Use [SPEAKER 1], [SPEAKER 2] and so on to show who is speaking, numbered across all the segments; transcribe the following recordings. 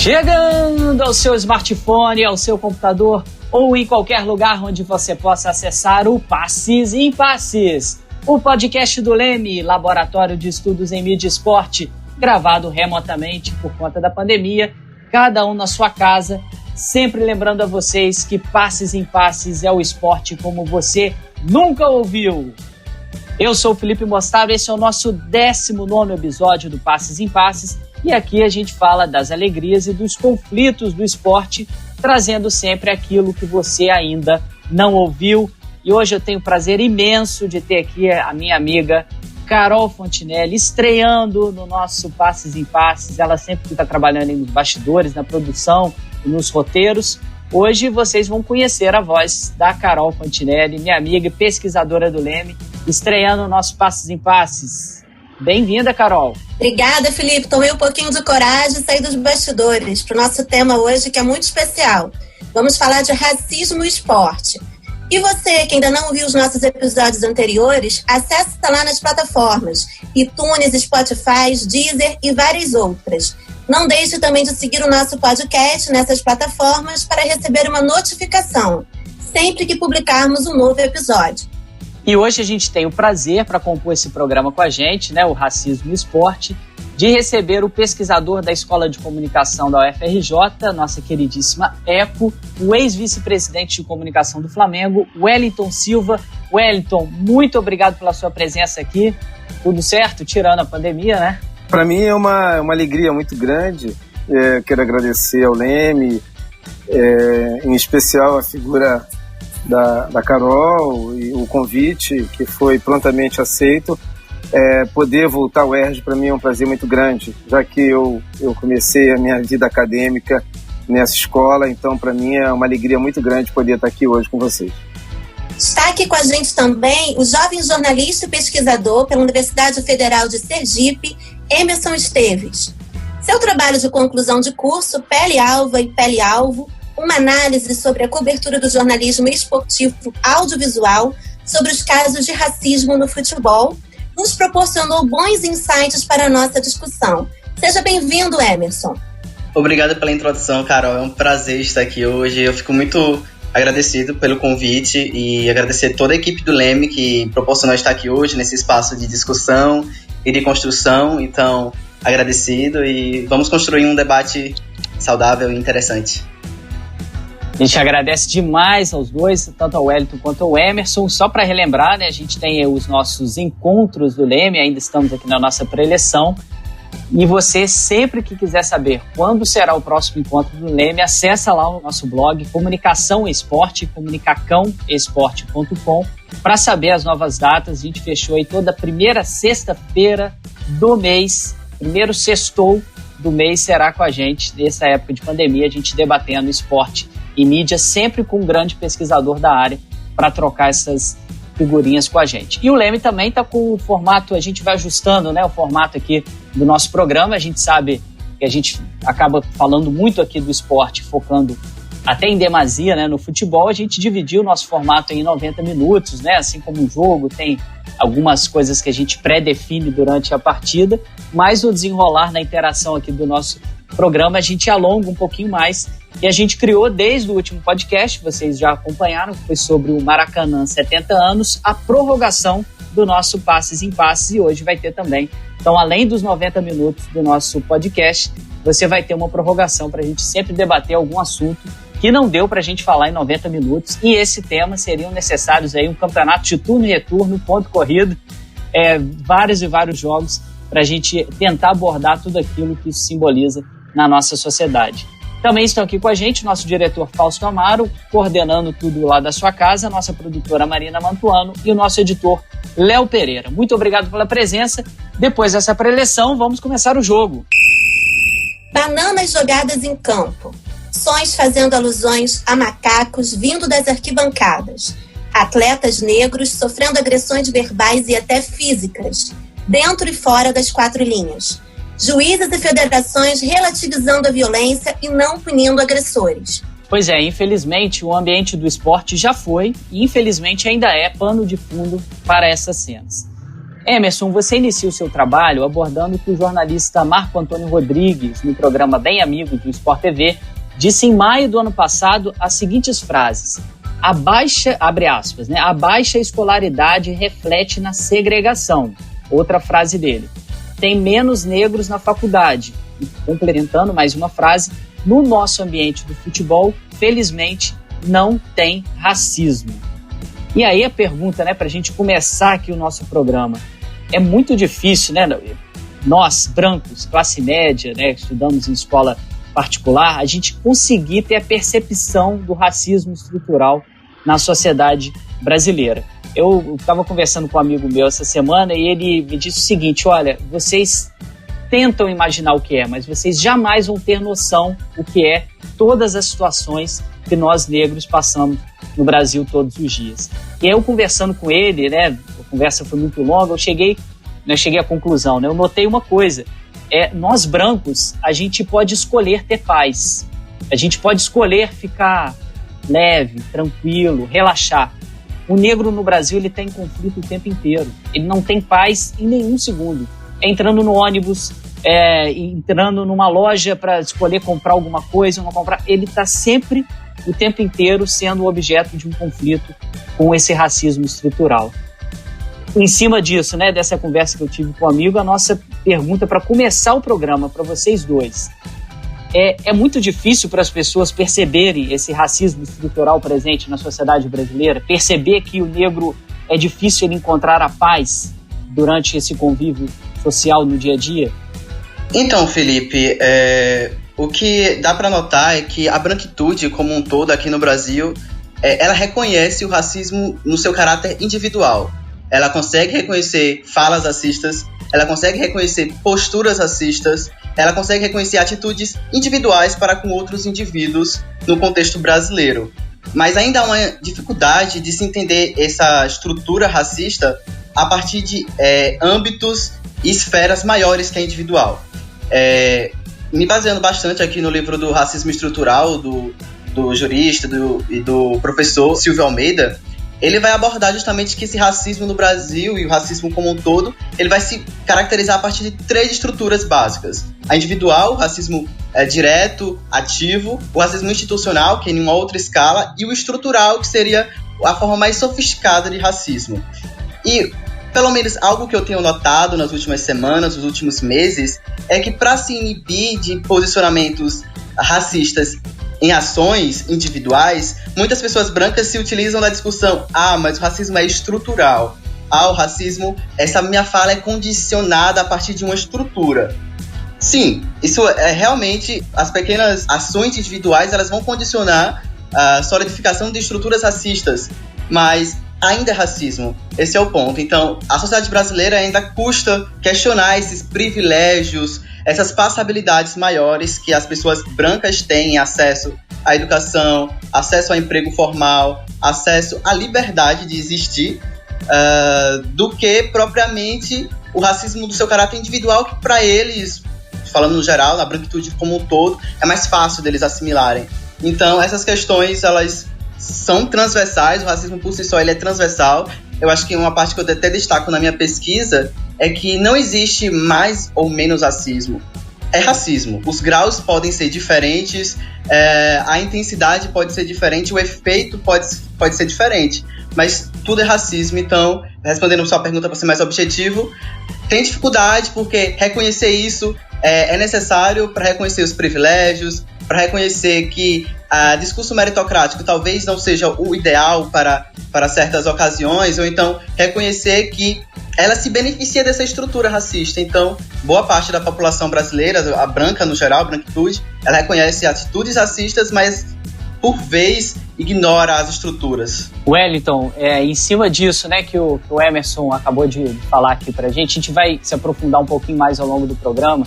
[SPEAKER 1] Chegando ao seu smartphone, ao seu computador ou em qualquer lugar onde você possa acessar o Passes em Passes, o podcast do Leme, Laboratório de Estudos em Mídia e Esporte, gravado remotamente por conta da pandemia, cada um na sua casa, sempre lembrando a vocês que Passes em Passes é o esporte como você nunca ouviu. Eu sou o Felipe Mostaro, esse é o nosso 19º episódio do Passes em Passes, e aqui a gente fala das alegrias e dos conflitos do esporte, trazendo sempre aquilo que você ainda não ouviu. E hoje eu tenho o prazer imenso de ter aqui a minha amiga Carol Fontinelli, estreando no nosso Passes em Passes. Ela sempre está trabalhando aí nos bastidores, na produção e nos roteiros. Hoje vocês vão conhecer a voz da Carol Fontinelli, minha amiga e pesquisadora do Leme, estreando o nosso Passes em Passes. Bem-vinda, Carol.
[SPEAKER 2] Obrigada, Felipe. Tomei um pouquinho de coragem e saí dos bastidores para o nosso tema hoje, que é muito especial. Vamos falar de racismo no esporte. E você, que ainda não viu os nossos episódios anteriores, acesse lá nas plataformas iTunes, Spotify, Deezer e várias outras. Não deixe também de seguir o nosso podcast nessas plataformas para receber uma notificação sempre que publicarmos um novo episódio.
[SPEAKER 1] E hoje a gente tem o prazer, para compor esse programa com a gente, né, o Racismo no Esporte, de receber o pesquisador da Escola de Comunicação da UFRJ, nossa queridíssima ECO, o ex-vice-presidente de comunicação do Flamengo, Wellington Silva. Wellington, muito obrigado pela sua presença aqui. Tudo certo? Tirando a pandemia, né?
[SPEAKER 3] Para mim é uma alegria muito grande. Quero agradecer ao Leme, em especial a figura da Carol e o convite que foi prontamente aceito. Poder voltar ao UERJ para mim é um prazer muito grande, já que eu comecei a minha vida acadêmica nessa escola, então para mim é uma alegria muito grande poder estar aqui hoje com vocês.
[SPEAKER 2] Está aqui com a gente também o jovem jornalista e pesquisador pela Universidade Federal de Sergipe, Emerson Esteves. Seu trabalho de conclusão de curso, Pele Alva e Pele Alvo, uma análise sobre a cobertura do jornalismo esportivo audiovisual sobre os casos de racismo no futebol, nos proporcionou bons insights para a nossa discussão. Seja bem-vindo, Emerson.
[SPEAKER 4] Obrigado pela introdução, Carol. É um prazer estar aqui hoje. Eu fico muito agradecido pelo convite e agradecer toda a equipe do Leme que proporcionou estar aqui hoje nesse espaço de discussão e de construção. Então, agradecido e vamos construir um debate saudável e interessante.
[SPEAKER 1] A gente agradece demais aos dois, tanto ao Wellington quanto ao Emerson. Só para relembrar, né, a gente tem os nossos encontros do Leme, ainda estamos aqui na nossa pré-eleição. E você, sempre que quiser saber quando será o próximo encontro do Leme, acessa lá o nosso blog Comunicação Esporte, comunicacãoesporte.com, para saber as novas datas. A gente fechou aí toda a primeira sexta-feira do mês, primeiro sextou do mês será com a gente, nessa época de pandemia, a gente debatendo esporte e mídia, sempre com um grande pesquisador da área para trocar essas figurinhas com a gente. E o Leme também está com o formato, a gente vai ajustando, né, o formato aqui do nosso programa. A gente sabe que a gente acaba falando muito aqui do esporte, focando até em demasia, né, no futebol. A gente dividiu o nosso formato em 90 minutos, né, assim como um jogo, tem algumas coisas que a gente pré-define durante a partida, mas no desenrolar, na interação aqui do nosso programa, a gente alonga um pouquinho mais. E a gente criou desde o último podcast, vocês já acompanharam, que foi sobre o Maracanã 70 anos, a prorrogação do nosso Passes em Passes, e hoje vai ter também. Então, além dos 90 minutos do nosso podcast, você vai ter uma prorrogação para a gente sempre debater algum assunto que não deu para a gente falar em 90 minutos, e esse tema seriam necessários aí um campeonato de turno e retorno, ponto corrido, vários e vários jogos para a gente tentar abordar tudo aquilo que isso simboliza na nossa sociedade. Também estão aqui com a gente o nosso diretor Fausto Amaro, coordenando tudo lá da sua casa, a nossa produtora Marina Mantuano e o nosso editor Léo Pereira. Muito obrigado pela presença. Depois dessa preleção, vamos começar o jogo.
[SPEAKER 2] Bananas jogadas em campo. Sons fazendo alusões a macacos vindo das arquibancadas. Atletas negros sofrendo agressões verbais e até físicas, dentro e fora das 4 linhas. Juízes e federações relativizando a violência e não punindo agressores.
[SPEAKER 1] Pois é, infelizmente o ambiente do esporte já foi e infelizmente ainda é pano de fundo para essas cenas. Emerson, você inicia o seu trabalho abordando o que o jornalista Marco Antônio Rodrigues, no programa Bem Amigo do Sport TV, disse em maio do ano passado as seguintes frases: abre aspas, né? A baixa escolaridade reflete na segregação. Outra frase dele: tem menos negros na faculdade. E, complementando mais uma frase: no nosso ambiente do futebol, felizmente, não tem racismo. E aí a pergunta, né, para a gente começar aqui o nosso programa: é muito difícil, né, nós, brancos, classe média, né, que estudamos em escola particular, a gente conseguir ter a percepção do racismo estrutural na sociedade brasileira. Eu estava conversando com um amigo meu essa semana e ele me disse o seguinte: olha, vocês tentam imaginar o que é, mas vocês jamais vão ter noção o que é todas as situações que nós negros passamos no Brasil todos os dias. E eu conversando com ele, né, a conversa foi muito longa, eu cheguei à conclusão, né, eu notei uma coisa: nós brancos, a gente pode escolher ter paz, a gente pode escolher ficar leve, tranquilo, relaxar. O negro no Brasil, ele está em conflito o tempo inteiro, ele não tem paz em nenhum segundo. Entrando no ônibus, entrando numa loja para escolher comprar alguma coisa ou não comprar, ele está sempre, o tempo inteiro, sendo objeto de um conflito com esse racismo estrutural. Em cima disso, né, dessa conversa que eu tive com o amigo, a nossa pergunta para começar o programa, para vocês dois: é muito difícil para as pessoas perceberem esse racismo estrutural presente na sociedade brasileira, perceber que o negro é difícil ele encontrar a paz durante esse convívio social no dia a dia?
[SPEAKER 4] Então, Felipe, o que dá para notar é que a branquitude como um todo aqui no Brasil, ela reconhece o racismo no seu caráter individual. Ela consegue reconhecer falas racistas, ela consegue reconhecer posturas racistas, ela consegue reconhecer atitudes individuais para com outros indivíduos no contexto brasileiro. Mas ainda há uma dificuldade de se entender essa estrutura racista a partir de âmbitos e esferas maiores que a individual. Me baseando bastante aqui no livro do Racismo Estrutural, do jurista e do professor Silvio Almeida, ele vai abordar justamente que esse racismo no Brasil e o racismo como um todo, ele vai se caracterizar a partir de 3 estruturas básicas: a individual, o racismo direto, ativo; o racismo institucional, que é em uma outra escala; e o estrutural, que seria a forma mais sofisticada de racismo. E, pelo menos, algo que eu tenho notado nas últimas semanas, nos últimos meses, é que para se inibir de posicionamentos racistas em ações individuais, muitas pessoas brancas se utilizam da discussão: mas o racismo é estrutural. O racismo, essa minha fala é condicionada a partir de uma estrutura. Sim, isso é realmente, as pequenas ações individuais, elas vão condicionar a solidificação de estruturas racistas, mas ainda é racismo. Esse é o ponto. Então, a sociedade brasileira ainda custa questionar esses privilégios, essas passabilidades maiores que as pessoas brancas têm: acesso à educação, acesso ao emprego formal, acesso à liberdade de existir, do que propriamente o racismo do seu caráter individual, que para eles, falando no geral, na branquitude como um todo, é mais fácil deles assimilarem. Então, essas questões, elas são transversais, o racismo por si só ele é transversal. Eu acho que uma parte que eu até destaco na minha pesquisa é que não existe mais ou menos racismo. É racismo. Os graus podem ser diferentes, a intensidade pode ser diferente, o efeito pode ser diferente, mas tudo é racismo. Então, respondendo a sua pergunta para ser mais objetivo, tem dificuldade porque reconhecer isso é necessário para reconhecer os privilégios, para reconhecer que discurso meritocrático talvez não seja o ideal para certas ocasiões, ou então reconhecer que ela se beneficia dessa estrutura racista. Então, boa parte da população brasileira, a branca no geral, a branquitude, ela reconhece atitudes racistas, mas por vez ignora as estruturas.
[SPEAKER 1] Wellington, em cima disso, né, que o Emerson acabou de falar aqui pra gente, a gente vai se aprofundar um pouquinho mais ao longo do programa,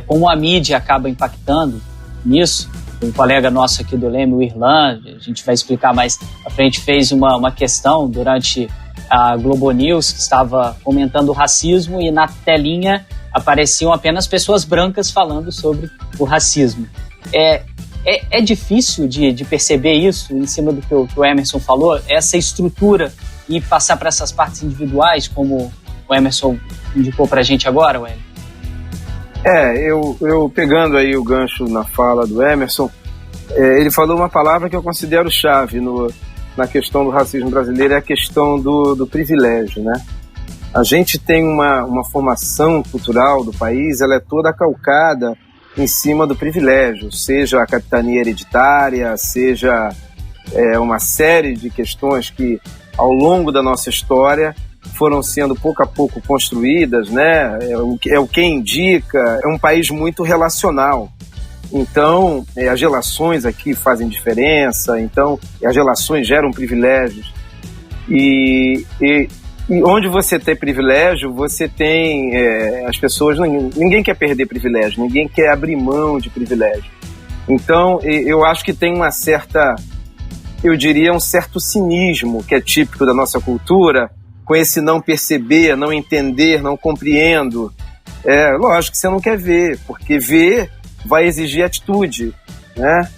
[SPEAKER 1] como a mídia acaba impactando nisso. Um colega nosso aqui do Leme, o Irlan, a gente vai explicar mais à frente, fez uma questão durante a Globo News, que estava comentando o racismo, e na telinha apareciam apenas pessoas brancas falando sobre o racismo. É difícil de perceber isso, em cima do que o Emerson falou, essa estrutura, e passar para essas partes individuais, como o Emerson indicou pra gente agora, Wellington?
[SPEAKER 3] Eu pegando aí o gancho na fala do Emerson, ele falou uma palavra que eu considero chave na questão do racismo brasileiro, é a questão do privilégio, né? A gente tem uma formação cultural do país, ela é toda calcada em cima do privilégio, seja a capitania hereditária, seja uma série de questões que, ao longo da nossa história, foram sendo pouco a pouco construídas, né? É o que indica, é um país muito relacional. Então, as relações aqui fazem diferença, então as relações geram privilégios. E onde você tem privilégio, você tem as pessoas... Ninguém quer perder privilégio, ninguém quer abrir mão de privilégio. Então, eu acho que tem uma certa... Eu diria um certo cinismo que é típico da nossa cultura, com esse não perceber, não entender, não compreendo. Lógico que você não quer ver, porque ver vai exigir atitude, né?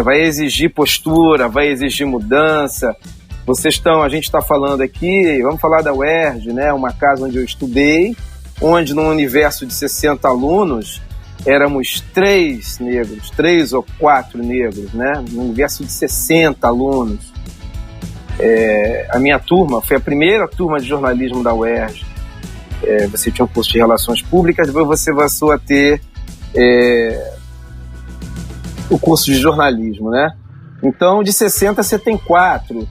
[SPEAKER 3] Vai exigir postura, vai exigir mudança. A gente está falando aqui, vamos falar da UERJ, né? Uma casa onde eu estudei, onde num universo de 60 alunos, éramos 3 ou 4 negros, né? Num universo de 60 alunos. A minha turma foi a primeira turma de jornalismo da UERJ. Você tinha um curso de relações públicas, depois você passou a ter o curso de jornalismo, né? Então, de 60 você tem 4.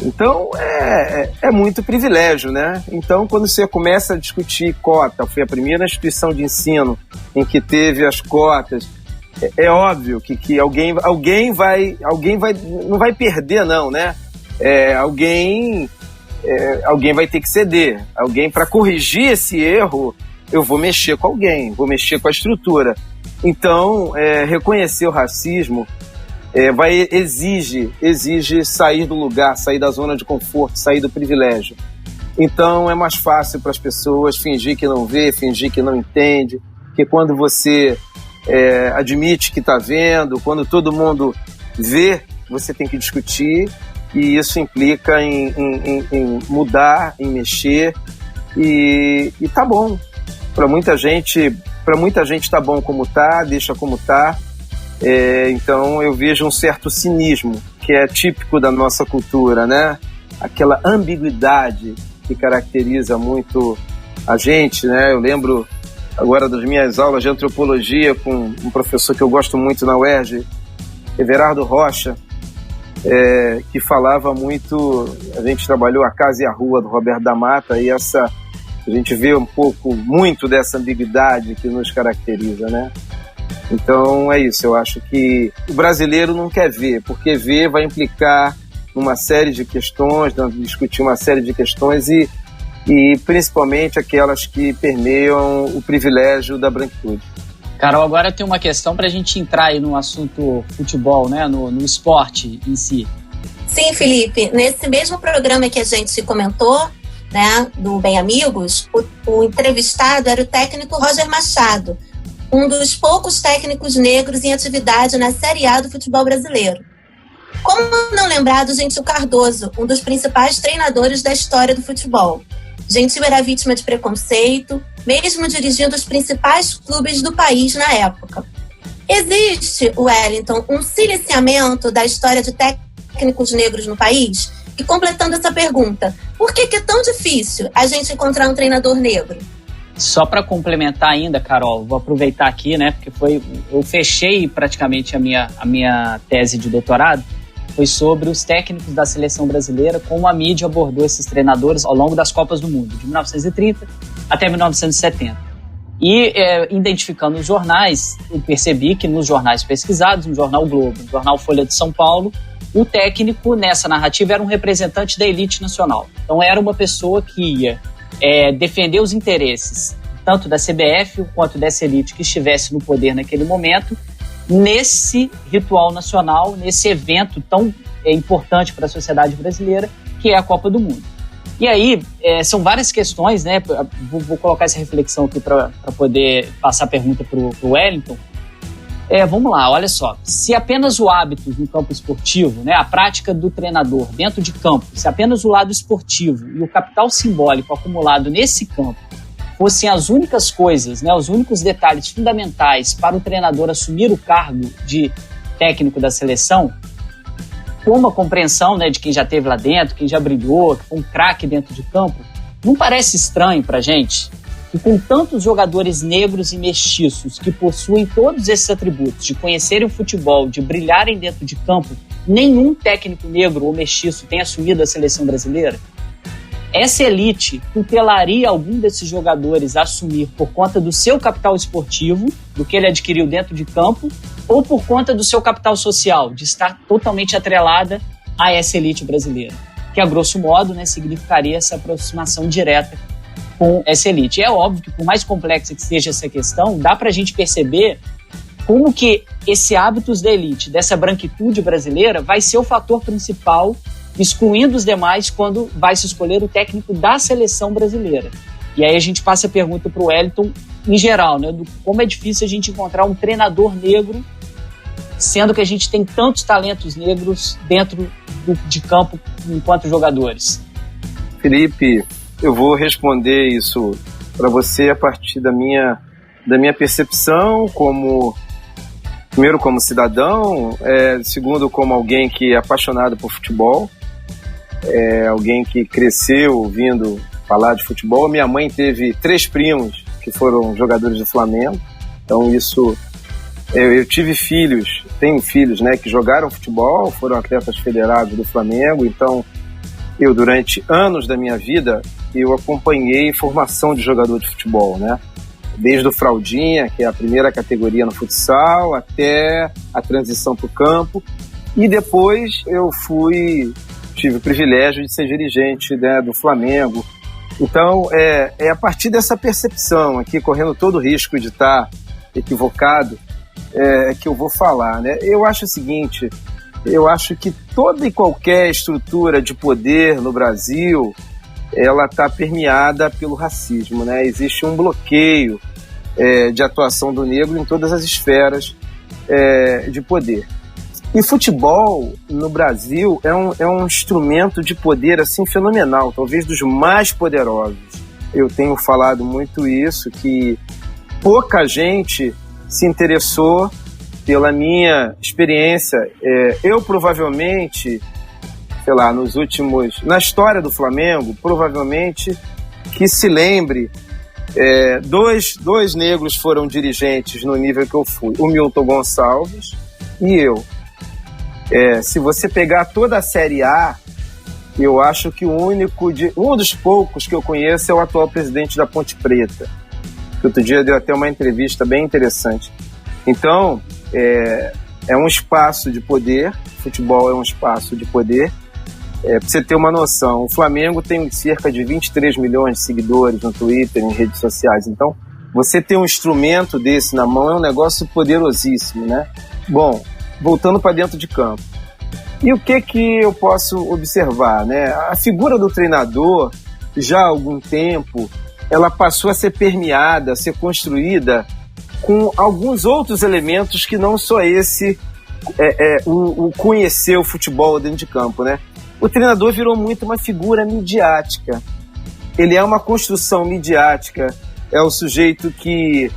[SPEAKER 3] Então, é muito privilégio, né? Então, quando você começa a discutir cota, foi a primeira instituição de ensino em que teve as cotas, é óbvio que alguém não vai perder, não, né? Alguém vai ter que ceder. Alguém, para corrigir esse erro, eu vou mexer com alguém, vou mexer com a estrutura. Então, reconhecer o racismo exige sair do lugar, sair da zona de conforto, sair do privilégio. Então, é mais fácil para as pessoas fingir que não vê, fingir que não entende, que quando você admite que está vendo, quando todo mundo vê, você tem que discutir, e isso implica em mudar, em mexer, e tá bom. Para muita gente tá bom como tá, deixa como tá. Então eu vejo um certo cinismo que é típico da nossa cultura, né? Aquela ambiguidade que caracteriza muito a gente, né? Eu lembro agora das minhas aulas de antropologia com um professor que eu gosto muito na UERJ, Everardo Rocha, que falava muito. A gente trabalhou A Casa e a Rua, do Roberto da Mata, e a gente vê muito dessa ambiguidade que nos caracteriza, né? Então é isso, eu acho que o brasileiro não quer ver, porque ver vai implicar uma série de questões, discutir uma série de questões e principalmente aquelas que permeiam o privilégio da branquitude.
[SPEAKER 1] Carol, agora tem uma questão para a gente entrar aí no assunto futebol, né? No esporte em si.
[SPEAKER 2] Sim, Felipe, nesse mesmo programa que a gente comentou, né, do Bem Amigos, o entrevistado era o técnico Roger Machado, um dos poucos técnicos negros em atividade na Série A do futebol brasileiro. Como não lembrar do Gentil Cardoso, um dos principais treinadores da história do futebol? Gentil era vítima de preconceito, mesmo dirigindo os principais clubes do país na época. Existe, Wellington, um silenciamento da história de técnicos negros no país? E completando essa pergunta, por que é tão difícil a gente encontrar um treinador negro?
[SPEAKER 1] Só para complementar ainda, Carol, vou aproveitar aqui, né, porque eu fechei praticamente a minha tese de doutorado, foi sobre os técnicos da seleção brasileira, como a mídia abordou esses treinadores ao longo das Copas do Mundo, de 1930 até 1970. E identificando os jornais, eu percebi que nos jornais pesquisados, no Jornal Globo, no Jornal Folha de São Paulo, o técnico nessa narrativa era um representante da elite nacional. Então era uma pessoa que ia defender os interesses tanto da CBF quanto dessa elite que estivesse no poder naquele momento, nesse ritual nacional, nesse evento tão importante para a sociedade brasileira, que é a Copa do Mundo. E aí, são várias questões, né? Vou colocar essa reflexão aqui para poder passar a pergunta para o Wellington. Vamos lá, olha só. Se apenas o hábito no campo esportivo, né, a prática do treinador dentro de campo, se apenas o lado esportivo e o capital simbólico acumulado nesse campo fossem as únicas coisas, né, os únicos detalhes fundamentais para o treinador assumir o cargo de técnico da seleção, com uma compreensão, né, de quem já esteve lá dentro, quem já brilhou, que foi um craque dentro de campo, não parece estranho para a gente que com tantos jogadores negros e mestiços que possuem todos esses atributos de conhecerem o futebol, de brilharem dentro de campo, nenhum técnico negro ou mestiço tem assumido a seleção brasileira? Essa elite tutelaria algum desses jogadores a assumir por conta do seu capital esportivo, do que ele adquiriu dentro de campo, ou por conta do seu capital social, de estar totalmente atrelada a essa elite brasileira, que a grosso modo, né, significaria essa aproximação direta com essa elite. É óbvio que por mais complexa que seja essa questão, dá para a gente perceber como que esse hábitos da elite, dessa branquitude brasileira, vai ser o fator principal, excluindo os demais, quando vai se escolher o técnico da seleção brasileira. E aí a gente passa a pergunta para o Wellington, em geral, né, do como é difícil a gente encontrar um treinador negro, sendo que a gente tem tantos talentos negros dentro de campo enquanto jogadores.
[SPEAKER 3] Felipe, eu vou responder isso para você a partir da minha percepção primeiro como cidadão, segundo como alguém que é apaixonado por futebol, alguém que cresceu ouvindo falar de futebol. Minha mãe teve 3 primos que foram jogadores do Flamengo, então isso, eu tenho filhos, né, que jogaram futebol, foram atletas federados do Flamengo, então eu durante anos da minha vida eu acompanhei formação de jogador de futebol, né? Desde o fraldinha, que é a primeira categoria no futsal, até a transição para o campo. E depois eu tive o privilégio de ser dirigente, né, do Flamengo. Então, é a partir dessa percepção aqui, correndo todo o risco de estar equivocado, que eu vou falar, né? Eu acho o seguinte, eu acho que toda e qualquer estrutura de poder no Brasil, ela está permeada pelo racismo, né? Existe um bloqueio de atuação do negro em todas as esferas de poder. E futebol, no Brasil, é um instrumento de poder assim, fenomenal, talvez dos mais poderosos. Eu tenho falado muito isso, que pouca gente se interessou pela minha experiência. Eu provavelmente, sei lá, na história do Flamengo, provavelmente que se lembre, dois negros foram dirigentes no nível que eu fui, o Milton Gonçalves e eu. Se você pegar toda a Série A, eu acho que um dos poucos que eu conheço é o atual presidente da Ponte Preta, que outro dia deu até uma entrevista bem interessante. Então, é um espaço de poder, futebol é um espaço de poder. Para você ter uma noção, o Flamengo tem cerca de 23 milhões de seguidores no Twitter, em redes sociais. Então, você ter um instrumento desse na mão é um negócio poderosíssimo, né? Bom, voltando para dentro de campo. E o que eu posso observar, né? A figura do treinador, já há algum tempo, ela passou a ser permeada, a ser construída com alguns outros elementos que não só esse, o conhecer o futebol dentro de campo, né? O treinador virou muito uma figura midiática. Ele é uma construção midiática, é o sujeito que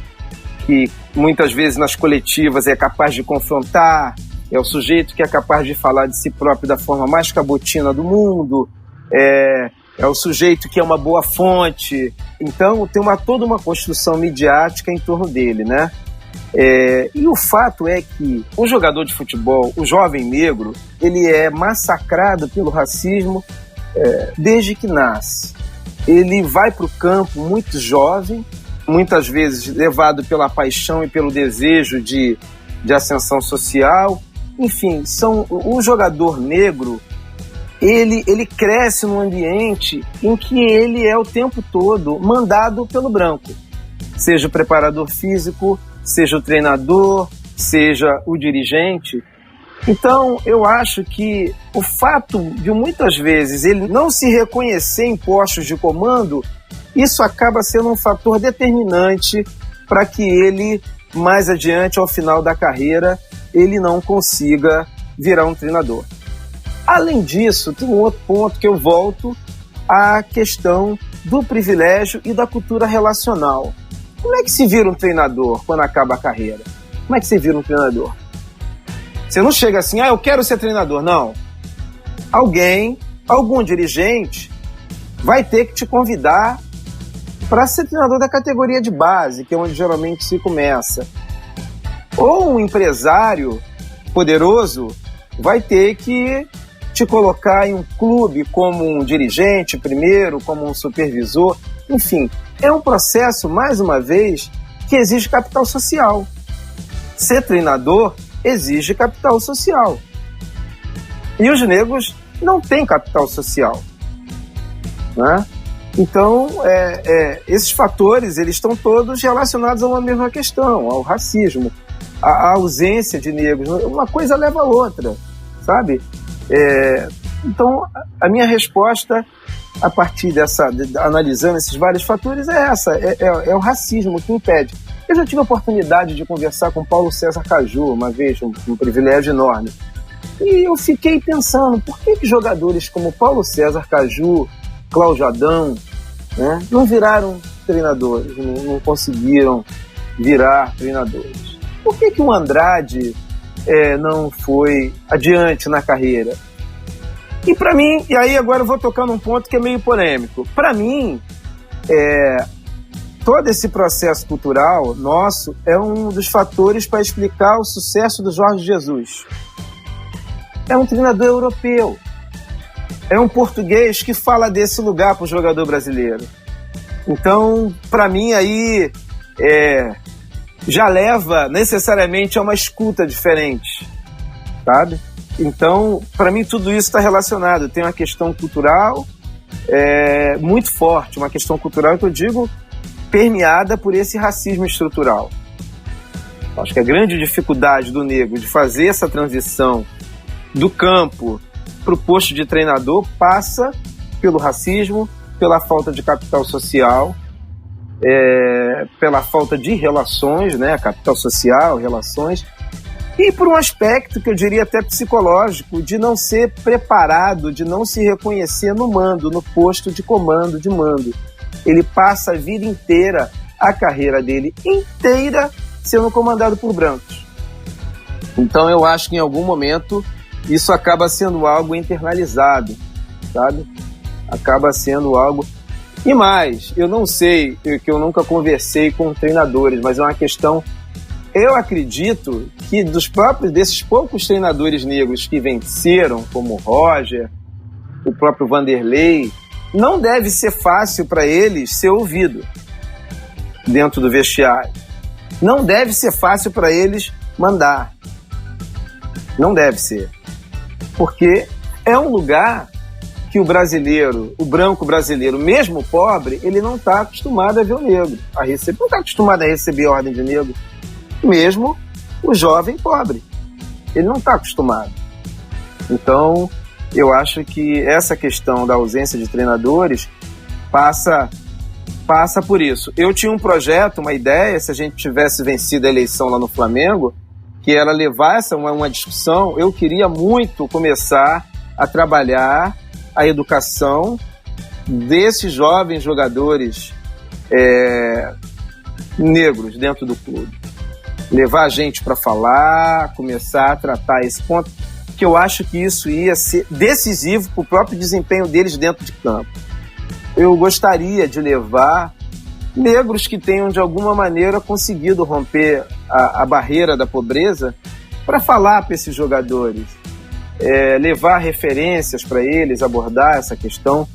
[SPEAKER 3] muitas vezes nas coletivas é capaz de confrontar, é o sujeito que é capaz de falar de si próprio da forma mais cabotina do mundo, é o sujeito que é uma boa fonte. Então tem toda uma construção midiática em torno dele, né? E o fato é que o jogador de futebol, o jovem negro, ele é massacrado pelo racismo desde que nasce. Ele vai para o campo muito jovem, muitas vezes levado pela paixão e pelo desejo de ascensão social. Enfim, o jogador negro, ele cresce num ambiente em que ele é o tempo todo mandado pelo branco, seja o preparador físico, seja o treinador, seja o dirigente. Então, eu acho que o fato de muitas vezes ele não se reconhecer em postos de comando, isso acaba sendo um fator determinante para que ele mais adiante, ao final da carreira, ele não consiga virar um treinador. Além disso, tem um outro ponto que eu volto à questão do privilégio e da cultura relacional. Como é que se vira um treinador quando acaba a carreira? Como é que se vira um treinador? Você não chega assim, eu quero ser treinador. Não. Algum dirigente vai ter que te convidar para ser treinador da categoria de base, que é onde geralmente se começa. Ou um empresário poderoso vai ter que te colocar em um clube como um dirigente primeiro, como um supervisor. Enfim, é um processo, mais uma vez, que exige capital social. Ser treinador exige capital social. E os negros não têm capital social, né? Então, esses fatores, eles estão todos relacionados a uma mesma questão, ao racismo, à ausência de negros. Uma coisa leva a outra, sabe? Então, a minha resposta, a partir analisando esses vários fatores, é essa, é o racismo que impede. Eu já tive a oportunidade de conversar com Paulo César Caju, uma vez, um privilégio enorme. E eu fiquei pensando, por que jogadores como Paulo César Caju, Cláudio Adão, né, não viraram treinadores, não conseguiram virar treinadores? Por que o Andrade não foi adiante na carreira? E para mim, e aí agora eu vou tocar num ponto que é meio polêmico. Para mim, todo esse processo cultural nosso é um dos fatores para explicar o sucesso do Jorge Jesus. É um treinador europeu. É um português que fala desse lugar para o jogador brasileiro. Então, para mim, aí já leva necessariamente a uma escuta diferente, sabe? Então, para mim, tudo isso está relacionado. Tem uma questão cultural muito forte, uma questão cultural que eu digo permeada por esse racismo estrutural. Acho que a grande dificuldade do negro de fazer essa transição do campo para o posto de treinador passa pelo racismo, pela falta de capital social, pela falta de relações, né? Capital social, relações, e por um aspecto que eu diria até psicológico, de não ser preparado, de não se reconhecer no mando, no posto de comando, de mando. Ele passa a vida inteira, a carreira dele inteira, sendo comandado por brancos. Então eu acho que em algum momento isso acaba sendo algo internalizado, sabe? Acaba sendo algo... E mais, eu não sei, que eu nunca conversei com treinadores, mas é uma questão... Eu acredito que desses poucos treinadores negros que venceram, como o Roger, o próprio Vanderlei, não deve ser fácil para eles ser ouvido dentro do vestiário. Não deve ser fácil para eles mandar. Não deve ser. Porque é um lugar que o brasileiro, o branco brasileiro, mesmo pobre, ele não está acostumado a ver o negro, não está acostumado a receber ordem de negro. Mesmo o jovem pobre. Ele não está acostumado. Então, eu acho que essa questão da ausência de treinadores passa por isso. Eu tinha um projeto, uma ideia, se a gente tivesse vencido a eleição lá no Flamengo, que era levar uma discussão. Eu queria muito começar a trabalhar a educação desses jovens jogadores negros dentro do clube. Levar a gente para falar, começar a tratar esse ponto, que eu acho que isso ia ser decisivo para o próprio desempenho deles dentro de campo. Eu gostaria de levar negros que tenham, de alguma maneira, conseguido romper a barreira da pobreza para falar para esses jogadores, levar referências para eles, abordar essa questão,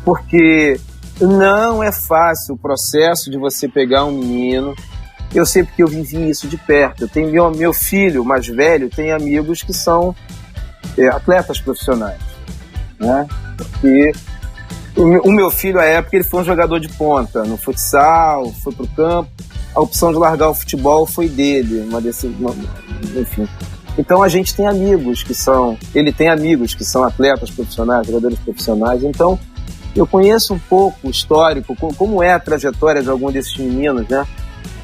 [SPEAKER 3] porque não é fácil o processo de você pegar um menino. Eu sei porque eu vivi isso de perto. Eu tenho meu filho mais velho tem amigos que são atletas profissionais, né? Porque o meu filho, à época, ele foi um jogador de ponta no futsal, foi pro campo. A opção de largar o futebol foi dele, enfim. Então a gente tem amigos que são... Ele tem amigos que são atletas profissionais, jogadores profissionais. Então eu conheço um pouco o histórico, como é a trajetória de algum desses meninos, né?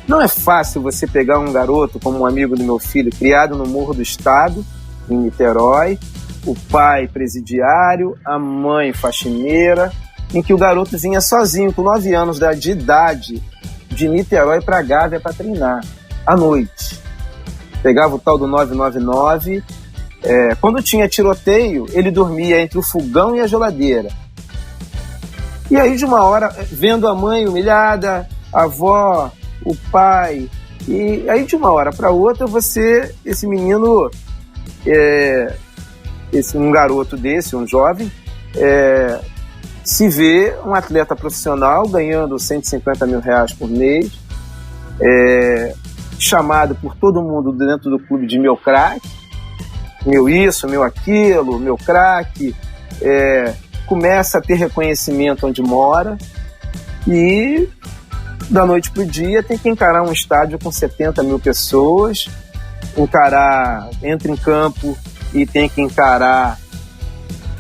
[SPEAKER 3] Não é fácil você pegar um garoto como um amigo do meu filho, criado no Morro do Estado, em Niterói, o pai presidiário, a mãe faxineira, em que o garoto vinha sozinho, com 9 anos de idade, de Niterói para Gávea para treinar, à noite. Pegava o tal do 999, quando tinha tiroteio, ele dormia entre o fogão e a geladeira. E aí, de uma hora, vendo a mãe humilhada, a avó, o pai, e aí de uma hora para outra, esse menino, um garoto desse, um jovem, se vê um atleta profissional ganhando R$150 mil por mês, chamado por todo mundo dentro do clube de meu craque, meu isso, meu aquilo, meu craque, começa a ter reconhecimento onde mora e da noite pro dia tem que encarar um estádio com 70 mil pessoas, entra em campo e tem que encarar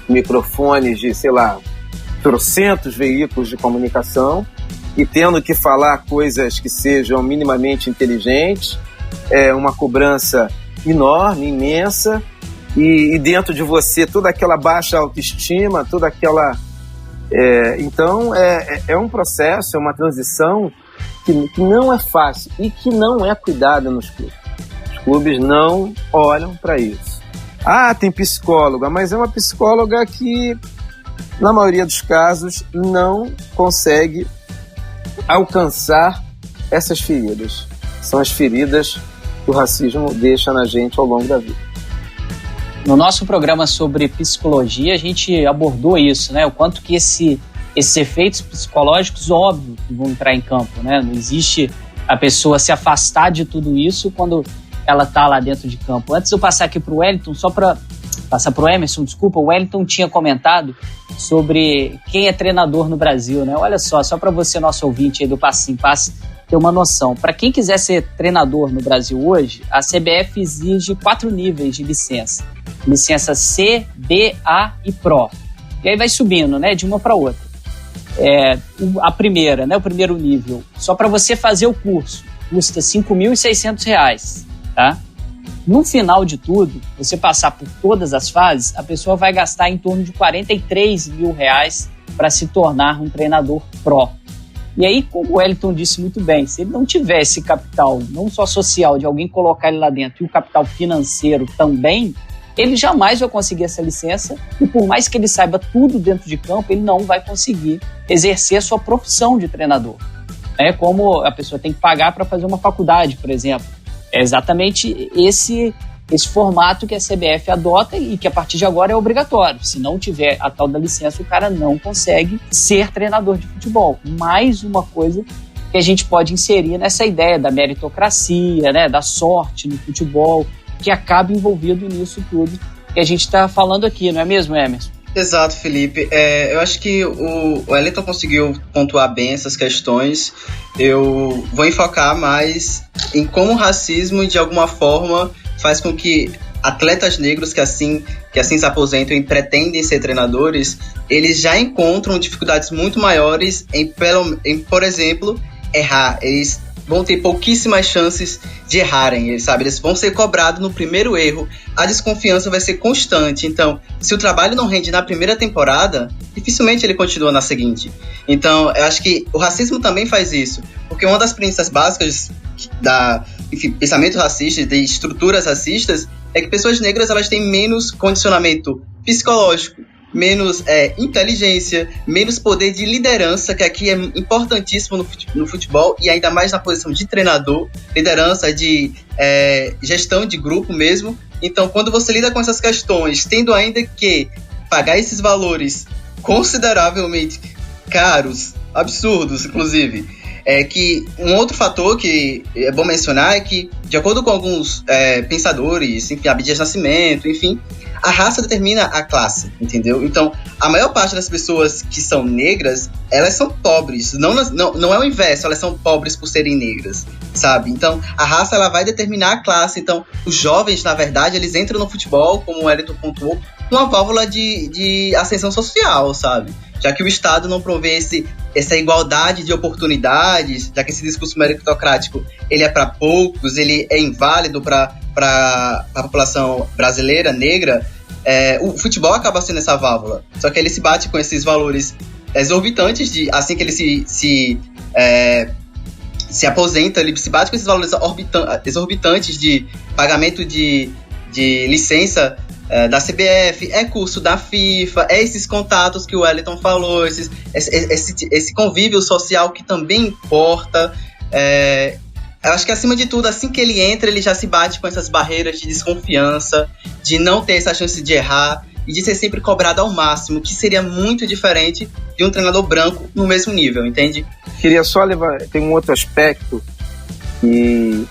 [SPEAKER 3] microfones de, sei lá, trocentos veículos de comunicação e tendo que falar coisas que sejam minimamente inteligentes, uma cobrança enorme, imensa, e dentro de você toda aquela baixa autoestima, toda aquela... Então é um processo, é uma transição que não é fácil e que não é cuidada nos clubes. Os clubes não olham para isso. Tem psicóloga, mas é uma psicóloga que, na maioria dos casos, não consegue alcançar essas feridas. São as feridas que o racismo deixa na gente ao longo da vida.
[SPEAKER 1] No nosso programa sobre psicologia, a gente abordou isso, né? O quanto que esses efeitos psicológicos, óbvio, vão entrar em campo, né? Não existe a pessoa se afastar de tudo isso quando ela está lá dentro de campo. Antes de eu passar aqui para o Wellington, só para passar para o Emerson, desculpa, o Wellington tinha comentado sobre quem é treinador no Brasil, né? Olha só para você, nosso ouvinte aí do Passo em Passo, ter uma noção. Para quem quiser ser treinador no Brasil hoje, a CBF exige 4 níveis de licença. Licença C, B, A e Pro. E aí vai subindo, né, de uma para outra. A primeira, né, o primeiro nível, só para você fazer o curso, custa R$ 5.600, tá? No final de tudo, você passar por todas as fases, a pessoa vai gastar em torno de R$ 43 mil para se tornar um treinador Pro. E aí, como o Wellington disse muito bem, se ele não tiver esse capital, não só social, de alguém colocar ele lá dentro, e o capital financeiro também, ele jamais vai conseguir essa licença e por mais que ele saiba tudo dentro de campo, ele não vai conseguir exercer a sua profissão de treinador. Como a pessoa tem que pagar para fazer uma faculdade, por exemplo. É exatamente esse formato que a CBF adota e que a partir de agora é obrigatório. Se não tiver a tal da licença, o cara não consegue ser treinador de futebol. Mais uma coisa que a gente pode inserir nessa ideia da meritocracia, né, da sorte no futebol, que acaba envolvido nisso tudo que a gente está falando aqui, não é mesmo, Emerson?
[SPEAKER 4] Exato, Felipe. Eu acho que o Wellington conseguiu pontuar bem essas questões. Eu vou enfocar mais em como o racismo, de alguma forma, faz com que atletas negros que assim se aposentam e pretendem ser treinadores, eles já encontram dificuldades muito maiores em por exemplo, errar. Eles vão ter pouquíssimas chances de errarem, eles vão ser cobrados no primeiro erro, a desconfiança vai ser constante. Então, se o trabalho não rende na primeira temporada, dificilmente ele continua na seguinte. Então, eu acho que o racismo também faz isso, porque uma das premissas básicas pensamento racista, de estruturas racistas, é que pessoas negras elas têm menos condicionamento psicológico, menos inteligência, menos poder de liderança, que aqui é importantíssimo no futebol, e ainda mais na posição de treinador, liderança, de gestão de grupo mesmo. Então, quando você lida com essas questões, tendo ainda que pagar esses valores consideravelmente caros, absurdos, inclusive, que um outro fator que é bom mencionar é que, de acordo com alguns pensadores, enfim, Abdias Nascimento, enfim, a raça determina a classe, entendeu? Então, a maior parte das pessoas que são negras, elas são pobres. Não é o inverso, elas são pobres por serem negras, sabe? Então, a raça, ela vai determinar a classe. Então, os jovens, na verdade, eles entram no futebol, como o Wellington pontuou, uma válvula de ascensão social, sabe? Já que o Estado não provê esse essa igualdade de oportunidades, já que esse discurso meritocrático ele é para poucos, ele é inválido para a população brasileira, negra, o futebol acaba sendo essa válvula. Só que ele se bate com esses valores exorbitantes, assim que ele se aposenta, ele se bate com esses valores exorbitantes de pagamento de licença da CBF, curso da FIFA, esses contatos que o Wellington falou, esse convívio social que também importa. Eu acho que, acima de tudo, assim que ele entra, ele já se bate com essas barreiras de desconfiança, de não ter essa chance de errar e de ser sempre cobrado ao máximo, que seria muito diferente de um treinador branco no mesmo nível, entende?
[SPEAKER 3] Queria só tem um outro aspecto que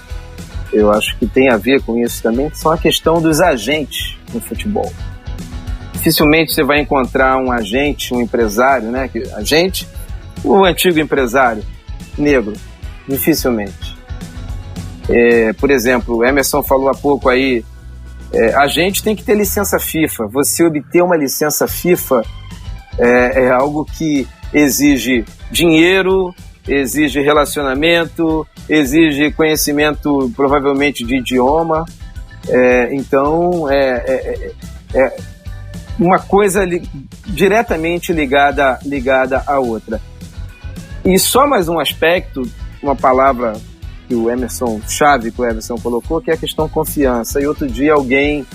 [SPEAKER 3] eu acho que tem a ver com isso também, que são a questão dos agentes no futebol. Dificilmente você vai encontrar um agente, um empresário, né? Agente, o antigo empresário negro, dificilmente. Por exemplo, o Emerson falou há pouco aí, a gente tem que ter licença FIFA. Você obter uma licença FIFA é algo que exige dinheiro, exige relacionamento, exige conhecimento provavelmente de idioma. Então é uma coisa diretamente ligada à outra. E só mais um aspecto, uma palavra que o Emerson colocou, que é a questão confiança. E outro dia alguém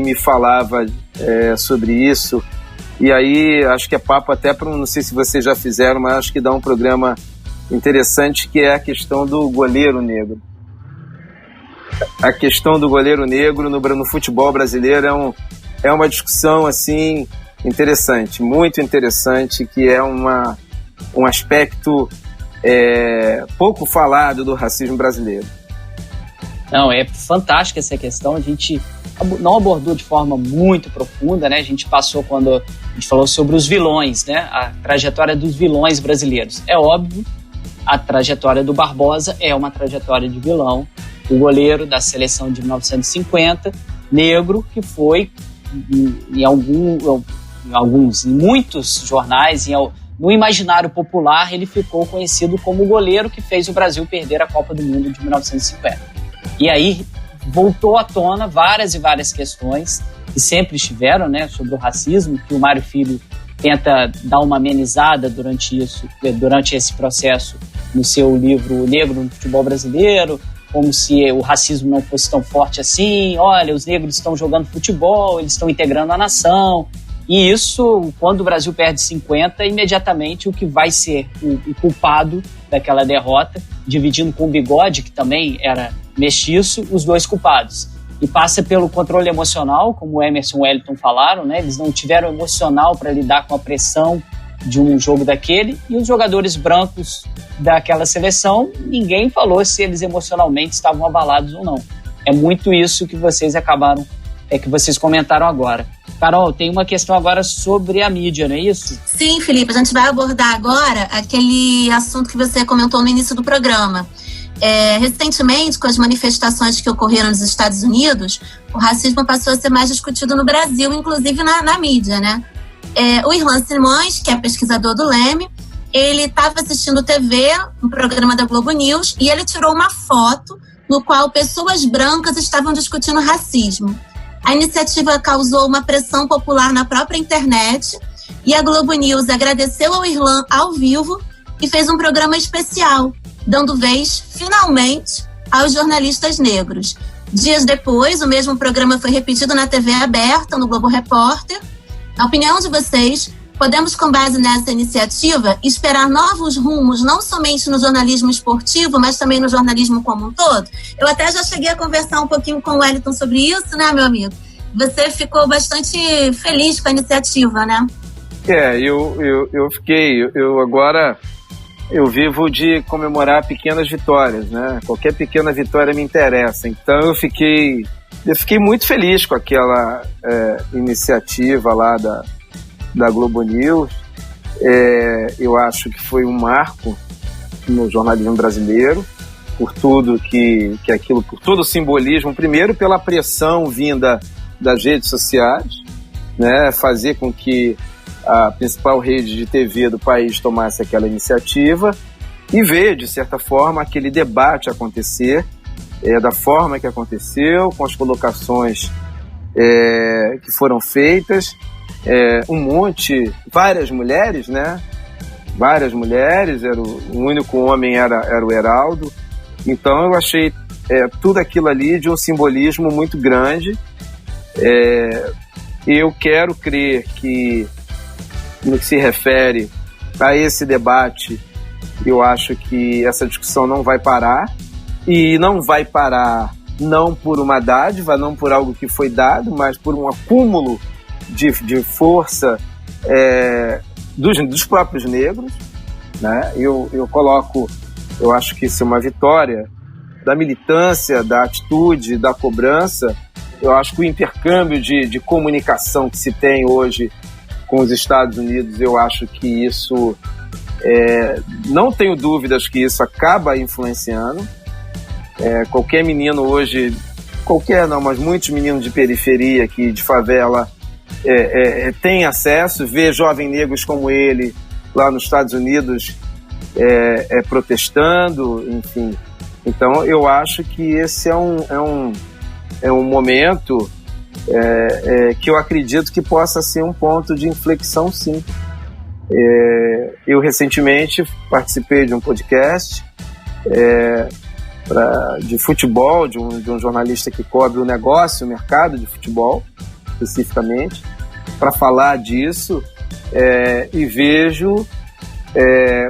[SPEAKER 3] me falava sobre isso, e aí acho que é papo até para, não sei se vocês já fizeram, mas acho que dá um programa interessante, que é a questão do goleiro negro. A questão do goleiro negro no futebol brasileiro é uma discussão assim interessante, muito interessante, que é um aspecto pouco falado do racismo brasileiro.
[SPEAKER 1] Não, é fantástica essa questão. A gente não abordou de forma muito profunda, né? A gente passou quando a gente falou sobre os vilões, né? A trajetória dos vilões brasileiros. É óbvio, a trajetória do Barbosa é uma trajetória de vilão. O goleiro da seleção de 1950, negro, que foi em muitos jornais, no imaginário popular, ele ficou conhecido como o goleiro que fez o Brasil perder a Copa do Mundo de 1950. E aí voltou à tona várias e várias questões que sempre estiveram, né, sobre o racismo, que o Mário Filho tenta dar uma amenizada durante esse processo no seu livro O Negro no Futebol Brasileiro, como se o racismo não fosse tão forte assim. Olha, os negros estão jogando futebol, eles estão integrando a nação. E isso, quando o Brasil perde 50, imediatamente o que vai ser o culpado daquela derrota, dividindo com o Bigode, que também era mestiço, os dois culpados. E passa pelo controle emocional, como o Emerson e o Wellington falaram, né? Eles não tiveram emocional para lidar com a pressão de um jogo daquele, e os jogadores brancos daquela seleção, ninguém falou se eles emocionalmente estavam abalados ou não. É muito isso que vocês que vocês comentaram agora. Carol, tem uma questão agora sobre a mídia, não é isso?
[SPEAKER 2] Sim, Felipe, a gente vai abordar agora aquele assunto que você comentou no início do programa. Recentemente, com as manifestações que ocorreram nos Estados Unidos, o racismo passou a ser mais discutido no Brasil, inclusive na mídia, né? O Irlan Simões, que é pesquisador do Leme, ele estava assistindo TV, um programa da Globo News, e ele tirou uma foto no qual pessoas brancas estavam discutindo racismo. A iniciativa causou uma pressão popular na própria internet, e a Globo News agradeceu ao Irlan ao vivo e fez um programa especial, dando vez, finalmente, aos jornalistas negros. Dias depois, o mesmo programa foi repetido na TV aberta, no Globo Repórter. Na opinião de vocês, podemos, com base nessa iniciativa, esperar novos rumos, não somente no jornalismo esportivo, mas também no jornalismo como um todo? Eu até já cheguei a conversar um pouquinho com o Wellington sobre isso, né, meu amigo? Você ficou bastante feliz com a iniciativa, né?
[SPEAKER 3] Eu fiquei. Agora eu vivo de comemorar pequenas vitórias, né? Qualquer pequena vitória me interessa. Então eu fiquei muito feliz com aquela iniciativa lá da Globo News. Eu acho que foi um marco no jornalismo brasileiro, por tudo por todo o simbolismo, primeiro pela pressão vinda das redes sociais, né, fazer com que a principal rede de TV do país tomasse aquela iniciativa e ver, de certa forma, aquele debate acontecer, da forma que aconteceu, com as colocações que foram feitas, várias mulheres, né? Várias mulheres, o único homem era o Heraldo. Então eu achei tudo aquilo ali de um simbolismo muito grande. Eu quero crer que, no que se refere a esse debate, eu acho que essa discussão não vai parar, e não vai parar não por uma dádiva, não por algo que foi dado, mas por um acúmulo de força dos próprios negros, né? Eu acho que isso é uma vitória da militância, da atitude, da cobrança. Eu acho que o intercâmbio de comunicação que se tem hoje com os Estados Unidos, eu acho que isso, não tenho dúvidas que isso acaba influenciando. Qualquer menino hoje, mas muitos meninos de periferia, de favela, tem acesso, vê jovens negros como ele lá nos Estados Unidos protestando, enfim. Então eu acho que esse é um momento que eu acredito que possa ser um ponto de inflexão, sim. Eu recentemente participei de um podcast de futebol, de um jornalista que cobre o mercado de futebol, especificamente, para falar disso, e vejo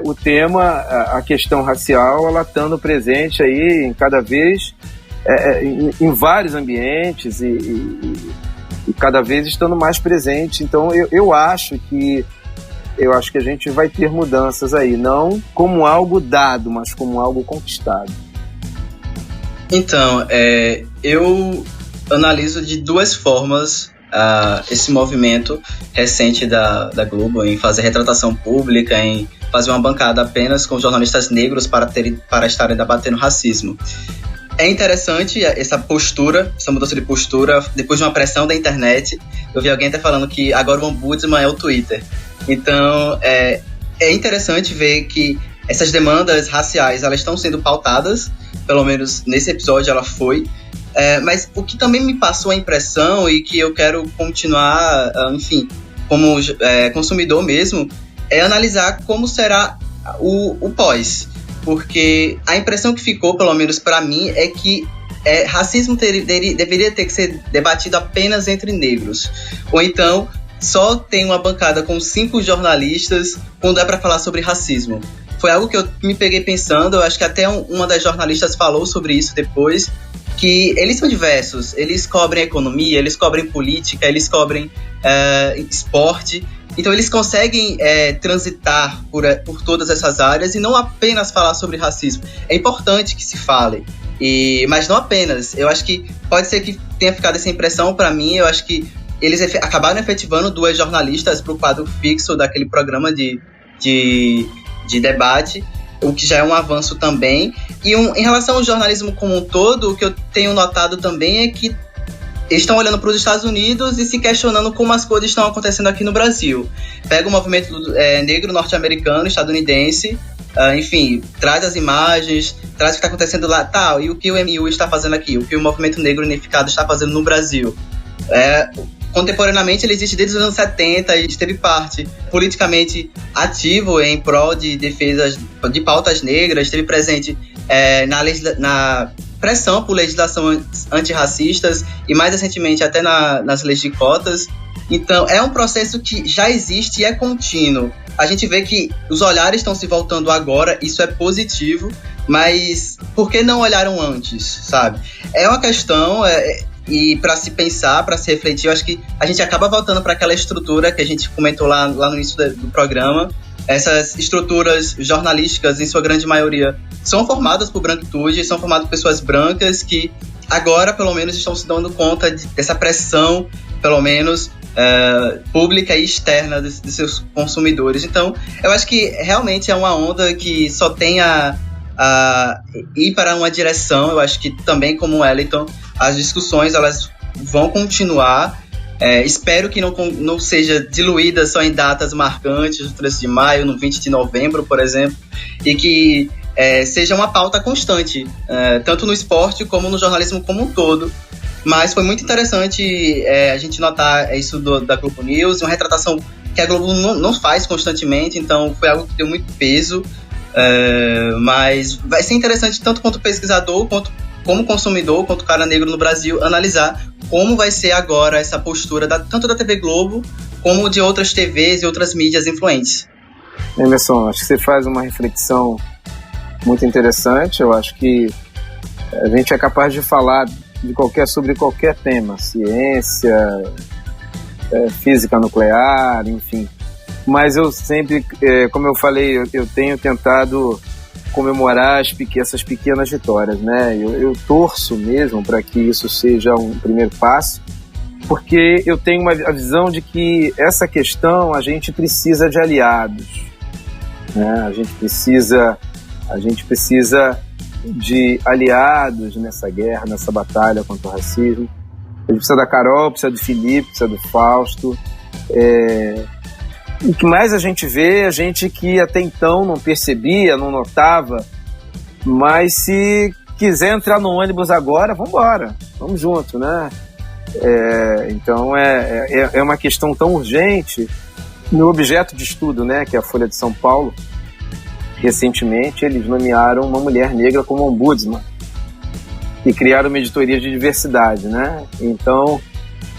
[SPEAKER 3] o tema, a questão racial, ela estando presente aí em cada vez, em vários ambientes e cada vez estando mais presente. Então eu acho que a gente vai ter mudanças aí, não como algo dado, mas como algo conquistado.
[SPEAKER 4] Então, eu analiso de duas formas esse movimento recente da Globo em fazer retratação pública, em fazer uma bancada apenas com jornalistas negros para estarem debatendo racismo. É interessante essa mudança de postura, depois de uma pressão da internet. Eu vi alguém até falando que agora o ombudsman é o Twitter. Então, é interessante ver que essas demandas raciais, elas estão sendo pautadas, pelo menos nesse episódio ela foi. Mas o que também me passou a impressão, e que eu quero continuar, enfim, como consumidor mesmo, é analisar como será o pós. Porque a impressão que ficou, pelo menos para mim, é que racismo deveria ter que ser debatido apenas entre negros. Ou então, só tem uma bancada com 5 jornalistas quando é para falar sobre racismo. Foi algo que eu me peguei pensando, eu acho que até uma das jornalistas falou sobre isso depois, que eles são diversos, eles cobrem economia, eles cobrem política, eles cobrem esporte, então eles conseguem transitar por todas essas áreas e não apenas falar sobre racismo. É importante que se fale, mas não apenas. Eu acho que pode ser que tenha ficado essa impressão para mim. Eu acho que eles acabaram efetivando 2 jornalistas para o quadro fixo daquele programa de debate, o que já é um avanço também. E em relação ao jornalismo como um todo, o que eu tenho notado também é que eles estão olhando para os Estados Unidos e se questionando como as coisas estão acontecendo aqui no Brasil. Pega o movimento negro norte-americano, estadunidense, enfim, traz as imagens, traz o que está acontecendo lá, tal, e o que o MU está fazendo aqui, o que o Movimento Negro Unificado está fazendo no Brasil. Contemporaneamente, ele existe desde os anos 70 e esteve parte politicamente ativo em prol de defesas de pautas negras, esteve presente na pressão por legislação antirracistas e, mais recentemente, até nas leis de cotas. Então, é um processo que já existe e é contínuo. A gente vê que os olhares estão se voltando agora, isso é positivo, mas por que não olharam antes, sabe? É uma questão... E para se pensar, para se refletir, eu acho que a gente acaba voltando para aquela estrutura que a gente comentou lá no início do programa. Essas estruturas jornalísticas, em sua grande maioria, são formadas por branquitude, são formadas por pessoas brancas que agora, pelo menos, estão se dando conta dessa pressão, pelo menos, pública e externa de seus consumidores. Então, eu acho que realmente é uma onda que só tem a ir para uma direção. Eu acho que também, como o Wellington, as discussões elas vão continuar. Espero que não seja diluída só em datas marcantes, no 13 de maio, no 20 de novembro, por exemplo, e que seja uma pauta constante, tanto no esporte como no jornalismo como um todo. Mas foi muito interessante a gente notar isso da Globo News, uma retratação que a Globo não faz constantemente, então foi algo que deu muito peso. Mas vai ser interessante tanto quanto pesquisador, quanto como consumidor, quanto cara negro no Brasil, analisar como vai ser agora essa postura tanto da TV Globo como de outras TVs e outras mídias influentes.
[SPEAKER 3] Emerson, acho que você faz uma reflexão muito interessante. Eu acho que a gente é capaz de falar sobre qualquer tema, ciência, física nuclear, enfim. Mas eu sempre, como eu falei, eu tenho tentado comemorar essas pequenas vitórias, né? Eu torço mesmo para que isso seja um primeiro passo, porque eu tenho a visão de que essa questão a gente precisa de aliados, né? A gente precisa de aliados nessa guerra, nessa batalha contra o racismo. A gente precisa da Carol, precisa do Felipe, precisa do Fausto. O que mais a gente vê, a gente que até então não percebia, não notava, mas se quiser entrar no ônibus agora, vamos embora, vamos junto, né? Então é uma questão tão urgente. No objeto de estudo, né, que é a Folha de São Paulo, recentemente eles nomearam uma mulher negra como ombudsman e criaram uma editoria de diversidade, né? Então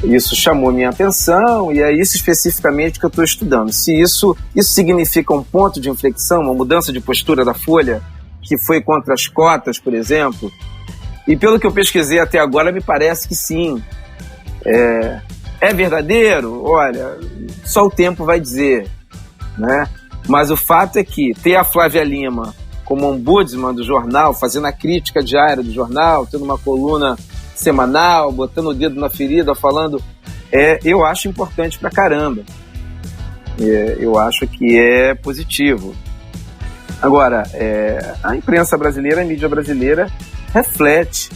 [SPEAKER 3] isso chamou minha atenção e é isso especificamente que eu estou estudando. Se isso significa um ponto de inflexão, uma mudança de postura da Folha, que foi contra as cotas, por exemplo, e pelo que eu pesquisei até agora, me parece que sim. É verdadeiro? Olha, só o tempo vai dizer, né? Mas o fato é que ter a Flávia Lima como ombudsman do jornal, fazendo a crítica diária do jornal, tendo uma coluna semanal, botando o dedo na ferida, falando, eu acho importante pra caramba. Eu acho que é positivo. Agora, a imprensa brasileira, a mídia brasileira reflete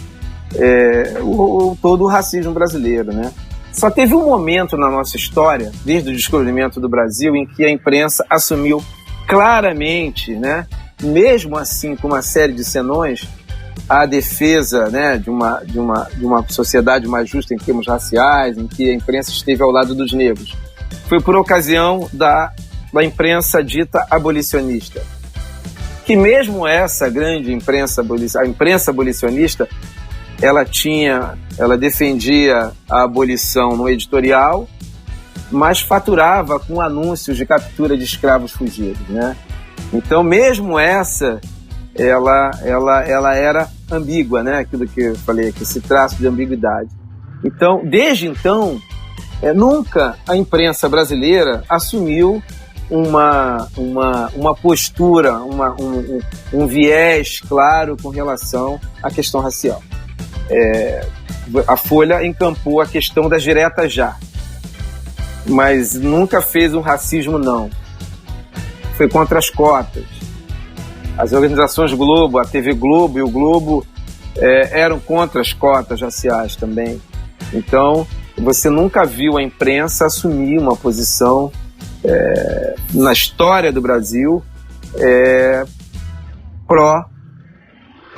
[SPEAKER 3] todo o racismo brasileiro, né? Só teve um momento na nossa história, desde o descobrimento do Brasil, em que a imprensa assumiu claramente, né, mesmo assim com uma série de senões, a defesa, né, de uma sociedade mais justa em termos raciais, em que a imprensa esteve ao lado dos negros. Foi por ocasião da imprensa dita abolicionista. Que mesmo essa grande imprensa, a imprensa abolicionista, ela defendia a abolição no editorial, mas faturava com anúncios de captura de escravos fugidos, né? Então, mesmo essa, ela era ambígua, né? Aquilo que eu falei aqui, esse traço de ambiguidade. Então, desde então, nunca a imprensa brasileira assumiu uma postura, um viés claro com relação à questão racial. A Folha encampou a questão das diretas já, mas nunca fez um racismo não. Foi contra as cotas. As organizações Globo, a TV Globo e o Globo eram contra as cotas raciais também. Então, você nunca viu a imprensa assumir uma posição na história do Brasil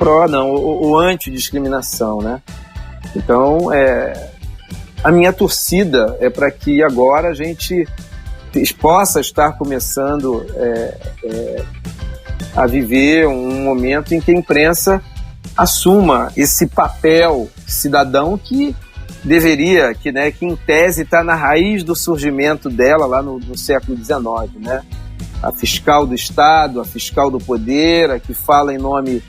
[SPEAKER 3] ou antidiscriminação, né? Então, a minha torcida é para que agora a gente possa estar começando a viver um momento em que a imprensa assuma esse papel cidadão que deveria, que em tese está na raiz do surgimento dela lá no século XIX, né? A fiscal do Estado, a fiscal do poder, a que fala em nome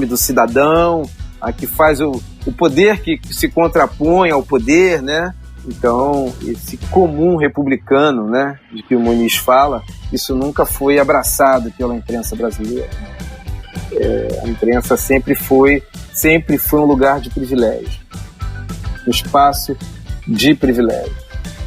[SPEAKER 3] do cidadão, a que faz o poder que se contrapõe ao poder, né? Então, esse comum republicano, né, de que o Muniz fala, isso nunca foi abraçado pela imprensa brasileira. A imprensa sempre foi um lugar de privilégio, um espaço de privilégio.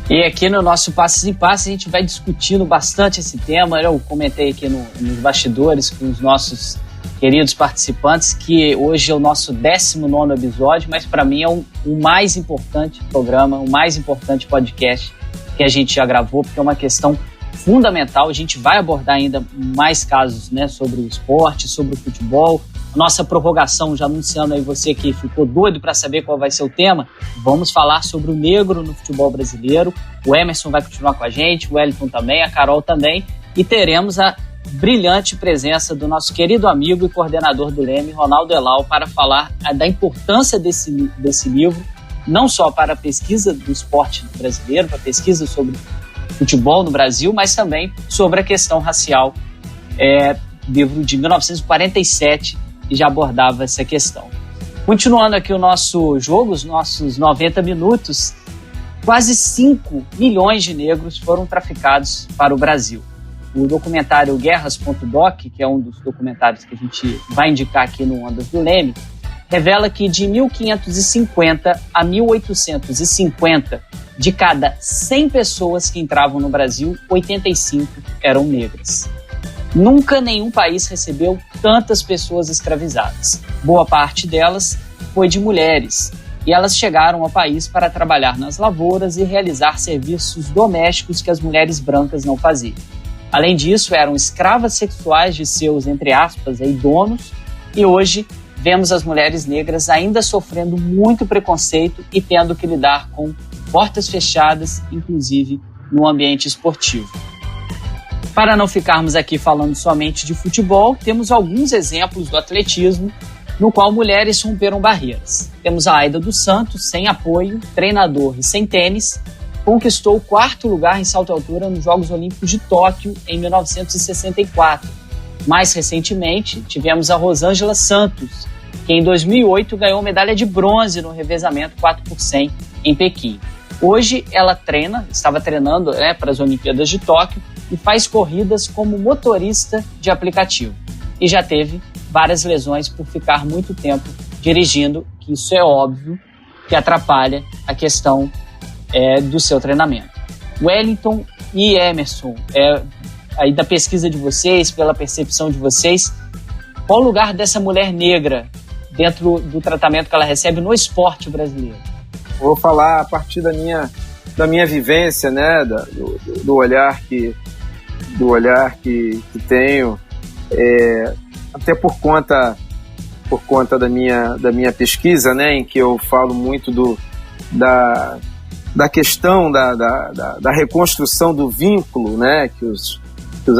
[SPEAKER 1] E aqui no nosso Passos em Passos a gente vai discutindo bastante esse tema. Eu comentei aqui nos bastidores com os nossos queridos participantes, que hoje é o nosso 19º episódio, mas para mim é o mais importante programa, o mais importante podcast que a gente já gravou, porque é uma questão fundamental. A gente vai abordar ainda mais casos, né, sobre o esporte, sobre o futebol. Nossa prorrogação, já anunciando aí você que ficou doido para saber qual vai ser o tema, vamos falar sobre o negro no futebol brasileiro. O Emerson vai continuar com a gente, o Wellington também, a Carol também, e teremos a brilhante presença do nosso querido amigo e coordenador do Leme, Ronaldo Elal, para falar da importância desse livro, não só para a pesquisa do esporte brasileiro, para a pesquisa sobre futebol no Brasil, mas também sobre a questão racial. Livro de 1947, que já abordava essa questão. Continuando aqui o nosso jogo, os nossos 90 minutos, quase 5 milhões de negros foram traficados para o Brasil. O documentário Guerras.doc, que é um dos documentários que a gente vai indicar aqui no Ondas do Leme, revela que de 1550 a 1850, de cada 100 pessoas que entravam no Brasil, 85 eram negras. Nunca nenhum país recebeu tantas pessoas escravizadas. Boa parte delas foi de mulheres, e elas chegaram ao país para trabalhar nas lavouras e realizar serviços domésticos que as mulheres brancas não faziam. Além disso, eram escravas sexuais de seus, entre aspas, donos, e hoje vemos as mulheres negras ainda sofrendo muito preconceito e tendo que lidar com portas fechadas, inclusive no ambiente esportivo. Para não ficarmos aqui falando somente de futebol, temos alguns exemplos do atletismo no qual mulheres romperam barreiras. Temos a Aida dos Santos, sem apoio, treinador e sem tênis, conquistou o 4º lugar em salto à altura nos Jogos Olímpicos de Tóquio em 1964. Mais recentemente, tivemos a Rosângela Santos, que em 2008 ganhou medalha de bronze no revezamento 4x100 em Pequim. Hoje ela estava treinando para as Olimpíadas de Tóquio e faz corridas como motorista de aplicativo. E já teve várias lesões por ficar muito tempo dirigindo, que isso é óbvio que atrapalha a questão do seu treinamento. Wellington e Emerson, aí da pesquisa de vocês, pela percepção de vocês, qual o lugar dessa mulher negra dentro do tratamento que ela recebe no esporte brasileiro?
[SPEAKER 3] Vou falar a partir da minha vivência, né, do olhar que tenho, até por conta da minha pesquisa, né, em que eu falo muito da questão da reconstrução do vínculo, né, que os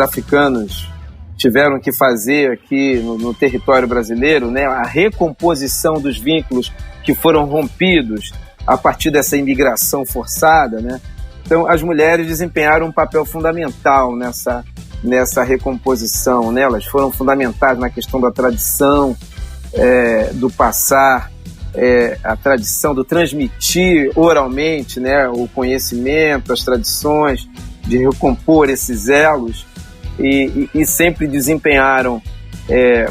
[SPEAKER 3] africanos tiveram que fazer aqui no território brasileiro, né, a recomposição dos vínculos que foram rompidos a partir dessa imigração forçada, né? Então, as mulheres desempenharam um papel fundamental nessa recomposição, né? Elas foram fundamentais na questão da tradição, do passar, a tradição do transmitir oralmente, né, o conhecimento, as tradições, de recompor esses elos, e sempre desempenharam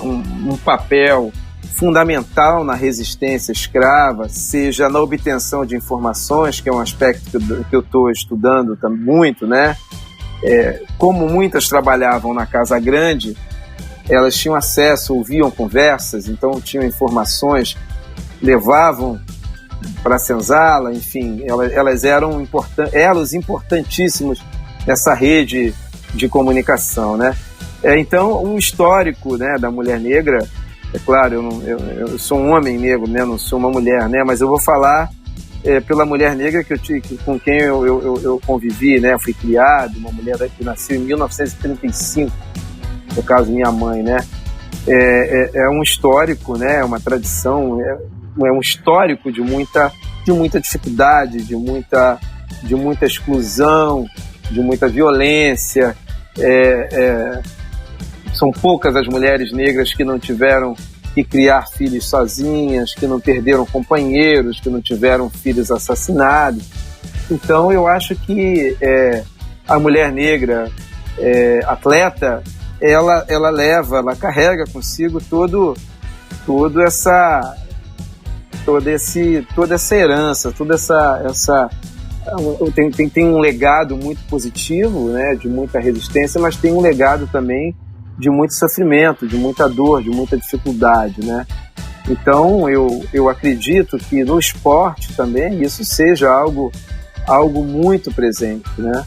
[SPEAKER 3] um papel fundamental na resistência escrava, seja na obtenção de informações, que é um aspecto que eu estou estudando muito, né? Como muitas trabalhavam na Casa Grande, elas tinham acesso, ouviam conversas, então tinham informações, levavam para a senzala, enfim, elas eram elos importantíssimos nessa rede de comunicação, né? Então, um histórico, né, da mulher negra. É claro, eu sou um homem negro, né? Não sou uma mulher, né? Mas eu vou falar pela mulher negra com quem eu convivi, né? Fui criado, uma mulher que nasceu em 1935, no caso minha mãe, né? É um histórico, né? Uma tradição, é um histórico de muita dificuldade, de muita exclusão, de muita violência. São poucas as mulheres negras que não tiveram que criar filhos sozinhas, que não perderam companheiros, que não tiveram filhos assassinados. Então, eu acho que a mulher negra atleta, ela carrega consigo toda essa herança, tem um legado muito positivo, né, de muita resistência, mas tem um legado também de muito sofrimento, de muita dor, de muita dificuldade, né? Então, eu acredito que no esporte também isso seja algo muito presente, né?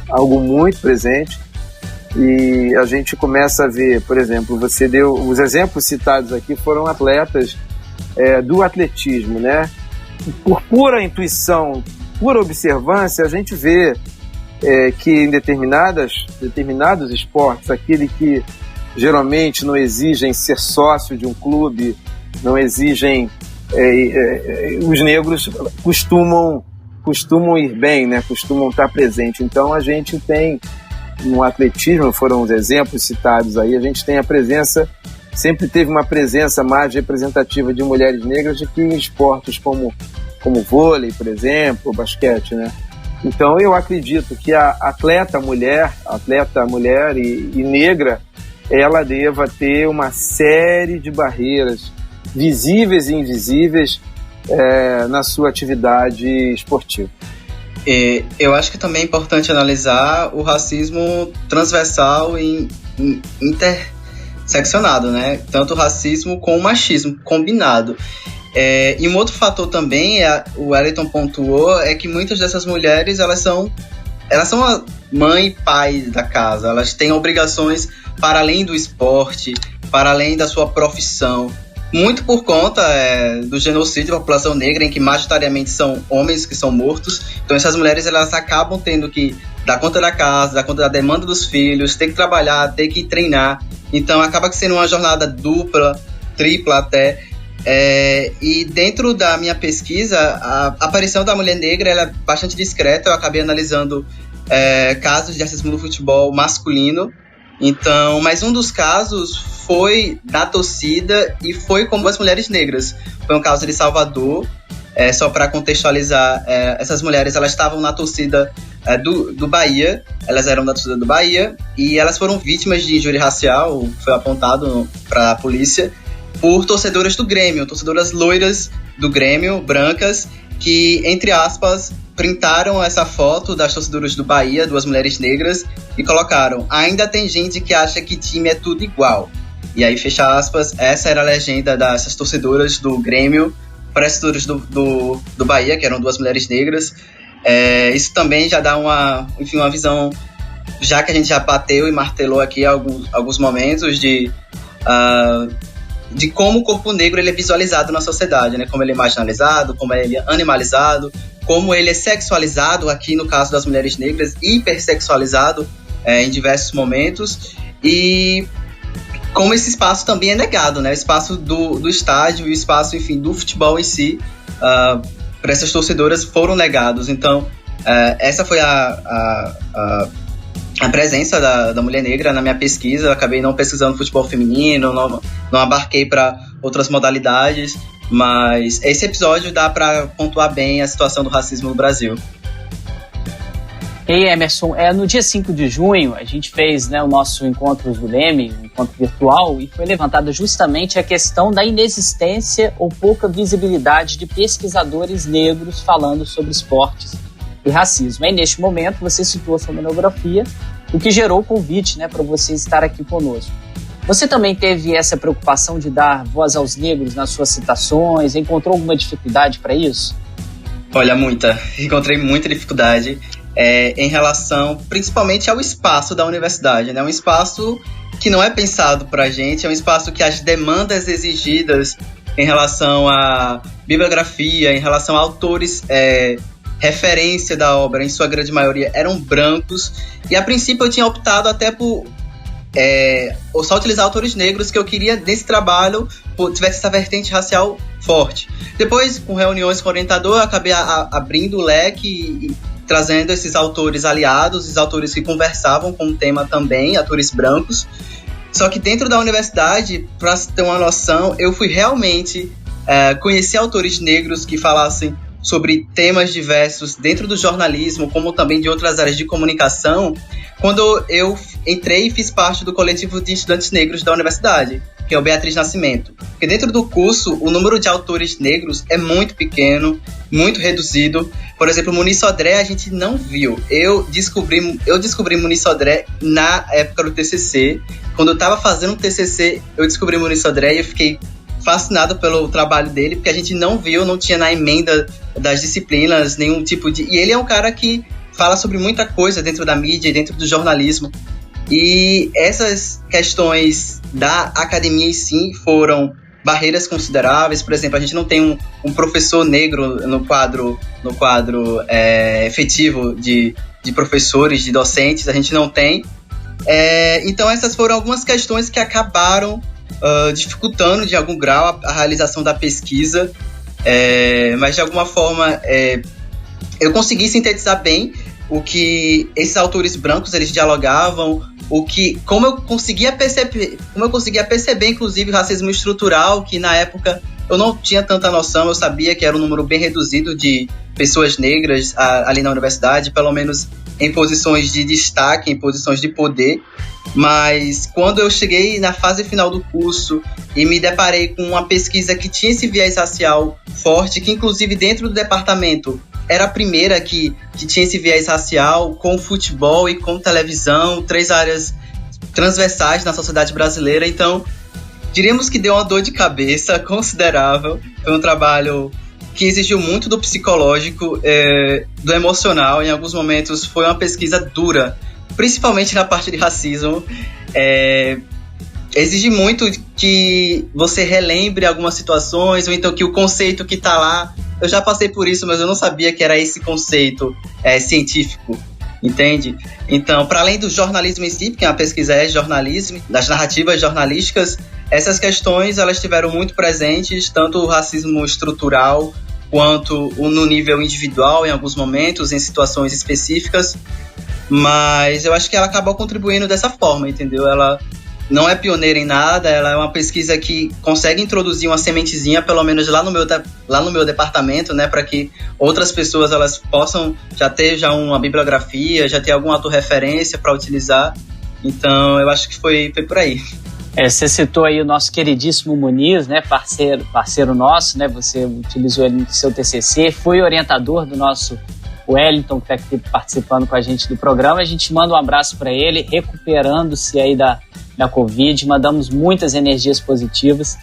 [SPEAKER 3] Algo muito presente. E a gente começa a ver, por exemplo, você deu os exemplos citados aqui foram atletas do atletismo, né? Por pura intuição, pura observância, a gente vê que em determinados esportes, aquele que geralmente não exigem ser sócio de um clube, não exigem... os negros costumam ir bem, né? Costumam estar presentes. Então a gente tem, no atletismo, foram os exemplos citados aí, a gente tem a presença, sempre teve uma presença mais representativa de mulheres negras do que em esportes como vôlei, por exemplo, basquete, né? Então eu acredito que a atleta mulher e negra, ela deva ter uma série de barreiras visíveis e invisíveis na sua atividade esportiva.
[SPEAKER 4] Eu acho que também é importante analisar o racismo transversal e interseccionado, né? Tanto o racismo com o machismo combinado. E um outro fator também, o Wellington pontuou, é que muitas dessas mulheres elas são a mãe e pai da casa. Elas têm obrigações para além do esporte, para além da sua profissão. Muito por conta do genocídio da população negra, em que majoritariamente são homens que são mortos. Então essas mulheres elas acabam tendo que dar conta da casa, dar conta da demanda dos filhos, ter que trabalhar, ter que treinar. Então acaba sendo uma jornada dupla, tripla até. E dentro da minha pesquisa, a aparição da mulher negra ela é bastante discreta. Eu acabei analisando casos de racismo no futebol masculino. Então, mas um dos casos foi da torcida e foi com as mulheres negras. Foi um caso de Salvador. Só para contextualizar, essas mulheres elas estavam na torcida do Bahia. Elas eram da torcida do Bahia e elas foram vítimas de injúria racial. Foi apontado para a polícia por torcedoras do Grêmio, torcedoras loiras do Grêmio, brancas, que, entre aspas, printaram essa foto das torcedoras do Bahia, duas mulheres negras, e colocaram: ainda tem gente que acha que time é tudo igual. E aí, fecha aspas, essa era a legenda dessas torcedoras do Grêmio para as torcedoras do Bahia, que eram duas mulheres negras. Isso também já dá uma visão, já que a gente já bateu e martelou aqui alguns momentos de como o corpo negro ele é visualizado na sociedade, né? Como ele é marginalizado, como ele é animalizado, como ele é sexualizado, aqui no caso das mulheres negras, hipersexualizado em diversos momentos, e como esse espaço também é negado, né? O espaço do estádio, o espaço, enfim, do futebol em si, para essas torcedoras foram negados. Então, essa foi a presença da mulher negra na minha pesquisa. Eu acabei não pesquisando futebol feminino, não abarquei para outras modalidades, mas esse episódio dá para pontuar bem a situação do racismo no Brasil.
[SPEAKER 1] Ei, Emerson, no dia 5 de junho a gente fez o nosso encontro do Leme, um encontro virtual, e foi levantada justamente a questão da inexistência ou pouca visibilidade de pesquisadores negros falando sobre esportes e racismo. Aí, neste momento, você citou a sua monografia, o que gerou o convite para você estar aqui conosco. Você também teve essa preocupação de dar voz aos negros nas suas citações? Encontrou alguma dificuldade para isso?
[SPEAKER 4] Olha, encontrei muita dificuldade em relação principalmente ao espaço da universidade, né? Um espaço que não é pensado para a gente, é um espaço que as demandas exigidas em relação à bibliografia, em relação a autores referência da obra, em sua grande maioria, eram brancos, e a princípio eu tinha optado até por só utilizar autores negros, que eu queria, nesse trabalho, tivesse essa vertente racial forte. Depois, com reuniões com o orientador, eu acabei abrindo o leque e trazendo esses autores aliados, esses autores que conversavam com o tema também, autores brancos. Só que dentro da universidade, para ter uma noção, eu fui realmente conhecer autores negros que falassem sobre temas diversos dentro do jornalismo, como também de outras áreas de comunicação, quando eu entrei e fiz parte do coletivo de estudantes negros da universidade. que é o Beatriz Nascimento. Porque dentro do curso, o número de autores negros é muito pequeno, muito reduzido. Por exemplo, Muniz Sodré a gente não viu. Eu descobri Muniz Sodré na época do TCC. Quando eu estava fazendo o TCC, eu descobri Muniz Sodré e eu fiquei fascinado pelo trabalho dele, porque a gente não viu, não tinha na emenda das disciplinas nenhum tipo de... E ele é um cara que fala sobre muita coisa dentro da mídia e dentro do jornalismo. E essas questões da academia em si foram barreiras consideráveis. Por exemplo, a gente não tem um professor negro no quadro efetivo de professores, de docentes, a gente não tem. Então essas foram algumas questões que acabaram dificultando de algum grau a realização da pesquisa, mas de alguma forma eu consegui sintetizar bem o que esses autores brancos eles dialogavam, como eu conseguia perceber inclusive o racismo estrutural, que na época eu não tinha tanta noção. Eu sabia que era um número bem reduzido de pessoas negras ali na universidade, pelo menos em posições de destaque, em posições de poder. Mas quando eu cheguei na fase final do curso e me deparei com uma pesquisa que tinha esse viés racial forte, que inclusive dentro do departamento era a primeira que tinha esse viés racial, com futebol e com televisão, 3 áreas transversais na sociedade brasileira. Então, diríamos que deu uma dor de cabeça considerável. Foi um trabalho que exigiu muito do psicológico, do emocional. Em alguns momentos foi uma pesquisa dura, principalmente na parte de racismo. Exige muito que você relembre algumas situações, ou então que o conceito que está lá... Eu já passei por isso, mas eu não sabia que era esse conceito científico, entende? Então, para além do jornalismo em si, porque a pesquisa é jornalismo, das narrativas jornalísticas, essas questões elas estiveram muito presentes, tanto o racismo estrutural quanto no nível individual, em alguns momentos, em situações específicas. Mas eu acho que ela acabou contribuindo dessa forma, entendeu? Ela não é pioneira em nada, ela é uma pesquisa que consegue introduzir uma sementezinha, pelo menos lá no meu departamento, né, para que outras pessoas elas possam já ter uma bibliografia, já ter alguma autorreferência para utilizar. Então, eu acho que foi por aí.
[SPEAKER 1] Você citou aí o nosso queridíssimo Muniz, né, parceiro nosso, né, você utilizou ele no seu TCC, foi orientador do nosso Wellington, que está aqui participando com a gente do programa. A gente manda um abraço para ele, recuperando-se aí da Covid, mandamos muitas energias positivas,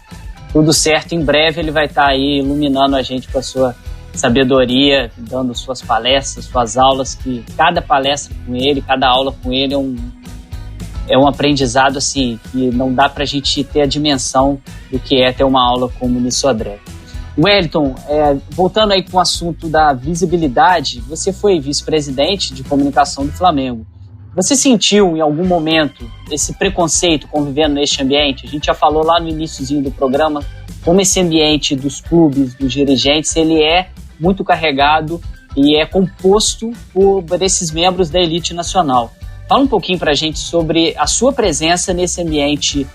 [SPEAKER 1] tudo certo. Em breve ele vai estar aí iluminando a gente com a sua sabedoria, dando suas palestras, suas aulas, que cada palestra com ele, cada aula com ele é um aprendizado assim, que não dá pra gente ter a dimensão do que é ter uma aula com o Muniz Sodré. Wellington, voltando aí com o assunto da visibilidade, você foi vice-presidente de comunicação do Flamengo. Você sentiu em algum momento esse preconceito convivendo neste ambiente? A gente já falou lá no iniciozinho do programa como esse ambiente dos clubes, dos dirigentes, ele é muito carregado e é composto por esses membros da elite nacional. Fala um pouquinho pra gente sobre a sua presença nesse ambiente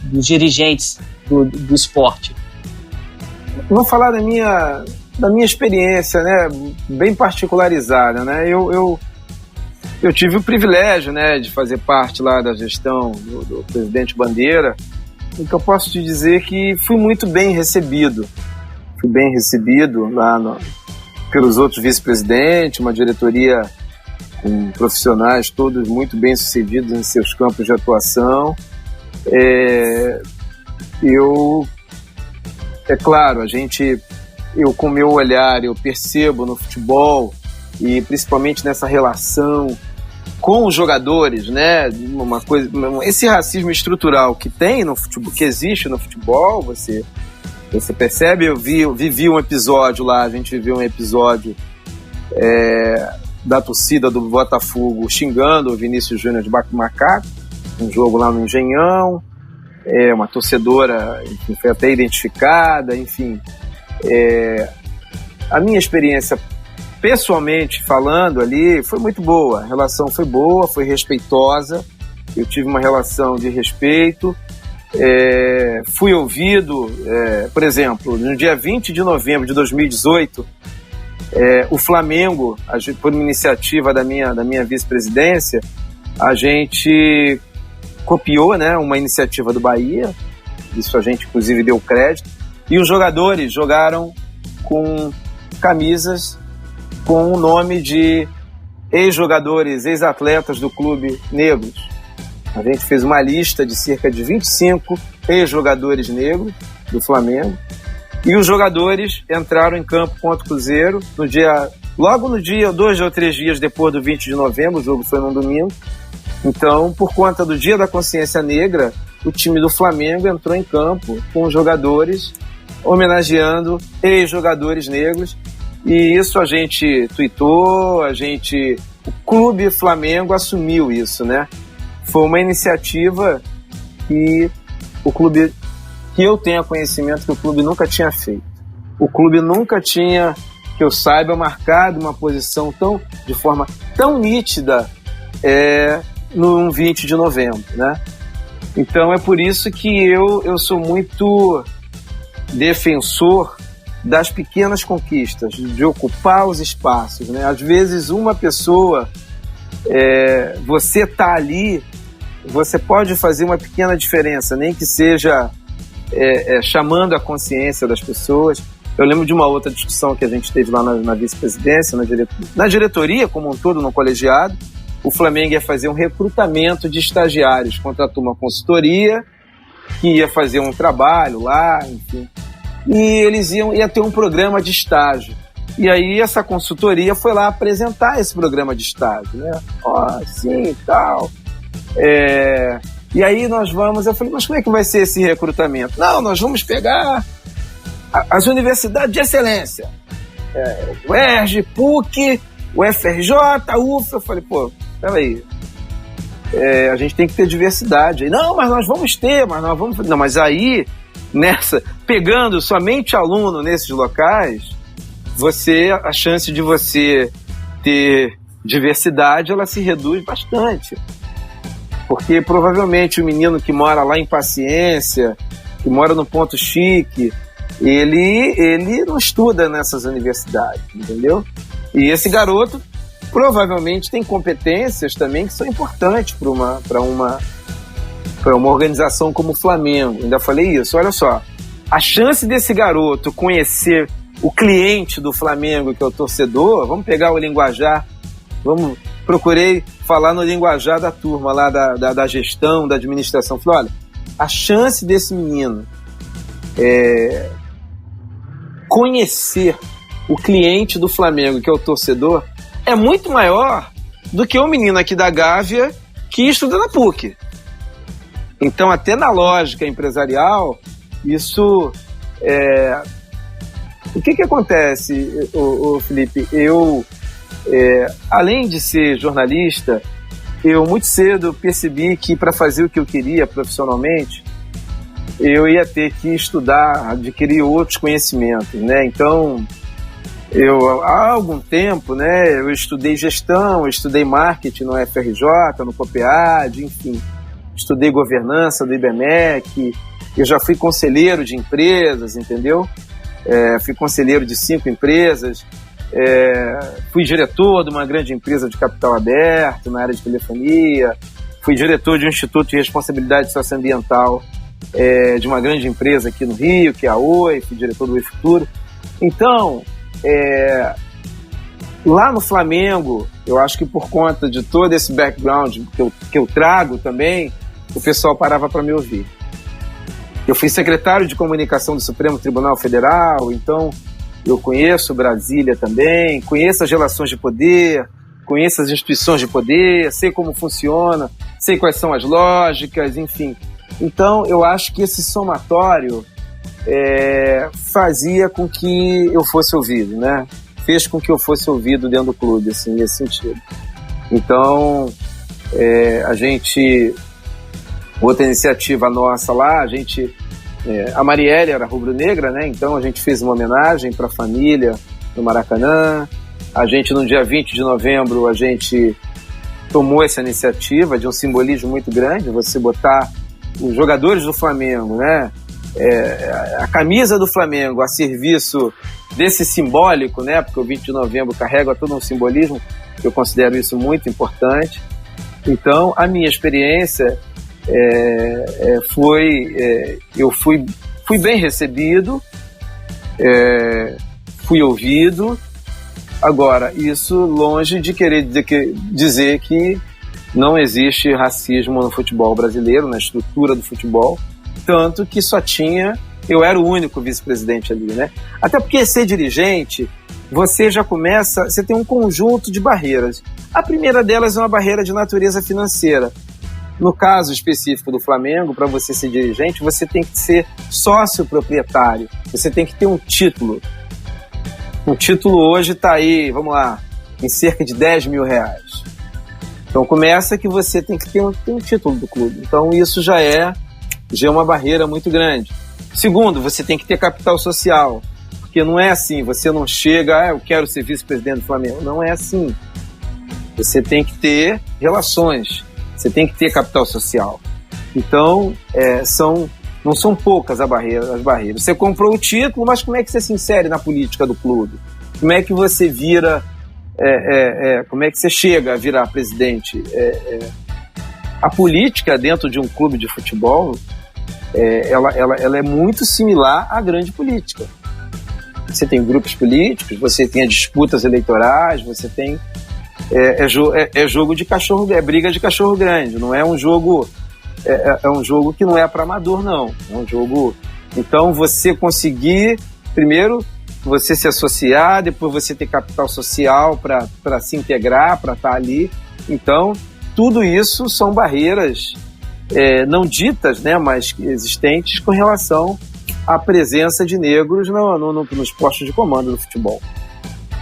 [SPEAKER 1] dos dirigentes do esporte.
[SPEAKER 3] Vou falar da minha experiência, né, bem particularizada, né? Eu tive o privilégio, né, de fazer parte lá da gestão do presidente Bandeira, então eu posso te dizer que fui muito bem recebido. Fui bem recebido lá pelos outros vice-presidentes, uma diretoria com profissionais todos muito bem sucedidos em seus campos de atuação. É claro, eu com o meu olhar, eu percebo no futebol, e principalmente nessa relação com os jogadores, né, esse racismo estrutural que tem no futebol, que existe no futebol, você percebe. Eu vivi um episódio lá, a gente viveu um episódio da torcida do Botafogo xingando o Vinícius Júnior de macaco, um jogo lá no Engenhão, uma torcedora, enfim, foi até identificada, enfim. A minha experiência, pessoalmente falando ali, foi muito boa. A relação foi boa, foi respeitosa. Eu tive uma relação de respeito. Fui ouvido, por exemplo, no dia 20 de novembro de 2018, o Flamengo, por iniciativa da minha vice-presidência, a gente copiou, né, uma iniciativa do Bahia, isso a gente inclusive deu crédito, e os jogadores jogaram com camisas com o nome de ex-jogadores, ex-atletas do clube negros. A gente fez uma lista de cerca de 25 ex-jogadores negros do Flamengo, e os jogadores entraram em campo contra o Cruzeiro logo no dia, 2 ou 3 dias depois do 20 de novembro, o jogo foi num domingo. Então, por conta do Dia da Consciência Negra, o time do Flamengo entrou em campo com os jogadores, homenageando ex-jogadores negros, e isso a gente tuitou, o Clube Flamengo assumiu isso, né? Foi uma iniciativa que o clube, que eu tenha conhecimento que o clube nunca tinha feito. O clube nunca tinha, que eu saiba, marcado uma posição de forma tão nítida no 20 de novembro, né? Então é por isso que eu sou muito defensor das pequenas conquistas, de ocupar os espaços, né? Às vezes uma pessoa, você tá ali, você pode fazer uma pequena diferença, nem que seja chamando a consciência das pessoas. Eu lembro de uma outra discussão que a gente teve lá na vice-presidência, na diretoria como um todo, no colegiado. O Flamengo ia fazer um recrutamento de estagiários, contratou uma consultoria que ia fazer um trabalho lá, enfim. E eles ia ter um programa de estágio. E aí essa consultoria foi lá apresentar esse programa de estágio, né? Sim, tal. E aí eu falei, mas como é que vai ser esse recrutamento? Não, nós vamos pegar as universidades de excelência. O ERJ, PUC, o FRJ, a UFA. Eu falei, peraí, a gente tem que ter diversidade. Aí, não, mas nós vamos ter, Não, mas aí, pegando somente aluno nesses locais, a chance de você ter diversidade, ela se reduz bastante. Porque provavelmente o menino que mora lá em Paciência, que mora no Ponto Chique, ele não estuda nessas universidades, entendeu? E esse garoto provavelmente tem competências também que são importantes para uma organização como o Flamengo. Ainda falei isso, olha só, a chance desse garoto conhecer o cliente do Flamengo, que é o torcedor, vamos pegar o linguajar, procurei falar no linguajar da turma lá da gestão, da administração. Falei, olha, a chance desse menino conhecer o cliente do Flamengo, que é o torcedor, é muito maior do que o menino aqui da Gávea que estuda na PUC. Então, até na lógica empresarial, isso... O que acontece, Felipe? Eu, além de ser jornalista, eu muito cedo percebi que para fazer o que eu queria profissionalmente, eu ia ter que estudar, adquirir outros conhecimentos, né? Então, há algum tempo, né, eu estudei gestão, eu estudei marketing no FRJ, no COPEAD, enfim, estudei governança do IBMEC, eu já fui conselheiro de empresas, entendeu? Fui conselheiro de 5 empresas, fui diretor de uma grande empresa de capital aberto na área de telefonia, fui diretor de um instituto de responsabilidade socioambiental de uma grande empresa aqui no Rio, que é a Oi, fui diretor do Oi Futuro. Então, lá no Flamengo, eu acho que por conta de todo esse background que eu trago também, o pessoal parava para me ouvir. Eu fui secretário de comunicação do Supremo Tribunal Federal, então eu conheço Brasília também, conheço as relações de poder, conheço as instituições de poder, sei como funciona, sei quais são as lógicas, enfim. Então, eu acho que esse somatório fazia com que eu fosse ouvido, né? Fez com que eu fosse ouvido dentro do clube, assim, nesse sentido. Então, outra iniciativa nossa lá, a Marielle era rubro-negra, né? Então a gente fez uma homenagem para a família no Maracanã. A gente, no dia 20 de novembro, a gente tomou essa iniciativa de um simbolismo muito grande, você botar os jogadores do Flamengo, né? A camisa do Flamengo a serviço desse simbólico, né? Porque o 20 de novembro carrega todo um simbolismo, eu considero isso muito importante. Então, a minha experiência eu fui bem recebido, fui ouvido. Agora, isso longe de querer dizer que não existe racismo no futebol brasileiro, na estrutura do futebol, tanto que eu era o único vice-presidente ali, né? Até porque ser dirigente, você tem um conjunto de barreiras. A primeira delas é uma barreira de natureza financeira. No caso específico do Flamengo, para você ser dirigente, você tem que ser sócio proprietário, você tem que ter um título. Um título hoje está aí, vamos lá, em cerca de R$10 mil. Então começa que você tem que ter um título do clube. Então isso já é uma barreira muito grande. Segundo, você tem que ter capital social. Porque não é assim, você não chega, eu quero ser vice-presidente do Flamengo. Não é assim. Você tem que ter relações, você tem que ter capital social. Então, não são poucas as barreiras. Você comprou o título, mas como é que você se insere na política do clube? Como é que você vira, como é que você chega a virar presidente? A política dentro de um clube de futebol, ela é muito similar à grande política. Você tem grupos políticos, você tem as disputas eleitorais, você tem... jogo de cachorro, briga de cachorro grande, não é um jogo... É um jogo que não é para amador, não. É um jogo... Então, você conseguir, primeiro, você se associar, depois você ter capital social para se integrar, para estar ali. Então, tudo isso são barreiras não ditas, né, mas existentes com relação à presença de negros nos postos de comando do futebol.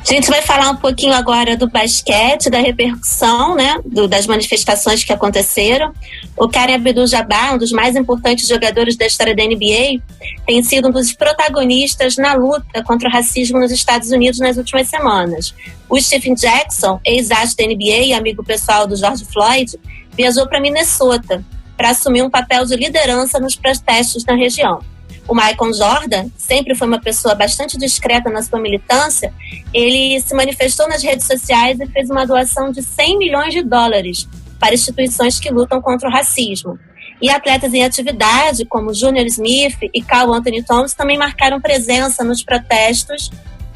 [SPEAKER 2] A gente vai falar um pouquinho agora do basquete, da repercussão, né, das manifestações que aconteceram. O Kareem Abdul-Jabbar, um dos mais importantes jogadores da história da NBA, tem sido um dos protagonistas na luta contra o racismo nos Estados Unidos nas últimas semanas. O Stephen Jackson, ex-astro da NBA e amigo pessoal do George Floyd, viajou para Minnesota para assumir um papel de liderança nos protestos na região. O Michael Jordan sempre foi uma pessoa bastante discreta na sua militância. Ele se manifestou nas redes sociais e fez uma doação de $100 milhões para instituições que lutam contra o racismo. E atletas em atividade, como Junior Smith e Karl Anthony Towns, também marcaram presença nos protestos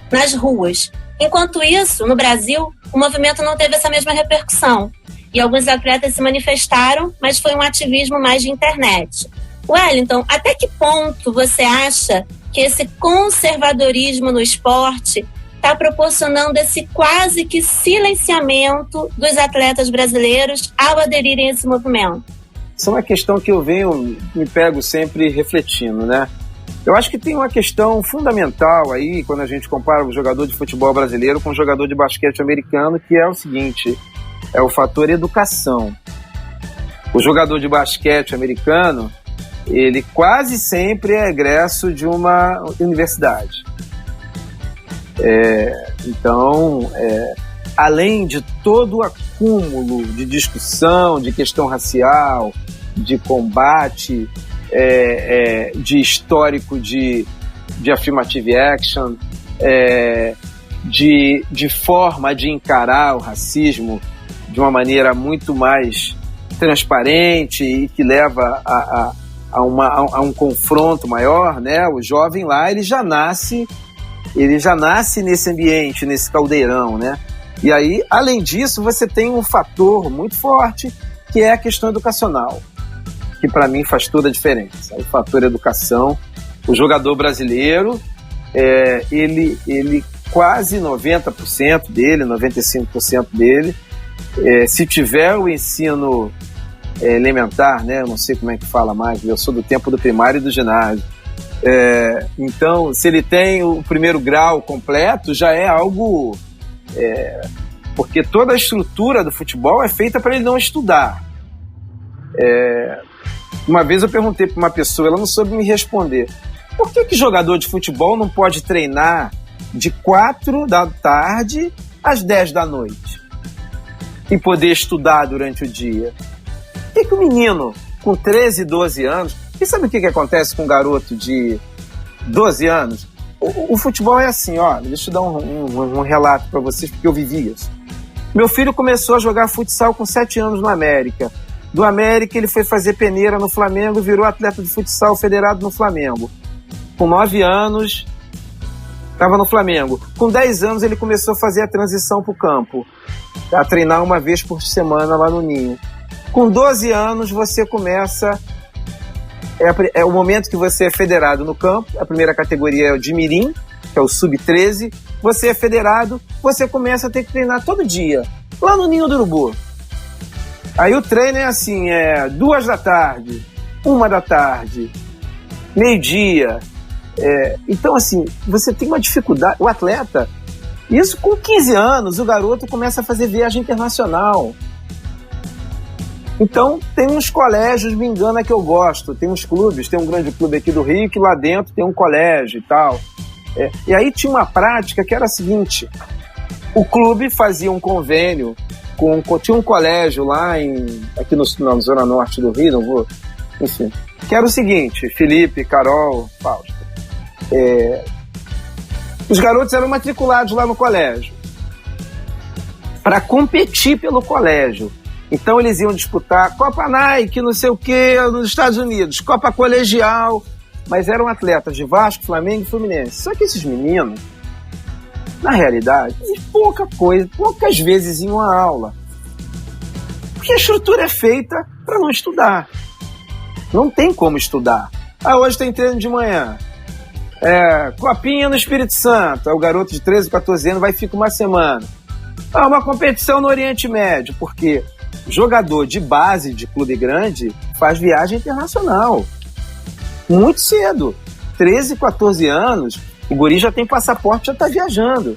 [SPEAKER 2] nas ruas. Enquanto isso, no Brasil, o movimento não teve essa mesma repercussão. E alguns atletas se manifestaram, mas foi um ativismo mais de internet. Wellington, até que ponto você acha que esse conservadorismo no esporte está proporcionando esse quase que silenciamento dos atletas brasileiros ao aderirem a esse movimento?
[SPEAKER 3] Isso é uma questão que eu me pego sempre refletindo, né? Eu acho que tem uma questão fundamental aí, quando a gente compara o jogador de futebol brasileiro com o jogador de basquete americano, que é o seguinte, é o fator educação. O jogador de basquete americano, ele quase sempre é egresso de uma universidade. Então, além de todo o acúmulo de discussão, de questão racial, de combate, de histórico de affirmative action, de forma de encarar o racismo de uma maneira muito mais transparente e que leva a um confronto maior, né? O jovem lá, ele já nasce nesse ambiente, nesse caldeirão, né? E aí, além disso, você tem um fator muito forte, que é a questão educacional, que para mim faz toda a diferença. O fator educação. O jogador brasileiro, ele quase 90% dele, 95% dele, se tiver o ensino elementar, né? Eu não sei como é que fala mais, eu sou do tempo do primário e do ginásio. Então, se ele tem o primeiro grau completo, já é algo... porque toda a estrutura do futebol é feita para ele não estudar. Uma vez eu perguntei para uma pessoa, ela não soube me responder. Por que jogador de futebol não pode treinar de 4 da tarde às 10 da noite e poder estudar durante o dia? Por que o menino com 13, 12 anos... E sabe o que acontece com um garoto de 12 anos? O futebol é assim, ó, deixa eu dar um relato para vocês, porque eu vivi isso. Meu filho começou a jogar futsal com 7 anos no América. Do América, ele foi fazer peneira no Flamengo, virou atleta de futsal federado no Flamengo. Com 9 anos, estava no Flamengo. Com 10 anos, ele começou a fazer a transição para o campo, a treinar uma vez por semana lá no Ninho. Com 12 anos, você começa... É o momento que você é federado no campo. A primeira categoria é o de mirim, que é o sub-13. Você é federado, você começa a ter que treinar todo dia, lá no Ninho do Urubu. Aí o treino é assim, 2 da tarde, 1 da tarde, meio-dia. Então, assim, você tem uma dificuldade. O atleta, isso com 15 anos, o garoto começa a fazer viagem internacional. Então, tem uns colégios, me engana, que eu gosto. Tem uns clubes, tem um grande clube aqui do Rio, que lá dentro tem um colégio e tal. E aí tinha uma prática que era a seguinte: o clube fazia um convênio tinha um colégio lá aqui na Zona Norte do Rio, não vou... Enfim, que era o seguinte: Felipe, Carol, Fausto. Os garotos eram matriculados lá no colégio para competir pelo colégio. Então eles iam disputar Copa Nike, não sei o que, nos Estados Unidos, Copa Colegial, mas eram atletas de Vasco, Flamengo e Fluminense. Só que esses meninos, na realidade, poucas vezes iam à aula. Porque a estrutura é feita para não estudar. Não tem como estudar. Hoje tem treino de manhã. Copinha no Espírito Santo. O garoto de 13, 14 anos vai ficar uma semana. Uma competição no Oriente Médio, porque jogador de base de clube grande faz viagem internacional. Muito cedo. 13, 14 anos, o guri já tem passaporte, já está viajando.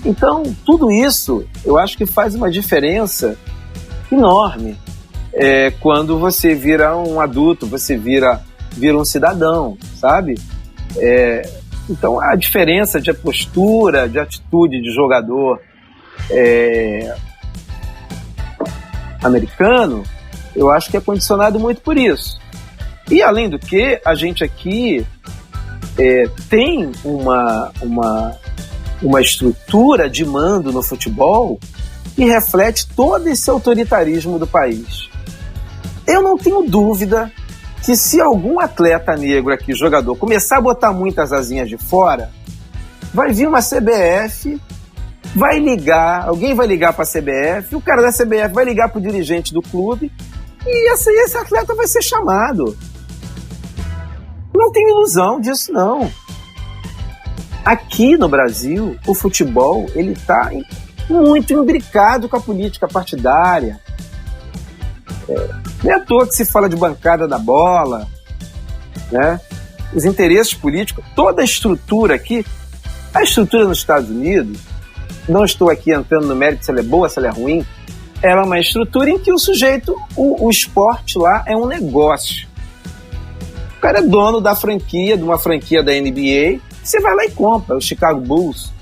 [SPEAKER 3] Então, tudo isso, eu acho que faz uma diferença enorme. Quando você vira um adulto, você vira um cidadão, sabe? Então, a diferença de postura, de atitude de jogador americano, eu acho que é condicionado muito por isso. E, além do que, a gente aqui tem uma estrutura de mando no futebol que reflete todo esse autoritarismo do país. Eu não tenho dúvida que se algum atleta negro aqui, jogador, começar a botar muitas asinhas de fora, vai vir uma CBF, alguém vai ligar para a CBF, o cara da CBF vai ligar para o dirigente do clube e esse atleta vai ser chamado. Não tem ilusão disso, não. Aqui no Brasil, o futebol ele está muito imbricado com a política partidária. Não é à toa que se fala de bancada da bola, né? Os interesses políticos, toda a estrutura aqui, a estrutura nos Estados Unidos, não estou aqui entrando no mérito se ela é boa, se ela é ruim, ela é uma estrutura em que o sujeito, o esporte lá é um negócio. O cara é dono da franquia, de uma franquia da NBA, você vai lá e compra, o Chicago Bulls.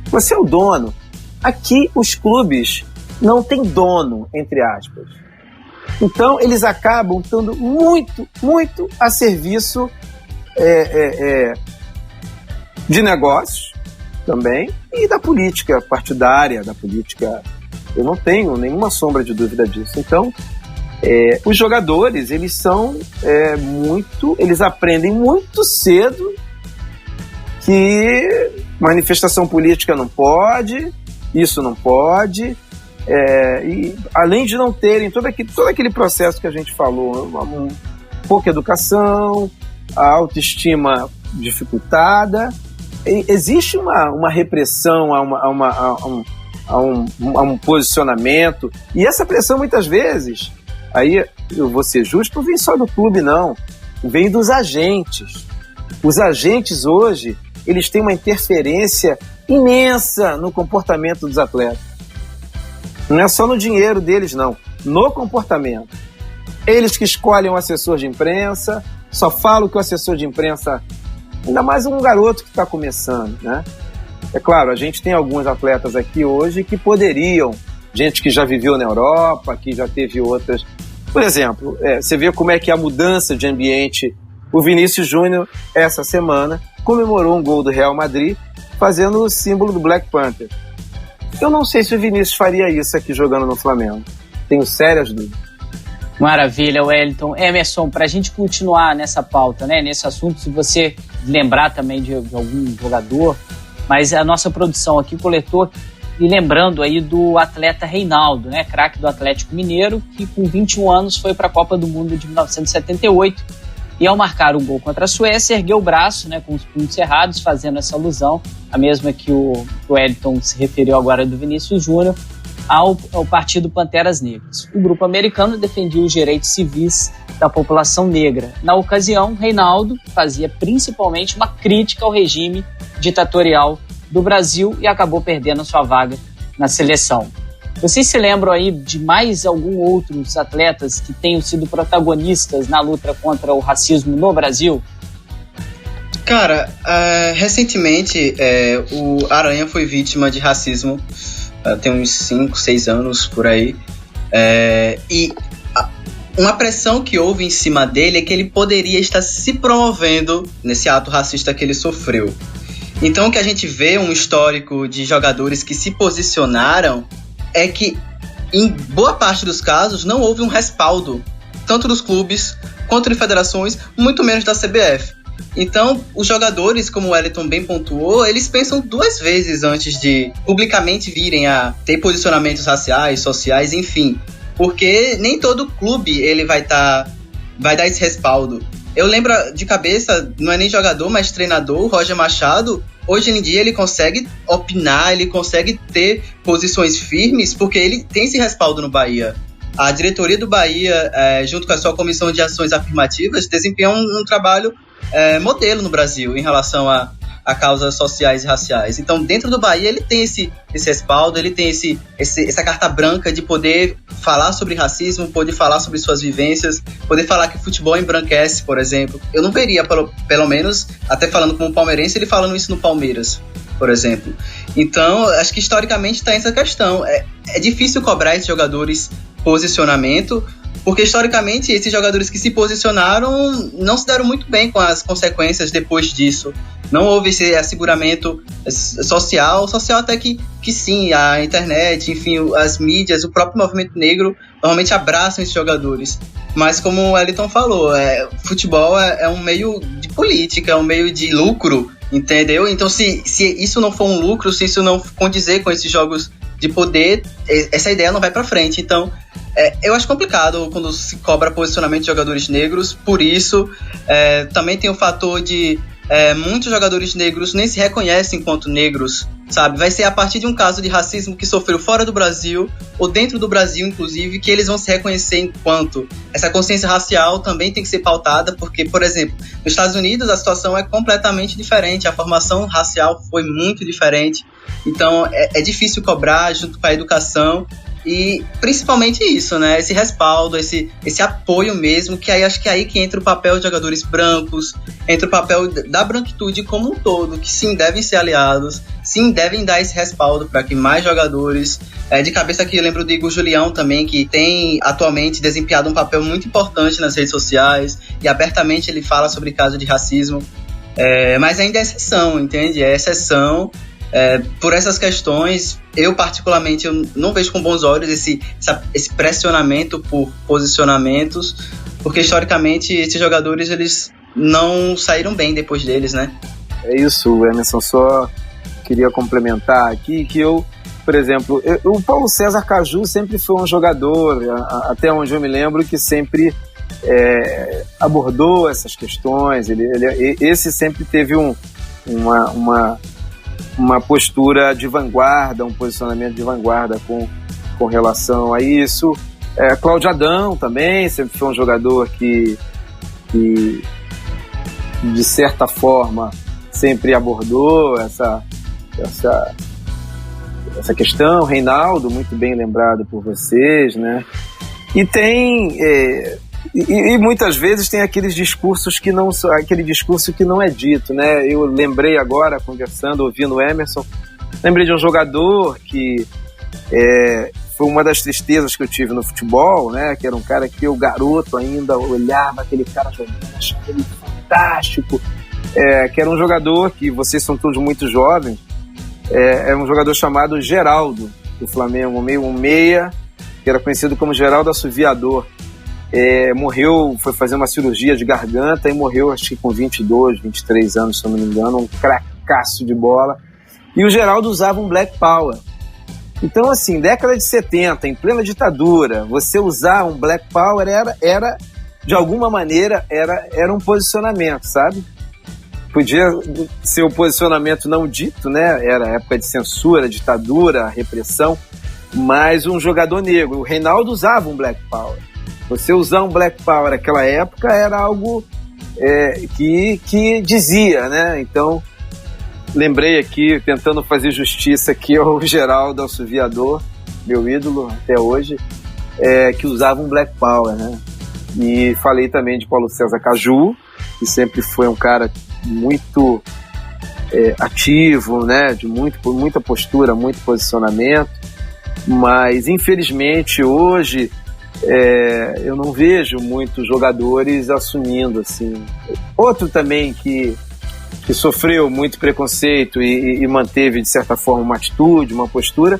[SPEAKER 3] Você é o dono. Aqui os clubes não têm dono, entre aspas. Então eles acabam estando muito, muito a serviço de negócios também e da política partidária, da política... Eu não tenho nenhuma sombra de dúvida disso. Então, os jogadores, eles são eles aprendem muito cedo que manifestação política não pode, isso não pode, e além de não terem todo aquele processo que a gente falou, pouca educação, a autoestima dificultada, existe uma repressão a um posicionamento, e essa pressão muitas vezes, aí eu vou ser justo, não vem só do clube não, vem dos agentes. Os agentes hoje, eles têm uma interferência imensa no comportamento dos atletas. Não é só no dinheiro deles não, no comportamento. Eles que escolhem o assessor de imprensa, só falam que o assessor de imprensa, ainda mais um garoto que está começando, né? É claro, a gente tem alguns atletas aqui hoje que poderiam, gente que já viveu na Europa, que já teve outras... Por exemplo, você vê como é que a mudança de ambiente... O Vinícius Júnior, essa semana, comemorou um gol do Real Madrid, fazendo o símbolo do Black Panther. Eu não sei se o Vinícius faria isso aqui jogando no Flamengo. tenho sérias dúvidas.
[SPEAKER 1] Maravilha, Wellington. Emerson, para a gente continuar nessa pauta, né, nesse assunto, se você lembrar também de algum jogador, mas a nossa produção aqui coletou, e lembrando aí do atleta Reinaldo, né, craque do Atlético Mineiro, que com 21 anos foi para a Copa do Mundo de 1978 e ao marcar um gol contra a Suécia, ergueu o braço, né, com os punhos cerrados, fazendo essa alusão, a mesma que o Wellington se referiu agora do Vinícius Júnior, ao Partido Panteras Negras. O grupo americano defendia os direitos civis da população negra. Na ocasião, Reinaldo fazia principalmente uma crítica ao regime ditatorial do Brasil e acabou perdendo sua vaga na seleção. Vocês se lembram aí de mais alguns outros atletas que tenham sido protagonistas na luta contra o racismo no Brasil?
[SPEAKER 4] Cara, recentemente o Aranha foi vítima de racismo, tem uns 5, 6 anos por aí, e uma pressão que houve em cima dele é que ele poderia estar se promovendo nesse ato racista que ele sofreu. Então o que a gente vê, um histórico de jogadores que se posicionaram, é que em boa parte dos casos não houve um respaldo, tanto dos clubes quanto de federações, muito menos da CBF. Então, os jogadores, como o Wellington bem pontuou, eles pensam 2 vezes antes de publicamente virem a ter posicionamentos raciais, sociais, enfim. Porque nem todo clube ele vai dar esse respaldo. Eu lembro de cabeça, não é nem jogador, mas treinador, o Roger Machado. Hoje em dia ele consegue opinar, ele consegue ter posições firmes, porque ele tem esse respaldo no Bahia. A diretoria do Bahia, junto com a sua comissão de ações afirmativas, desempenha um trabalho modelo no Brasil em relação a causas sociais e raciais. Então, dentro do Bahia, ele tem esse respaldo, ele tem essa carta branca de poder falar sobre racismo, poder falar sobre suas vivências, poder falar que o futebol embranquece, por exemplo. Eu não veria, pelo menos, até falando como palmeirense, ele falando isso no Palmeiras, por exemplo. Então, acho que historicamente está essa questão. É difícil cobrar esses jogadores posicionamento, porque historicamente esses jogadores que se posicionaram não se deram muito bem com as consequências depois disso. Não houve esse asseguramento social até que sim, a internet, enfim, as mídias, o próprio movimento negro normalmente abraçam esses jogadores. Mas como o Wellington falou, futebol é um meio de política, é um meio de lucro, entendeu? Então se isso não for um lucro, se isso não condizer com esses jogos de poder, essa ideia não vai pra frente. Então eu acho complicado quando se cobra posicionamento de jogadores negros. Por isso também tem o fator de muitos jogadores negros nem se reconhecem enquanto negros, sabe? Vai ser a partir de um caso de racismo que sofreu fora do Brasil ou dentro do Brasil, inclusive, que eles vão se reconhecer enquanto. Essa consciência racial também tem que ser pautada, porque, por exemplo, nos Estados Unidos a situação é completamente diferente, a formação racial foi muito diferente, então é difícil cobrar junto com a educação. E principalmente isso, né? Esse respaldo, esse apoio mesmo, que aí acho que é aí que entra o papel de jogadores brancos, entra o papel da branquitude como um todo, que sim, devem ser aliados, sim, devem dar esse respaldo para que mais jogadores... de cabeça aqui eu lembro do Igor Julião também, que tem atualmente desempenhado um papel muito importante nas redes sociais, e abertamente ele fala sobre casos de racismo, mas ainda é exceção, entende? É exceção. Por essas questões, eu particularmente eu não vejo com bons olhos esse pressionamento por posicionamentos, porque historicamente esses jogadores eles não saíram bem depois deles, né?
[SPEAKER 3] É isso, Emerson, só queria complementar aqui que eu, por exemplo, o Paulo César Caju sempre foi um jogador, até onde eu me lembro, que sempre abordou essas questões, esse sempre teve uma postura de vanguarda, um posicionamento de vanguarda com relação a isso. Cláudio Adão também sempre foi um jogador que de certa forma sempre abordou essa questão. Reinaldo, muito bem lembrado por vocês, né? E tem e muitas vezes tem aqueles discursos que não são, aquele discurso que não é dito, né? Eu lembrei agora, conversando, ouvindo o Emerson, lembrei de um jogador que foi uma das tristezas que eu tive no futebol, né? Que era um cara que eu, garoto ainda, olhava aquele cara jogando, achava ele fantástico, que era um jogador que, vocês são todos muito jovens, é um jogador chamado Geraldo, do Flamengo, um meia, que era conhecido como Geraldo Assoviador. Morreu, foi fazer uma cirurgia de garganta e morreu, acho que com 22, 23 anos, se eu não me engano, um cracaço de bola. E o Geraldo usava um Black Power. Então, assim, década de 70, em plena ditadura, você usar um Black Power era de alguma maneira, era um posicionamento, sabe? Podia ser um posicionamento não dito, né? Era época de censura, ditadura, repressão, mas um jogador negro. O Reinaldo usava um Black Power. Você usar um Black Power naquela época era algo que dizia, né? Então, lembrei aqui, tentando fazer justiça aqui ao Geraldo Assoviador, meu ídolo até hoje, que usava um Black Power, né? E falei também de Paulo César Caju, que sempre foi um cara muito ativo, né? De muita postura, muito posicionamento, mas infelizmente hoje eu não vejo muitos jogadores assumindo assim. Outro também que sofreu muito preconceito e manteve de certa forma uma atitude, uma postura,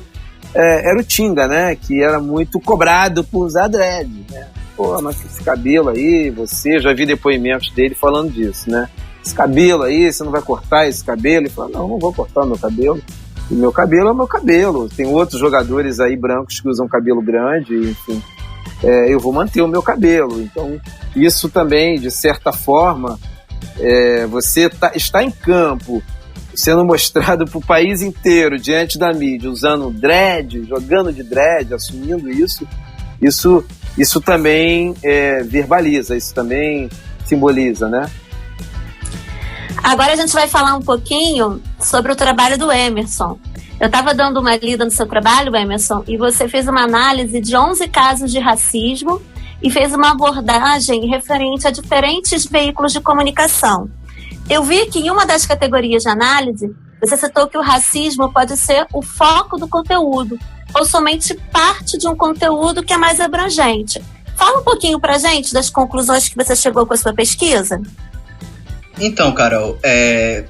[SPEAKER 3] era o Tinga, né? Que era muito cobrado por usar dread, né? Pô, mas esse cabelo aí, já vi depoimentos dele falando disso, né? Esse cabelo aí, você não vai cortar esse cabelo? Ele falou, não vou cortar o meu cabelo. E meu cabelo é o meu cabelo. Tem outros jogadores aí brancos que usam cabelo grande, enfim. Eu vou manter o meu cabelo. Então, isso também, de certa forma, você está em campo, sendo mostrado para o país inteiro, diante da mídia, usando dread, jogando de dread, assumindo isso também verbaliza, isso também simboliza, né?
[SPEAKER 2] Agora a gente vai falar um pouquinho sobre o trabalho do Emerson. Eu estava dando uma lida no seu trabalho, Emerson, e você fez uma análise de 11 casos de racismo e fez uma abordagem referente a diferentes veículos de comunicação. Eu vi que em uma das categorias de análise, você citou que o racismo pode ser o foco do conteúdo, ou somente parte de um conteúdo que é mais abrangente. Fala um pouquinho pra gente das conclusões que você chegou com a sua pesquisa.
[SPEAKER 4] Então, Carol,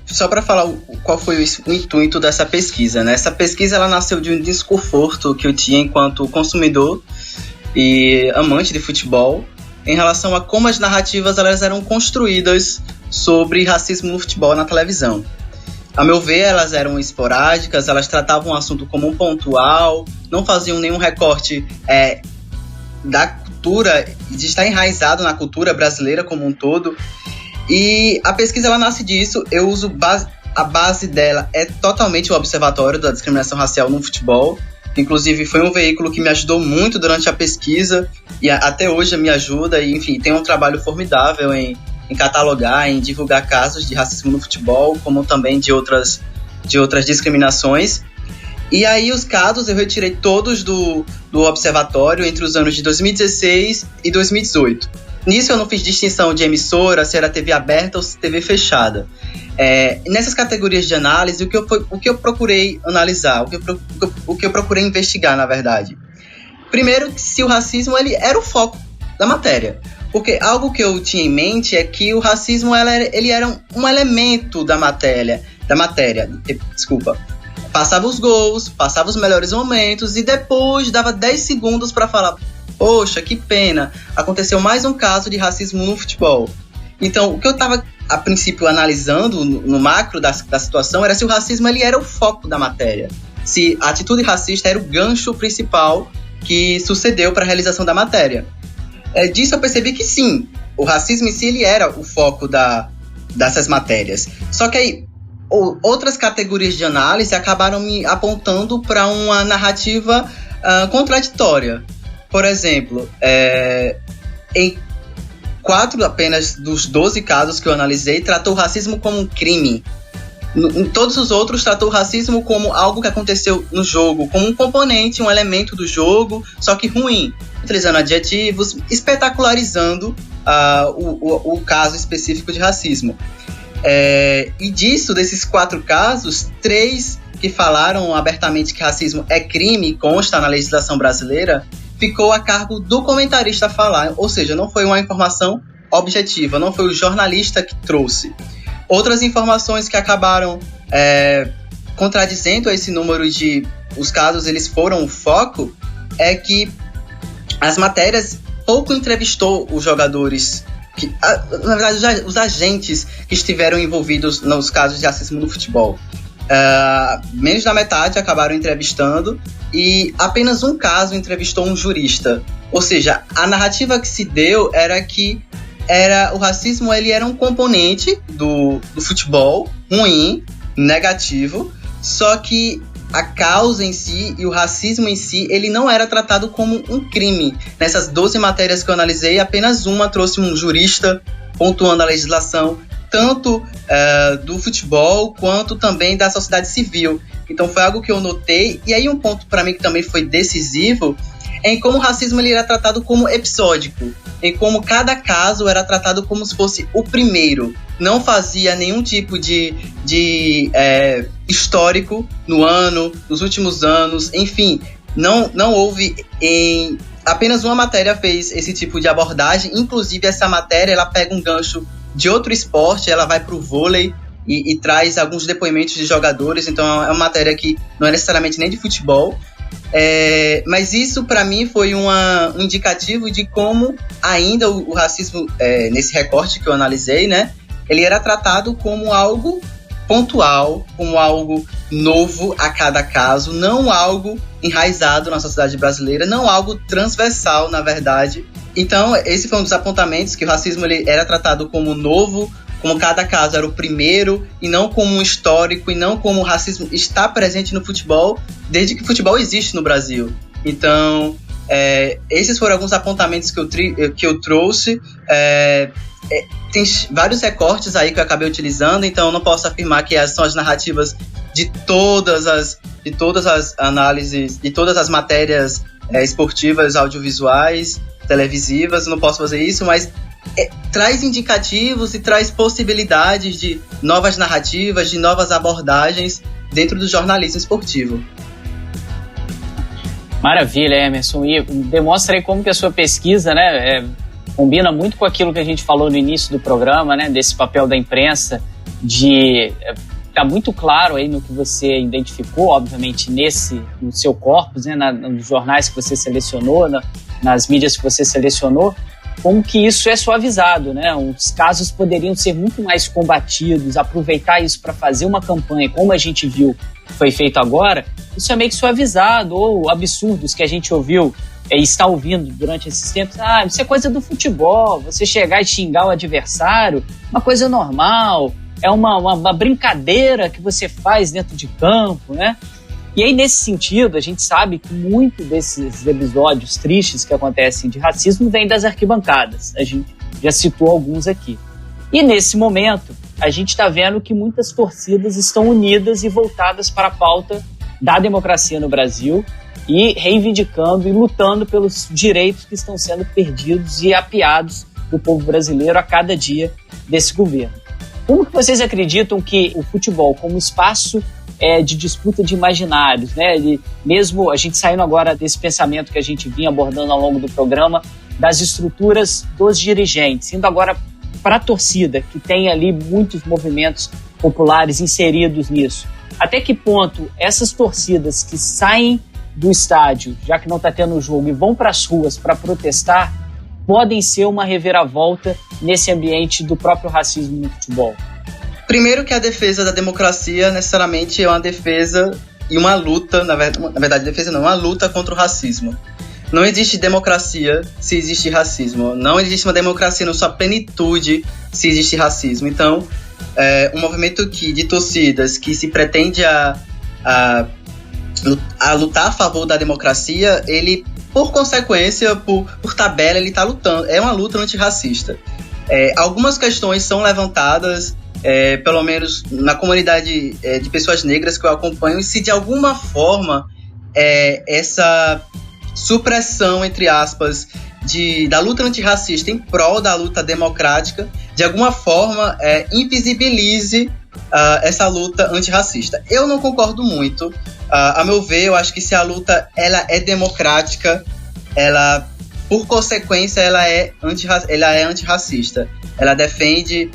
[SPEAKER 4] só para falar qual foi o intuito dessa pesquisa, né? Essa pesquisa ela nasceu de um desconforto que eu tinha enquanto consumidor e amante de futebol em relação a como as narrativas elas eram construídas sobre racismo no futebol na televisão. A meu ver, elas eram esporádicas, elas tratavam o assunto como um pontual, não faziam nenhum recorte da cultura, de estar enraizado na cultura brasileira como um todo. E a pesquisa ela nasce disso. Eu uso a base dela é totalmente o Observatório da Discriminação Racial no Futebol, que inclusive foi um veículo que me ajudou muito durante a pesquisa e até hoje me ajuda, e enfim, tem um trabalho formidável em catalogar, em divulgar casos de racismo no futebol, como também de outras discriminações. E aí os casos eu retirei todos do Observatório entre os anos de 2016 e 2018. Nisso eu não fiz distinção de emissora, se era TV aberta ou se TV fechada. Nessas categorias de análise, o que eu procurei analisar, o que eu procurei investigar, na verdade. Primeiro, se o racismo ele era o foco da matéria. Porque algo que eu tinha em mente é que o racismo ele era um elemento da matéria. Passava os gols, passava os melhores momentos e depois dava 10 segundos para falar: poxa, que pena, aconteceu mais um caso de racismo no futebol. Então, o que eu estava, a princípio, analisando no macro da situação era se o racismo ele era o foco da matéria. Se a atitude racista era o gancho principal que sucedeu para a realização da matéria. Disso eu percebi que sim, o racismo em si ele era o foco dessas matérias. Só que aí, outras categorias de análise acabaram me apontando para uma narrativa contraditória. Por exemplo, em 4 apenas dos 12 casos que eu analisei, tratou o racismo como um crime. Em todos os outros, tratou o racismo como algo que aconteceu no jogo, como um componente, um elemento do jogo, só que ruim, utilizando adjetivos, espetacularizando o caso específico de racismo. E desses 4 casos, 3 que falaram abertamente que racismo é crime, consta na legislação brasileira, ficou a cargo do comentarista falar, ou seja, não foi uma informação objetiva, não foi o jornalista que trouxe. Outras informações que acabaram contradizendo esse número de os casos eles foram o foco é que as matérias pouco entrevistou os jogadores, na verdade os agentes que estiveram envolvidos nos casos de racismo no futebol. Menos da metade acabaram entrevistando e apenas um caso entrevistou um jurista. Ou seja, a narrativa que se deu era que o racismo ele era um componente do futebol ruim, negativo, só que a causa em si e o racismo em si, ele não era tratado como um crime. Nessas 12 matérias que eu analisei, apenas uma trouxe um jurista pontuando a legislação, tanto do futebol quanto também da sociedade civil. Então foi algo que eu notei. E aí um ponto para mim que também foi decisivo é em como o racismo ele era tratado como episódico, em como cada caso era tratado como se fosse o primeiro. Não fazia nenhum tipo de histórico nos últimos anos, enfim, não houve apenas uma matéria fez esse tipo de abordagem. Inclusive essa matéria ela pega um gancho de outro esporte, ela vai para o vôlei e traz alguns depoimentos de jogadores, então é uma matéria que não é necessariamente nem de futebol. Mas isso para mim foi um indicativo de como ainda o racismo, nesse recorte que eu analisei, né, ele era tratado como algo pontual, como algo novo a cada caso, não algo enraizado na sociedade brasileira, não algo transversal, na verdade. Então esse foi um dos apontamentos, que o racismo ele era tratado como novo, como cada caso era o primeiro, e não como um histórico, e não como o racismo está presente no futebol, desde que o futebol existe no Brasil. Então, esses foram alguns apontamentos que eu trouxe. Tem vários recortes aí que eu acabei utilizando, então eu não posso afirmar que são as narrativas de todas as análises, de todas as matérias esportivas, audiovisuais, televisivas, eu não posso fazer isso, mas traz indicativos e traz possibilidades de novas narrativas, de novas abordagens dentro do jornalismo esportivo.
[SPEAKER 1] Maravilha, Emerson. E demonstra aí como que a sua pesquisa, né, combina muito com aquilo que a gente falou no início do programa, né, desse papel da imprensa, de tá muito claro aí no que você identificou, obviamente, no seu corpus, né, nos jornais que você selecionou, nas mídias que você selecionou, como que isso é suavizado, né? Os casos poderiam ser muito mais combatidos, aproveitar isso para fazer uma campanha, como a gente viu que foi feito agora, isso é meio que suavizado, ou absurdos que a gente ouviu e está ouvindo durante esses tempos. Isso é coisa do futebol, você chegar e xingar o adversário, uma coisa normal, é uma brincadeira que você faz dentro de campo, né? E aí, nesse sentido, a gente sabe que muito desses episódios tristes que acontecem de racismo vem das arquibancadas. A gente já citou alguns aqui. E nesse momento, a gente está vendo que muitas torcidas estão unidas e voltadas para a pauta da democracia no Brasil e reivindicando e lutando pelos direitos que estão sendo perdidos e apiados do povo brasileiro a cada dia desse governo. Como que vocês acreditam que o futebol, como espaço de disputa de imaginários, né? Mesmo a gente saindo agora desse pensamento que a gente vinha abordando ao longo do programa, das estruturas dos dirigentes, indo agora para a torcida, que tem ali muitos movimentos populares inseridos nisso. Até que ponto essas torcidas que saem do estádio, já que não está tendo jogo, e vão para as ruas para protestar, podem ser uma reviravolta nesse ambiente do próprio racismo no futebol?
[SPEAKER 4] Primeiro que a defesa da democracia necessariamente é uma defesa e uma luta, na verdade defesa não, uma luta contra o racismo. Não existe democracia se existe racismo. Não existe uma democracia na sua plenitude se existe racismo. Então, um movimento de torcidas que se pretende a lutar a favor da democracia, ele, por consequência, por tabela, ele está lutando. É uma luta antirracista. Algumas questões são levantadas, pelo menos na comunidade de pessoas negras que eu acompanho, e se de alguma forma essa supressão, entre aspas, da luta antirracista em prol da luta democrática, de alguma forma invisibilize essa luta antirracista. Eu não concordo muito. A meu ver, eu acho que se a luta ela é democrática, ela, por consequência, ela é antirracista. Ela defende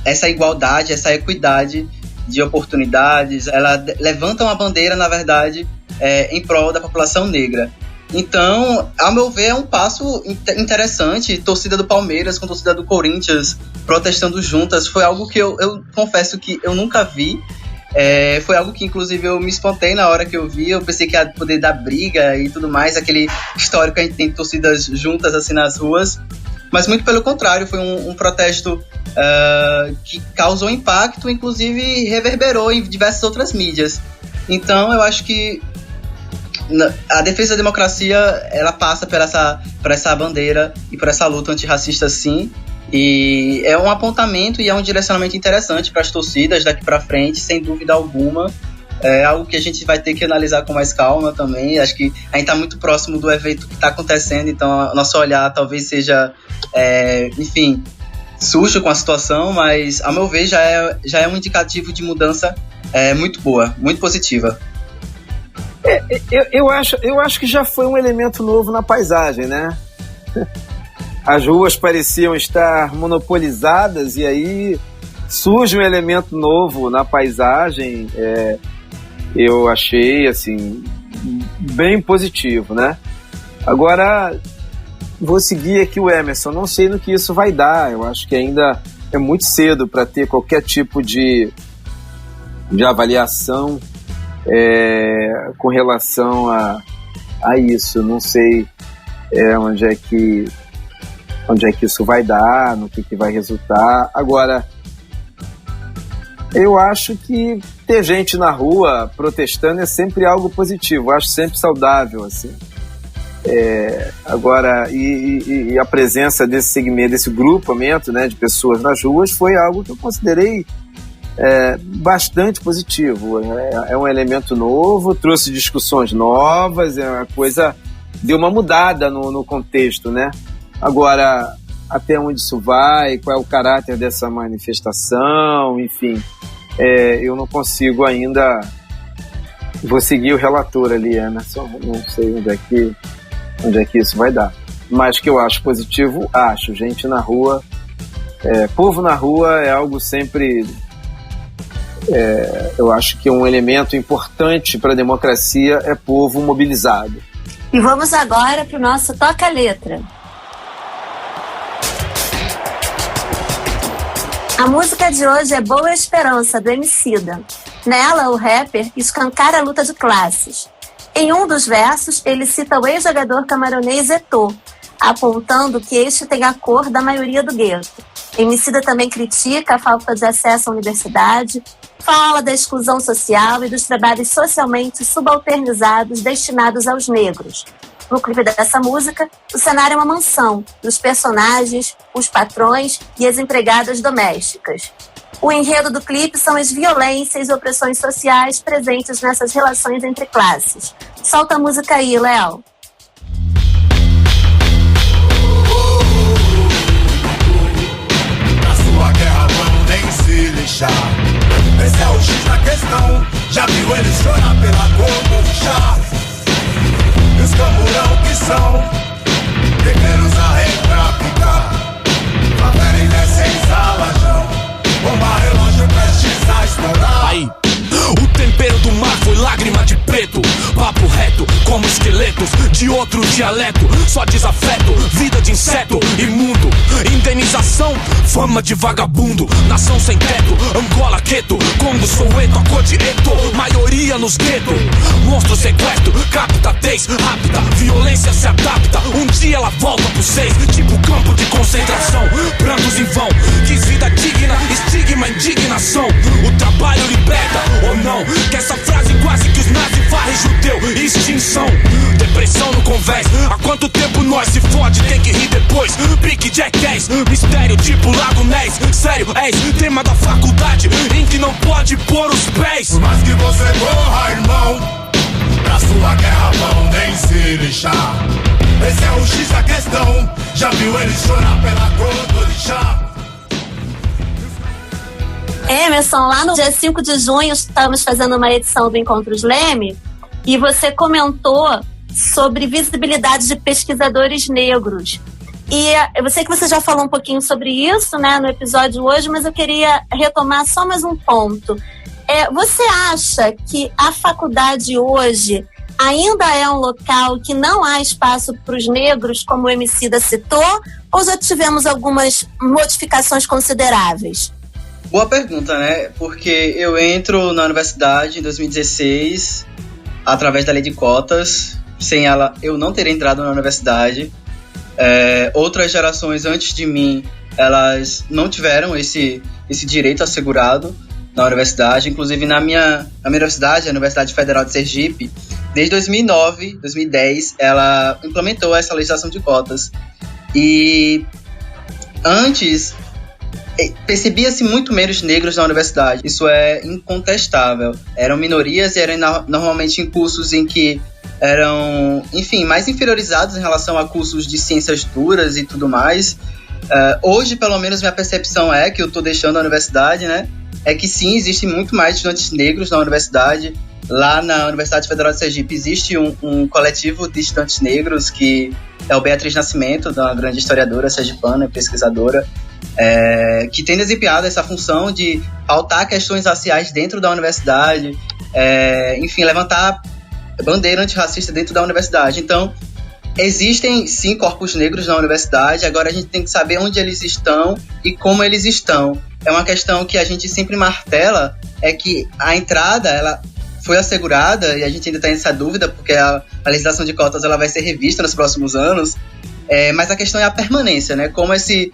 [SPEAKER 4] essa igualdade, essa equidade de oportunidades. Ela levanta uma bandeira, na verdade, em prol da população negra. Então, ao meu ver, é um passo interessante. Torcida do Palmeiras com torcida do Corinthians protestando juntas. Foi algo que eu confesso que eu nunca vi. Foi algo que, inclusive, eu me espantei na hora que eu vi. Eu pensei que ia poder dar briga e tudo mais. Aquele histórico que a gente tem torcidas juntas, assim, nas ruas. Mas muito pelo contrário, foi um protesto que causou impacto, inclusive reverberou em diversas outras mídias. Então, eu acho que a defesa da democracia, ela passa por essa bandeira e por essa luta antirracista, sim. E é um apontamento e é um direcionamento interessante para as torcidas daqui para frente, sem dúvida alguma. É algo que a gente vai ter que analisar com mais calma também. Acho que a gente está muito próximo do evento que está acontecendo, então o nosso olhar talvez seja, sujo com a situação, mas, ao meu ver, já é um indicativo de mudança muito boa, muito positiva.
[SPEAKER 3] Eu acho que já foi um elemento novo na paisagem, né? As ruas pareciam estar monopolizadas e aí surge um elemento novo na paisagem. Eu achei, assim, bem positivo, né? Agora, vou seguir aqui o Emerson. Não sei no que isso vai dar. Eu acho que ainda é muito cedo para ter qualquer tipo de avaliação com relação a isso. Não sei onde é que isso vai dar, no que vai resultar. Agora, eu acho que ter gente na rua protestando é sempre algo positivo, eu acho sempre saudável, assim. Agora, e a presença desse segmento, desse grupamento, né, de pessoas nas ruas foi algo que eu considerei bastante positivo. É um elemento novo, trouxe discussões novas, a coisa deu uma mudada no contexto, né? Agora, até onde isso vai, qual é o caráter dessa manifestação, enfim, eu não consigo ainda. Vou seguir o relator ali, Emerson, não sei onde é que isso vai dar, mas que eu acho positivo, acho. Gente na rua, povo na rua é algo sempre, eu acho que um elemento importante para a democracia é povo mobilizado.
[SPEAKER 2] E vamos agora para o nosso Toca-Letra. A música de hoje é Boa Esperança, do Emicida. Nela, o rapper escancara a luta de classes. Em um dos versos, ele cita o ex-jogador camaronês Eto'o, apontando que este tem a cor da maioria do gueto. Emicida também critica a falta de acesso à universidade, fala da exclusão social e dos trabalhos socialmente subalternizados destinados aos negros. No clipe dessa música, o cenário é uma mansão, os personagens, os patrões e as empregadas domésticas. O enredo do clipe são as violências e opressões sociais presentes nessas relações entre classes. Solta a música aí, Léo.
[SPEAKER 5] Na sua guerra vão nem se lixar. Esse é o X da questão. Já viu eles chorar pela cor do chá? E os camburão que são guerreiros a rei pra picar. Favela e desce salajão. Bomba relógio prestes a estourar.
[SPEAKER 6] Aí, o tempero do mar foi lágrima de preto. Papo reto, como esqueletos de outro dialeto. Só desafeto, vida de inseto imundo. Indenização, fama de vagabundo. Nação sem teto, Angola, Queto, Congo, Soweto, a cor de Eto. Maioria nos guetos. Monstro sequestro, capta, tez, rápida. Violência se adapta, um dia ela volta pro 6. Tipo campo de concentração, prantos em vão. Quis vida digna, estigma, indignação. O trabalho liberta, ou não? Que essa frase quase que os nazis varrem judeu. Extinção, depressão no convés. Há quanto tempo nós se fode, tem que rir depois. Pique Jackass, mistério tipo Lago Ness. Sério, és tema da faculdade em que não pode pôr os pés.
[SPEAKER 5] Por mais que você corra, irmão, pra sua guerra vão nem se lixar. Esse é o X da questão. Já viu eles chorar pela cor do orixá?
[SPEAKER 2] Emerson, lá no dia 5 de junho estamos fazendo uma edição do Encontros Leme e você comentou sobre visibilidade de pesquisadores negros. E eu sei que você já falou um pouquinho sobre isso, né, no episódio hoje, mas eu queria retomar só mais um ponto. Você acha que a faculdade hoje ainda é um local que não há espaço para os negros, como o Emicida citou, ou já tivemos algumas modificações consideráveis?
[SPEAKER 4] Boa pergunta, né? Porque eu entro na universidade em 2016 através da lei de cotas. Sem ela, eu não teria entrado na universidade. Outras gerações antes de mim, elas não tiveram esse direito assegurado na universidade. Inclusive, na minha universidade, a Universidade Federal de Sergipe, desde 2009, 2010, ela implementou essa legislação de cotas. E antes, percebia-se muito menos negros na universidade. Isso é incontestável. Eram minorias e eram normalmente em cursos em que eram, enfim, mais inferiorizados em relação a cursos de ciências duras e tudo mais. Hoje, pelo menos, minha percepção é que eu estou deixando a universidade, né? É que sim, existem muito mais estudantes negros na universidade. Lá na Universidade Federal de Sergipe existe um coletivo de estudantes negros que é o Beatriz Nascimento, uma grande historiadora sergipana e pesquisadora, que tem desempenhado essa função de pautar questões raciais dentro da universidade, enfim, levantar bandeira antirracista dentro da universidade. Então, existem sim corpos negros na universidade, agora a gente tem que saber onde eles estão e como eles estão. É uma questão que a gente sempre martela, é que a entrada, ela foi assegurada, e a gente ainda está nessa dúvida, porque a legislação de cotas ela vai ser revista nos próximos anos, mas a questão é a permanência, né? Como esse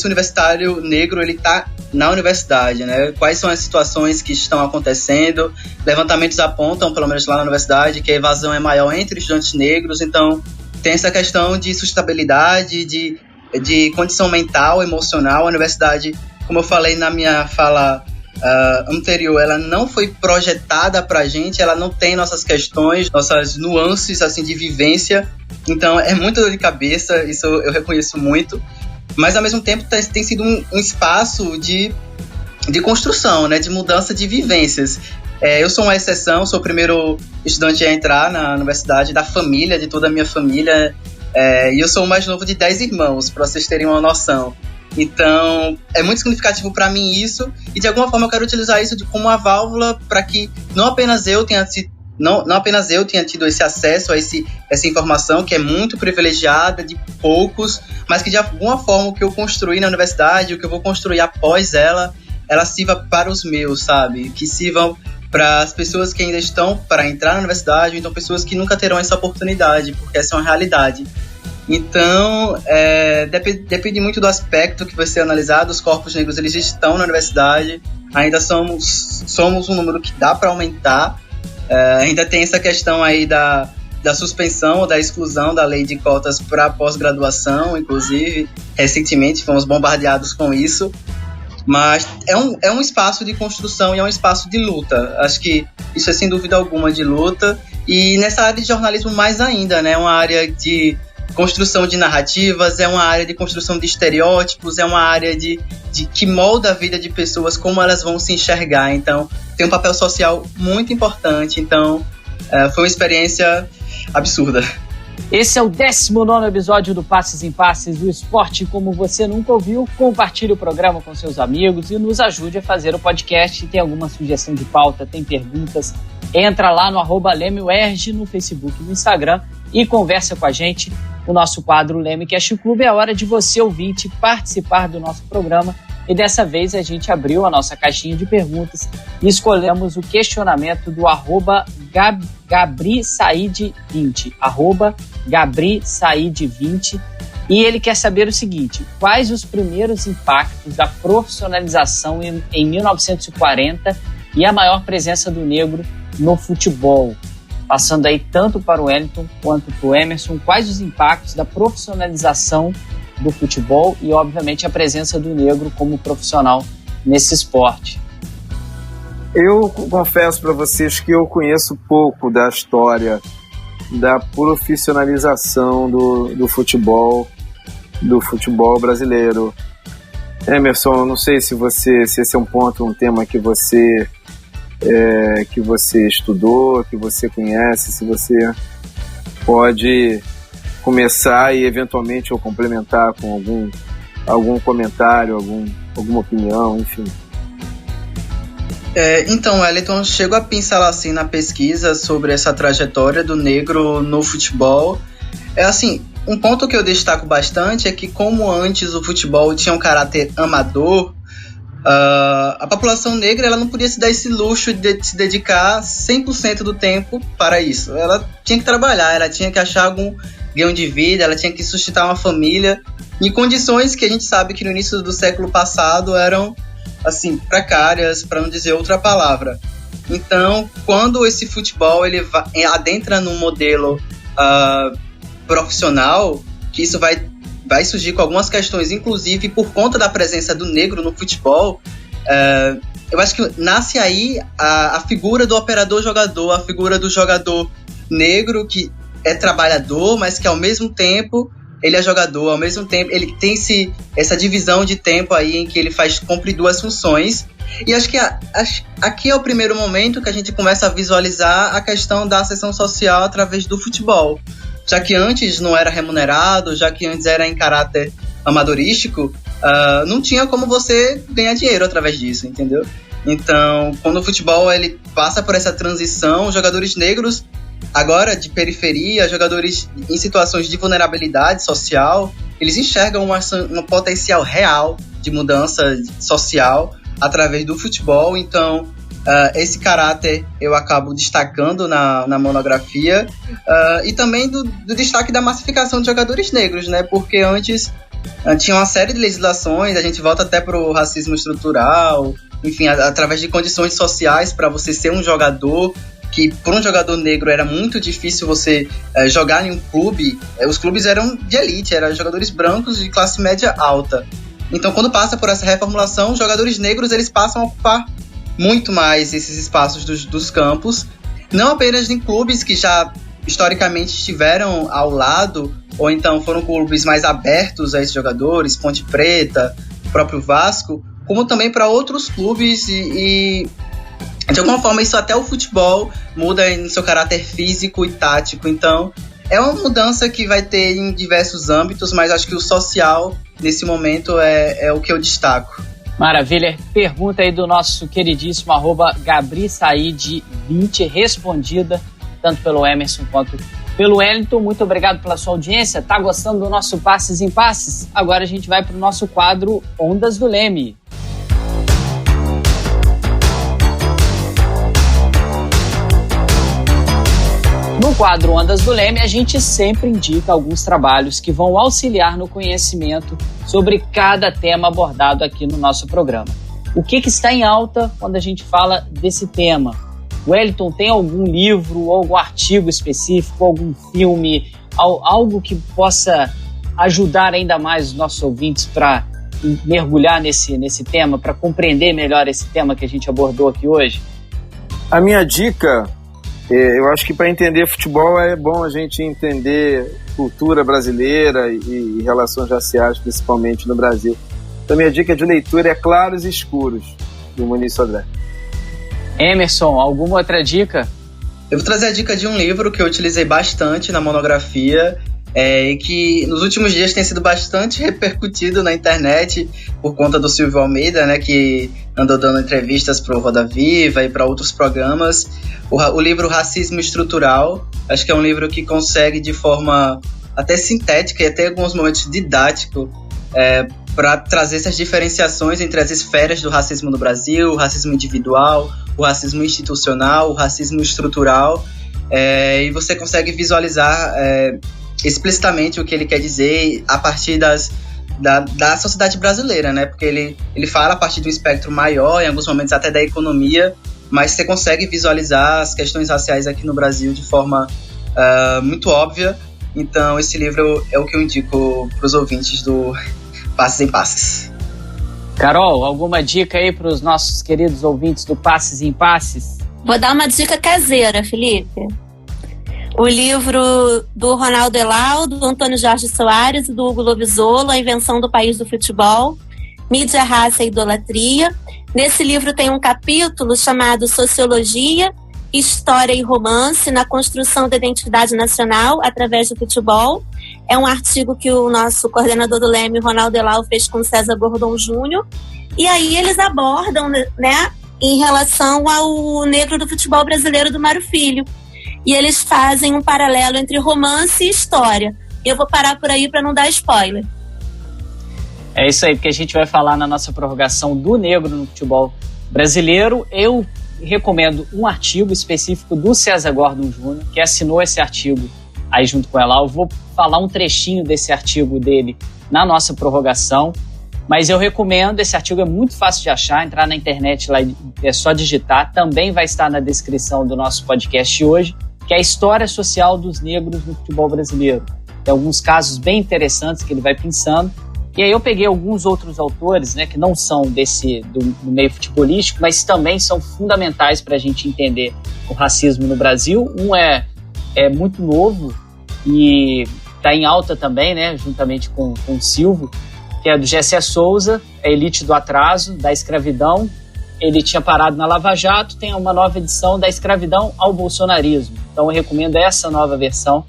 [SPEAKER 4] universitário negro ele está na universidade, né? Quais são as situações que estão acontecendo? Levantamentos apontam, pelo menos lá na universidade, que a evasão é maior entre estudantes negros, então tem essa questão de sustentabilidade, de condição mental, emocional. A universidade, como eu falei na minha fala anterior, ela não foi projetada pra gente, ela não tem nossas questões, nossas nuances assim, de vivência, então é muita dor de cabeça, isso eu reconheço muito, mas ao mesmo tempo tem sido um espaço de construção, né, de mudança de vivências. Eu sou uma exceção, sou o primeiro estudante a entrar na universidade, da família, de toda a minha família, e eu sou o mais novo de 10 irmãos, para vocês terem uma noção. Então, é muito significativo para mim isso, e de alguma forma eu quero utilizar isso como uma válvula para que não apenas eu tenha tido esse acesso a essa informação, que é muito privilegiada, de poucos, mas que de alguma forma o que eu construí na universidade, o que eu vou construir após ela sirva para os meus, sabe? Que sirvam para as pessoas que ainda estão para entrar na universidade, ou então pessoas que nunca terão essa oportunidade, porque essa é uma realidade. Então, depende muito do aspecto que vai ser analisado. Os corpos negros eles estão na universidade, ainda somos um número que dá para aumentar. Ainda tem essa questão aí da suspensão ou da exclusão da lei de cotas para pós-graduação, inclusive, recentemente fomos bombardeados com isso. Mas é um espaço de construção e é um espaço de luta. Acho que isso é sem dúvida alguma de luta. E nessa área de jornalismo mais ainda, né? É uma área de construção de narrativas, é uma área de construção de estereótipos, é uma área de que molda a vida de pessoas, como elas vão se enxergar. Então, tem um papel social muito importante. Então, foi uma experiência absurda.
[SPEAKER 1] Esse é o 19º episódio do Passes em Passes, do esporte como você nunca ouviu. Compartilhe o programa com seus amigos e nos ajude a fazer o podcast. Tem alguma sugestão de pauta, tem perguntas, entra lá no @LemeUERJ no Facebook e no Instagram e conversa com a gente. O nosso quadro LemeCast Clube, é hora de você, ouvinte, participar do nosso programa. E dessa vez a gente abriu a nossa caixinha de perguntas e escolhemos o questionamento do @GabriSaid20, @GabriSaid20, e ele quer saber o seguinte: quais os primeiros impactos da profissionalização em 1940 e a maior presença do negro no futebol? Passando aí tanto para o Wellington quanto para o Emerson, quais os impactos da profissionalização do futebol e, obviamente, a presença do negro como profissional nesse esporte?
[SPEAKER 3] Eu confesso para vocês que eu conheço pouco da história da profissionalização do futebol brasileiro. Emerson, não sei se esse é um tema que você estudou, que você conhece, se você pode começar e eventualmente eu complementar com algum comentário, alguma opinião, enfim.
[SPEAKER 4] Então, Wellington, chego a pincelar assim na pesquisa sobre essa trajetória do negro no futebol. Assim, um ponto que eu destaco bastante é que, como antes o futebol tinha um caráter amador, a população negra ela não podia se dar esse luxo de se dedicar 100% do tempo para isso. Ela tinha que trabalhar, ela tinha que achar algum ganho de vida, ela tinha que sustentar uma família em condições que a gente sabe que no início do século passado eram assim, precárias, para não dizer outra palavra. Então, quando esse futebol ele adentra num modelo profissional, que isso vai surgir com algumas questões, inclusive por conta da presença do negro no futebol, eu acho que nasce aí a figura do operador-jogador, a figura do jogador negro que é trabalhador, mas que ao mesmo tempo ele é jogador, ao mesmo tempo ele tem essa divisão de tempo aí em que ele cumpre duas funções. E acho que aqui é o primeiro momento que a gente começa a visualizar a questão da ascensão social através do futebol. Já que antes não era remunerado, já que antes era em caráter amadorístico, não tinha como você ganhar dinheiro através disso, entendeu? Então, quando o futebol ele passa por essa transição, jogadores negros agora de periferia, jogadores em situações de vulnerabilidade social, eles enxergam um potencial real de mudança social através do futebol. Então, esse caráter eu acabo destacando na monografia, e também do destaque da massificação de jogadores negros, né? Porque antes tinha uma série de legislações, a gente volta até para o racismo estrutural, enfim, através de condições sociais para você ser um jogador, que por um jogador negro era muito difícil você jogar em um clube. Os clubes eram de elite, eram jogadores brancos de classe média alta. Então, quando passa por essa reformulação, os jogadores negros eles passam a ocupar muito mais esses espaços dos campos, não apenas em clubes que já historicamente estiveram ao lado, ou então foram clubes mais abertos a esses jogadores, Ponte Preta, próprio Vasco, como também para outros clubes e de alguma forma isso até o futebol muda em seu caráter físico e tático. Então é uma mudança que vai ter em diversos âmbitos, mas acho que o social nesse momento é o que eu destaco.
[SPEAKER 1] Maravilha. Pergunta aí do nosso queridíssimo @GabriSaid20, respondida tanto pelo Emerson quanto pelo Wellington. Muito obrigado pela sua audiência. Tá gostando do nosso Passes em Passes? Agora a gente vai para o nosso quadro Ondas do Leme. No quadro Ondas do Leme, a gente sempre indica alguns trabalhos que vão auxiliar no conhecimento sobre cada tema abordado aqui no nosso programa. O que está em alta quando a gente fala desse tema? Wellington, tem algum livro, algum artigo específico, algum filme, algo que possa ajudar ainda mais os nossos ouvintes para mergulhar nesse tema, para compreender melhor esse tema que a gente abordou aqui hoje?
[SPEAKER 3] A minha dica... Eu acho que para entender futebol é bom a gente entender cultura brasileira e relações raciais, principalmente no Brasil. Então, minha dica de leitura é Claros e Escuros, do Muniz Sodré.
[SPEAKER 1] Emerson, alguma outra dica?
[SPEAKER 4] Eu vou trazer a dica de um livro que eu utilizei bastante na monografia, e que nos últimos dias tem sido bastante repercutido na internet por conta do Silvio Almeida, né, que andou dando entrevistas para o Roda Viva e para outros programas. O livro Racismo Estrutural, acho que é um livro que consegue de forma até sintética e até em alguns momentos didático para trazer essas diferenciações entre as esferas do racismo no Brasil, o racismo individual, o racismo institucional, o racismo estrutural, e você consegue visualizar explicitamente o que ele quer dizer a partir da sociedade brasileira, né? Porque ele fala a partir de um espectro maior, em alguns momentos até da economia, mas você consegue visualizar as questões raciais aqui no Brasil de forma muito óbvia. Então esse livro é o que eu indico para os ouvintes do Passes em Passes.
[SPEAKER 1] Carol, alguma dica aí para os nossos queridos ouvintes do Passes em Passes?
[SPEAKER 2] Vou dar uma dica caseira, Felipe. O livro do Ronaldo Elau, do Antônio Jorge Soares e do Hugo Lobisolo, A Invenção do País do Futebol, Mídia, Raça e Idolatria. Nesse livro tem um capítulo chamado Sociologia, História e Romance na Construção da Identidade Nacional através do Futebol. É um artigo que o nosso coordenador do Leme, Ronaldo Elau, fez com César Gordon Júnior. E aí eles abordam, né, em relação ao negro do futebol brasileiro do Mário Filho. E eles fazem um paralelo entre romance e história. Eu vou parar por aí para não dar spoiler.
[SPEAKER 1] É isso aí, porque a gente vai falar na nossa prorrogação do negro no futebol brasileiro. Eu recomendo um artigo específico do César Gordon Júnior, que assinou esse artigo aí junto com ela. Eu vou falar um trechinho desse artigo dele na nossa prorrogação, mas eu recomendo, esse artigo é muito fácil de achar, entrar na internet lá, é só digitar, também vai estar na descrição do nosso podcast hoje, que é a história social dos negros no futebol brasileiro. Tem alguns casos bem interessantes que ele vai pensando, e aí eu peguei alguns outros autores, né, que não são do meio futebolístico, mas também são fundamentais para a gente entender o racismo no Brasil. Um é muito novo e está em alta também, né, juntamente com o Silvio, que é do Gessé Souza, a Elite do Atraso, da Escravidão. Ele tinha parado na Lava Jato, tem uma nova edição da Escravidão ao Bolsonarismo. Então eu recomendo essa nova versão,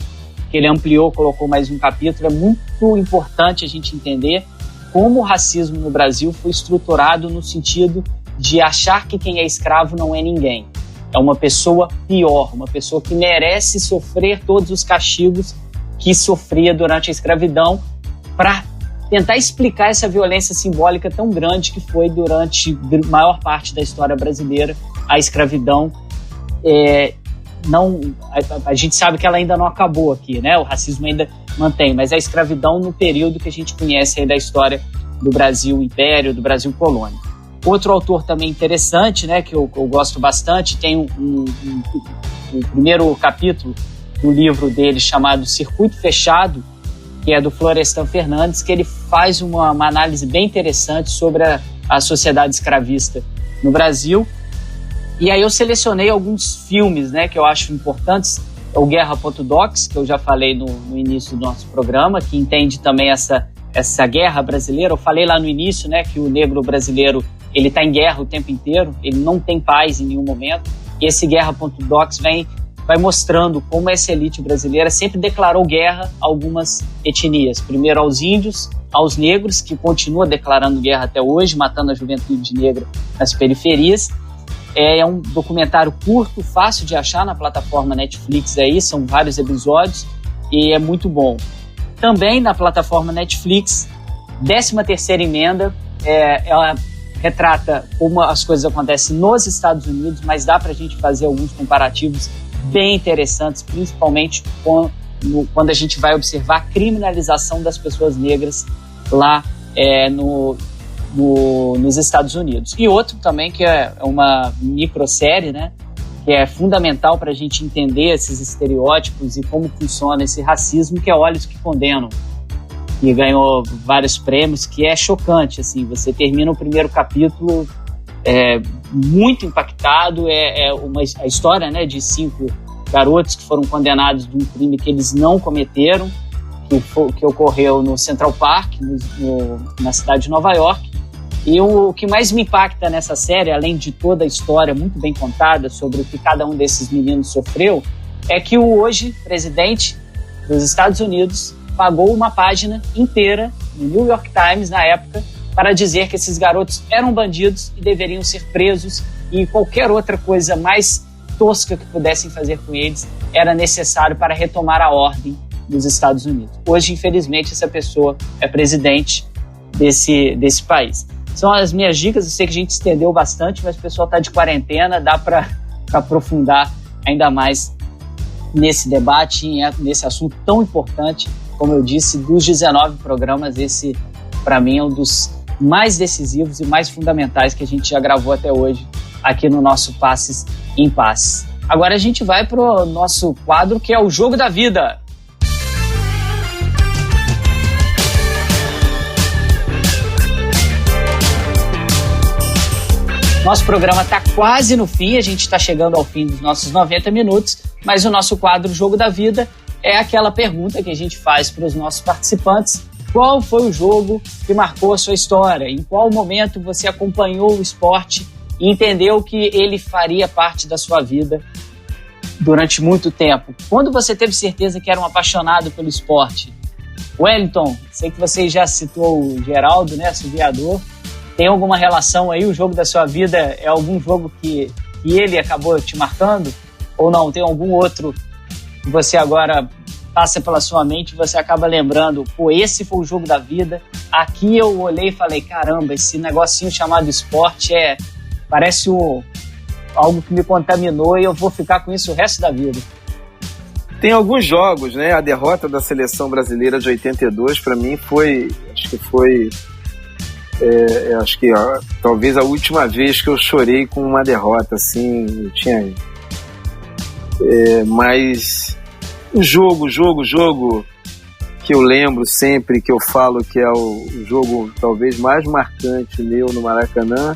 [SPEAKER 1] que ele ampliou, colocou mais um capítulo. É muito importante a gente entender como o racismo no Brasil foi estruturado no sentido de achar que quem é escravo não é ninguém. É uma pessoa pior, uma pessoa que merece sofrer todos os castigos que sofria durante a escravidão, para tentar explicar essa violência simbólica tão grande que foi durante a maior parte da história brasileira. A escravidão, a gente sabe que ela ainda não acabou aqui, né? O racismo ainda mantém, mas a escravidão no período que a gente conhece aí da história do Brasil Império, do Brasil Colônia. Outro autor também interessante, né, que eu gosto bastante, tem um primeiro capítulo do livro dele chamado Circuito Fechado, que é do Florestan Fernandes, que ele faz uma análise bem interessante sobre a sociedade escravista no Brasil. E aí eu selecionei alguns filmes, né, que eu acho importantes. O Guerra.docs, que eu já falei no início do nosso programa, que entende também essa guerra brasileira. Eu falei lá no início, né, que o negro brasileiro ele está em guerra o tempo inteiro, ele não tem paz em nenhum momento. E esse Guerra.docs vai mostrando como essa elite brasileira sempre declarou guerra a algumas etnias. Primeiro aos índios, aos negros, que continua declarando guerra até hoje, matando a juventude negra nas periferias. É um documentário curto, fácil de achar na plataforma Netflix aí, são vários episódios e é muito bom. Também na plataforma Netflix, 13ª Emenda, ela retrata como as coisas acontecem nos Estados Unidos, mas dá pra gente fazer alguns comparativos bem interessantes, principalmente quando a gente vai observar a criminalização das pessoas negras lá nos Estados Unidos. E outro também que é uma microsérie, né, que é fundamental para a gente entender esses estereótipos e como funciona esse racismo, que é Olhos que Condenam, que ganhou vários prêmios, que é chocante, assim, você termina o primeiro capítulo muito impactado, a história, né, de 5 garotos que foram condenados de um crime que eles não cometeram, que ocorreu no Central Park, na cidade de Nova York. E o que mais me impacta nessa série, além de toda a história muito bem contada sobre o que cada um desses meninos sofreu, é que o hoje presidente dos Estados Unidos pagou uma página inteira no New York Times, na época, para dizer que esses garotos eram bandidos e deveriam ser presos, e qualquer outra coisa mais tosca que pudessem fazer com eles era necessário para retomar a ordem dos Estados Unidos. Hoje, infelizmente, essa pessoa é presidente desse país. São as minhas dicas, eu sei que a gente estendeu bastante, mas o pessoal está de quarentena, dá para aprofundar ainda mais nesse debate, nesse assunto tão importante. Como eu disse, dos 19 programas, esse, para mim, é um dos mais decisivos e mais fundamentais que a gente já gravou até hoje aqui no nosso Passes em Passes. Agora a gente vai para o nosso quadro, que é o Jogo da Vida. Nosso programa está quase no fim, a gente está chegando ao fim dos nossos 90 minutos, mas o nosso quadro Jogo da Vida é aquela pergunta que a gente faz para os nossos participantes: qual foi o jogo que marcou a sua história? Em qual momento você acompanhou o esporte e entendeu que ele faria parte da sua vida durante muito tempo? Quando você teve certeza que era um apaixonado pelo esporte? Wellington, sei que você já citou o Geraldo, né, assoviador. Tem alguma relação aí? O jogo da sua vida é algum jogo que ele acabou te marcando? Ou não? Tem algum outro que você agora passa pela sua mente e você acaba lembrando, pô, esse foi o jogo da vida. Aqui eu olhei e falei, caramba, esse negocinho chamado esporte parece algo que me contaminou e eu vou ficar com isso o resto da vida.
[SPEAKER 3] Tem alguns jogos, né? A derrota da seleção brasileira de 82, para mim, talvez a última vez que eu chorei com uma derrota, assim, mas o jogo que eu lembro sempre, que eu falo que é o jogo talvez mais marcante meu no Maracanã,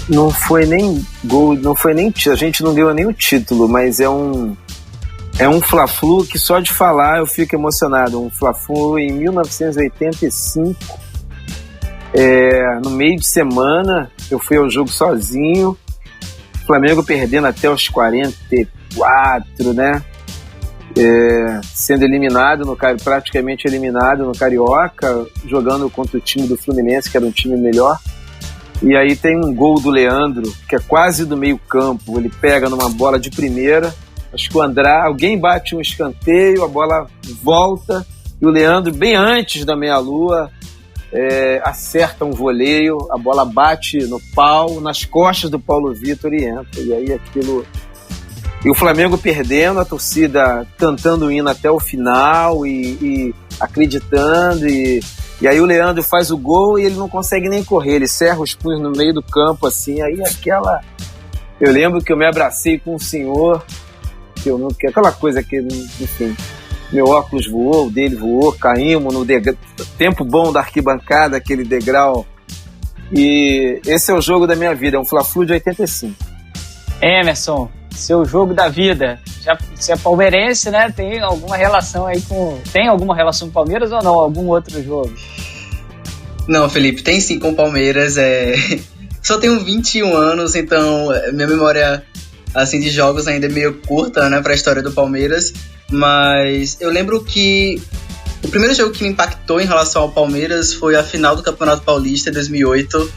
[SPEAKER 3] não foi nem gol, não foi nem, a gente não ganhou nem o título, mas é um Fla-Flu que só de falar eu fico emocionado. Um Fla-Flu em 1985, no meio de semana, eu fui ao jogo sozinho, Flamengo perdendo até os 44, né? Sendo eliminado, praticamente eliminado no Carioca, jogando contra o time do Fluminense, que era um time melhor. E aí tem um gol do Leandro, que é quase do meio campo, ele pega numa bola de primeira, acho que alguém bate um escanteio, a bola volta, e o Leandro, bem antes da meia-lua, acerta um voleio, a bola bate no pau, nas costas do Paulo Vitor e entra. E aí aquilo... E o Flamengo perdendo, a torcida cantando o hino até o final e acreditando. E aí o Leandro faz o gol e ele não consegue nem correr, ele cerra os punhos no meio do campo, assim. Aí eu lembro que eu me abracei com o senhor, aquela coisa que, enfim, meu óculos voou, o dele voou, caímos no tempo bom da arquibancada, aquele degrau. E esse é o jogo da minha vida, é um Fla-Flu de 85.
[SPEAKER 1] Emerson, seu jogo da vida, você é palmeirense, né? Tem alguma relação aí tem alguma relação com o Palmeiras ou não? Algum outro jogo?
[SPEAKER 4] Não, Felipe, tem sim com o Palmeiras. Só tenho 21 anos, então minha memória assim, de jogos ainda é meio curta, né, pra história do Palmeiras. Mas eu lembro que o primeiro jogo que me impactou em relação ao Palmeiras foi a final do Campeonato Paulista de 2008.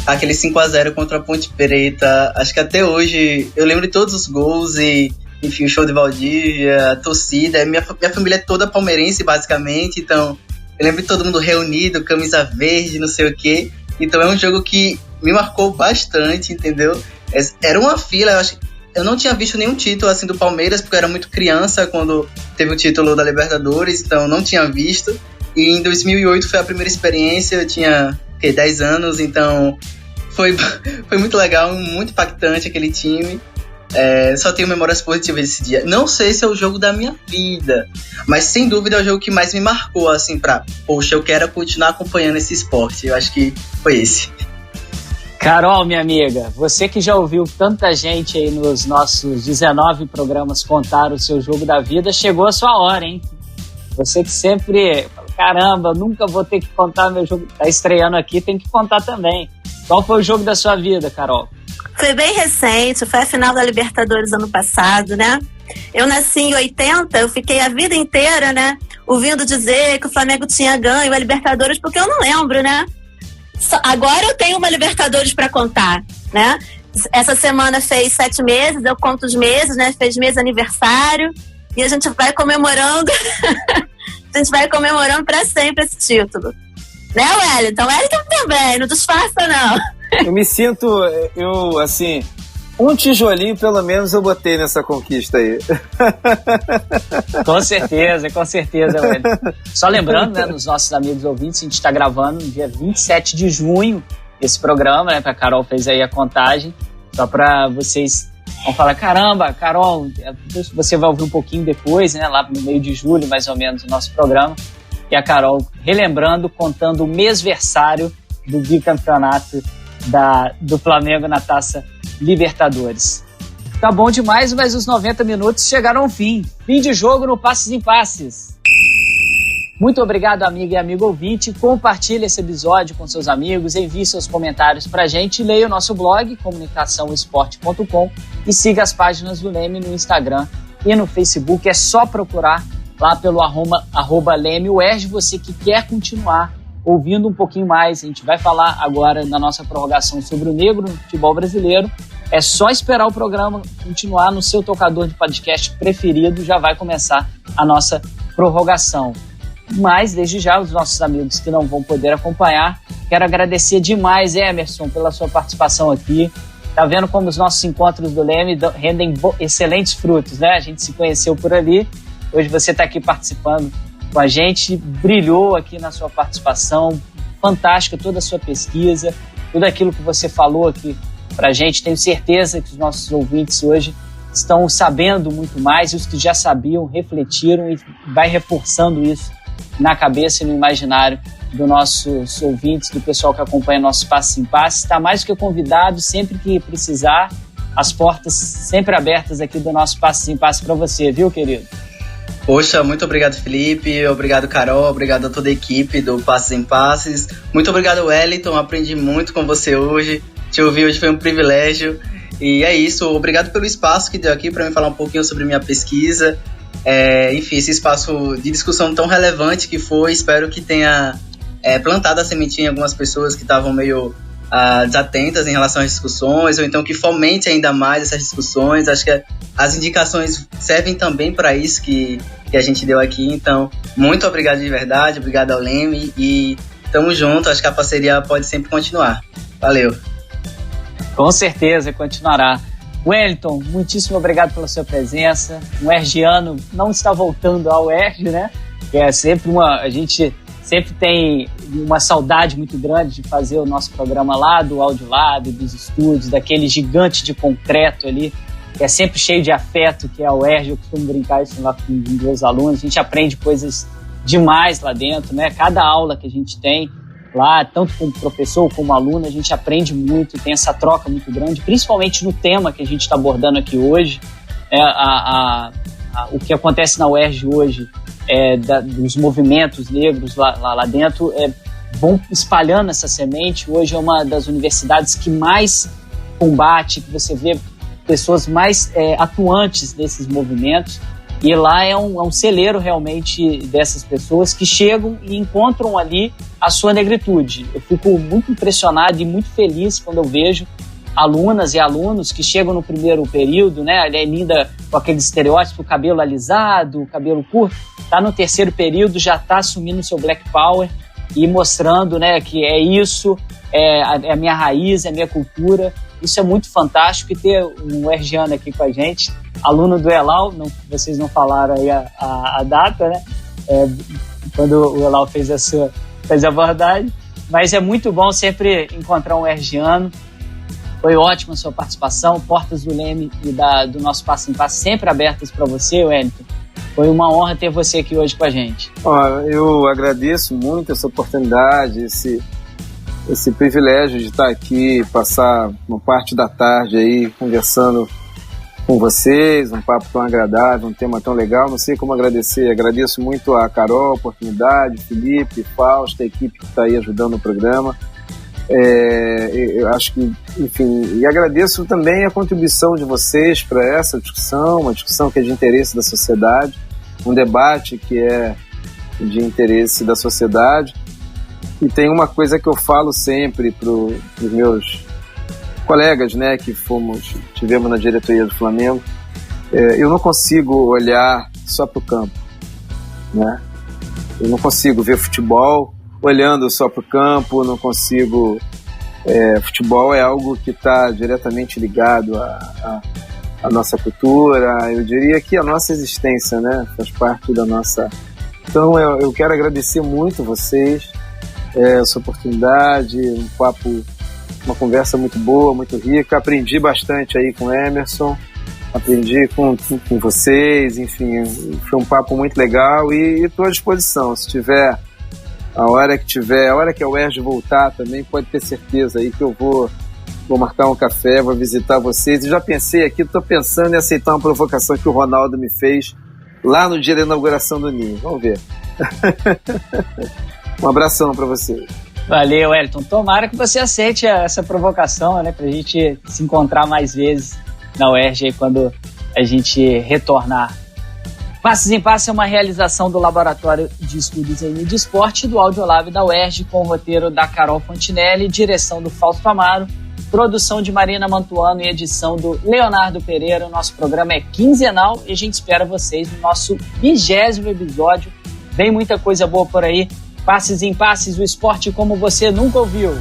[SPEAKER 4] Aquele 5-0 contra a Ponte Preta. Acho que até hoje eu lembro de todos os gols e, enfim, o show de Valdívia, a torcida. Minha família é toda palmeirense, basicamente. Então, eu lembro de todo mundo reunido, camisa verde, não sei o quê. Então, é um jogo que me marcou bastante, entendeu? Era uma fila, eu não tinha visto nenhum título assim do Palmeiras, porque eu era muito criança quando teve o título da Libertadores, então não tinha visto. E em 2008 foi a primeira experiência, eu tinha 10 anos, então foi muito legal, muito impactante aquele time. Só tenho memórias positivas desse dia. Não sei se é o jogo da minha vida, mas sem dúvida é o jogo que mais me marcou, assim, poxa, eu quero continuar acompanhando esse esporte. Eu acho que foi esse.
[SPEAKER 1] Carol, minha amiga, você que já ouviu tanta gente aí nos nossos 19 programas contar o seu jogo da vida, chegou a sua hora, hein? Você que sempre fala, caramba, nunca vou ter que contar meu jogo, tá estreando aqui, tem que contar também. Qual foi o jogo da sua vida, Carol?
[SPEAKER 2] Foi bem recente, foi a final da Libertadores ano passado, né? Eu nasci em 80, eu fiquei a vida inteira, né, ouvindo dizer que o Flamengo tinha ganho a Libertadores, porque eu não lembro, né? Agora eu tenho uma Libertadores para contar, né? Essa semana fez 7 meses, eu conto os meses, né? Fez mês aniversário e a gente vai comemorando, a gente vai comemorando para sempre esse título, né, Wellington? Wellington também, não disfarça não.
[SPEAKER 3] Eu me sinto, assim, um tijolinho pelo menos eu botei nessa conquista aí.
[SPEAKER 1] Com certeza, Wellington. Só lembrando, né, nos nossos amigos ouvintes, a gente está gravando no dia 27 de junho esse programa, né, a Carol fez aí a contagem, só para vocês vão falar, caramba, Carol, você vai ouvir um pouquinho depois, né, lá no meio de julho, mais ou menos, o nosso programa, e a Carol relembrando, contando o mêsversário do bicampeonato do Flamengo na Taça Libertadores. Tá bom demais, mas os 90 minutos chegaram ao fim. Fim de jogo no Passes em Passes. Muito obrigado, amiga e amigo ouvinte. Compartilhe esse episódio com seus amigos, envie seus comentários pra gente, leia o nosso blog, comunicaçãoesporte.com, e siga as páginas do Leme no Instagram e no Facebook. É só procurar lá pelo @LemeUERJ, você que quer continuar ouvindo um pouquinho mais. A gente vai falar agora na nossa prorrogação sobre o negro no futebol brasileiro. É só esperar o programa continuar no seu tocador de podcast preferido, já vai começar a nossa prorrogação. Mas, desde já, os nossos amigos que não vão poder acompanhar, quero agradecer demais, Emerson, pela sua participação aqui. Tá vendo como os nossos encontros do Leme rendem excelentes frutos, né? A gente se conheceu por ali, hoje você está aqui participando com a gente, brilhou aqui na sua participação, fantástica toda a sua pesquisa, tudo aquilo que você falou aqui pra gente. Tenho certeza que os nossos ouvintes hoje estão sabendo muito mais, e os que já sabiam refletiram e vai reforçando isso na cabeça e no imaginário dos nossos ouvintes, do pessoal que acompanha nosso Passos em Passos. Está mais do que convidado, sempre que precisar, as portas sempre abertas aqui do nosso Passos em Passos para você, viu, querido?
[SPEAKER 4] Poxa, muito obrigado, Felipe, obrigado, Carol, obrigado a toda a equipe do Passos em Passos. Muito obrigado, Wellington, aprendi muito com você hoje, te ouvir hoje foi um privilégio. E é isso, obrigado pelo espaço que deu aqui para me falar um pouquinho sobre minha pesquisa. Enfim, esse espaço de discussão tão relevante que foi, espero que tenha plantado a sementinha em algumas pessoas que estavam meio desatentas em relação às discussões, ou então que fomente ainda mais essas discussões. Acho que as indicações servem também para isso que a gente deu aqui. Então, muito obrigado de verdade, obrigado ao Leme, e tamo junto, acho que a parceria pode sempre continuar. Valeu!
[SPEAKER 1] Com certeza, continuará. Wellington, muitíssimo obrigado pela sua presença. Um ergiano não está voltando ao UERJ, né? Que é sempre a gente sempre tem uma saudade muito grande de fazer o nosso programa lá do Áudio Lab, dos estúdios, daquele gigante de concreto ali, que é sempre cheio de afeto, que é a UERJ. Eu costumo brincar isso lá com os meus alunos. A gente aprende coisas demais lá dentro, né? Cada aula que a gente tem lá, tanto como professor como aluno, a gente aprende muito, tem essa troca muito grande, principalmente no tema que a gente está abordando aqui hoje. O que acontece na UERJ hoje, dos movimentos negros lá dentro, vão espalhando essa semente. Hoje é uma das universidades que mais combate, que você vê pessoas mais atuantes nesses movimentos, e lá é um celeiro realmente dessas pessoas que chegam e encontram ali a sua negritude. Eu fico muito impressionado e muito feliz quando eu vejo alunas e alunos que chegam no primeiro período, né, ainda com aquele estereótipo, cabelo alisado, cabelo curto, tá no terceiro período, já tá assumindo o seu Black Power e mostrando, né, que é isso, é a minha raiz, é a minha cultura. Isso é muito fantástico, e ter um ergiano aqui com a gente, aluno do Elal, vocês não falaram aí a data, né, quando o Elal fez a abordagem, mas é muito bom sempre encontrar um ergiano. Foi ótima a sua participação, portas do Leme e do nosso Passo em Passo sempre abertas para você, Wellington. Foi uma honra ter você aqui hoje com a gente.
[SPEAKER 3] Eu agradeço muito essa oportunidade, esse privilégio de estar aqui, passar uma parte da tarde aí conversando com vocês, um papo tão agradável, um tema tão legal. Não sei como agradecer. Agradeço muito a Carol, a oportunidade, Felipe, Fausto, a equipe que está aí ajudando o programa. Eu acho que, enfim, e agradeço também a contribuição de vocês para essa discussão, uma discussão que é de interesse da sociedade, um debate que é de interesse da sociedade. E tem uma coisa que eu falo sempre para os meus colegas, né, que tivemos na diretoria do Flamengo. Eu não consigo olhar só para o campo, né? Eu não consigo ver futebol olhando só para o campo, não consigo... futebol é algo que está diretamente ligado à nossa cultura, eu diria que a nossa existência, né? Faz parte da nossa... Então eu quero agradecer muito vocês, essa oportunidade, um papo, uma conversa muito boa, muito rica. Aprendi bastante aí com o Emerson, aprendi com vocês, enfim, foi um papo muito legal, e estou à disposição. Se tiver a hora que a UERJ voltar também, pode ter certeza aí que eu vou marcar um café, vou visitar vocês. E já pensei aqui, estou pensando em aceitar uma provocação que o Ronaldo me fez lá no dia da inauguração do Ninho. Vamos ver. Um abração para vocês.
[SPEAKER 1] Valeu, Wellington. Tomara que você aceite essa provocação, né, pra gente se encontrar mais vezes na UERJ quando a gente retornar. Passes em Passes é uma realização do Laboratório de Estudos em Mídia e Esporte do Audiolab da UERJ, com o roteiro da Carol Fontinelli, direção do Fausto Amaro, produção de Marina Mantuano e edição do Leonardo Pereira. O nosso programa é quinzenal e a gente espera vocês no nosso 20º episódio. Vem muita coisa boa por aí. Passes em Passes, o esporte como você nunca ouviu.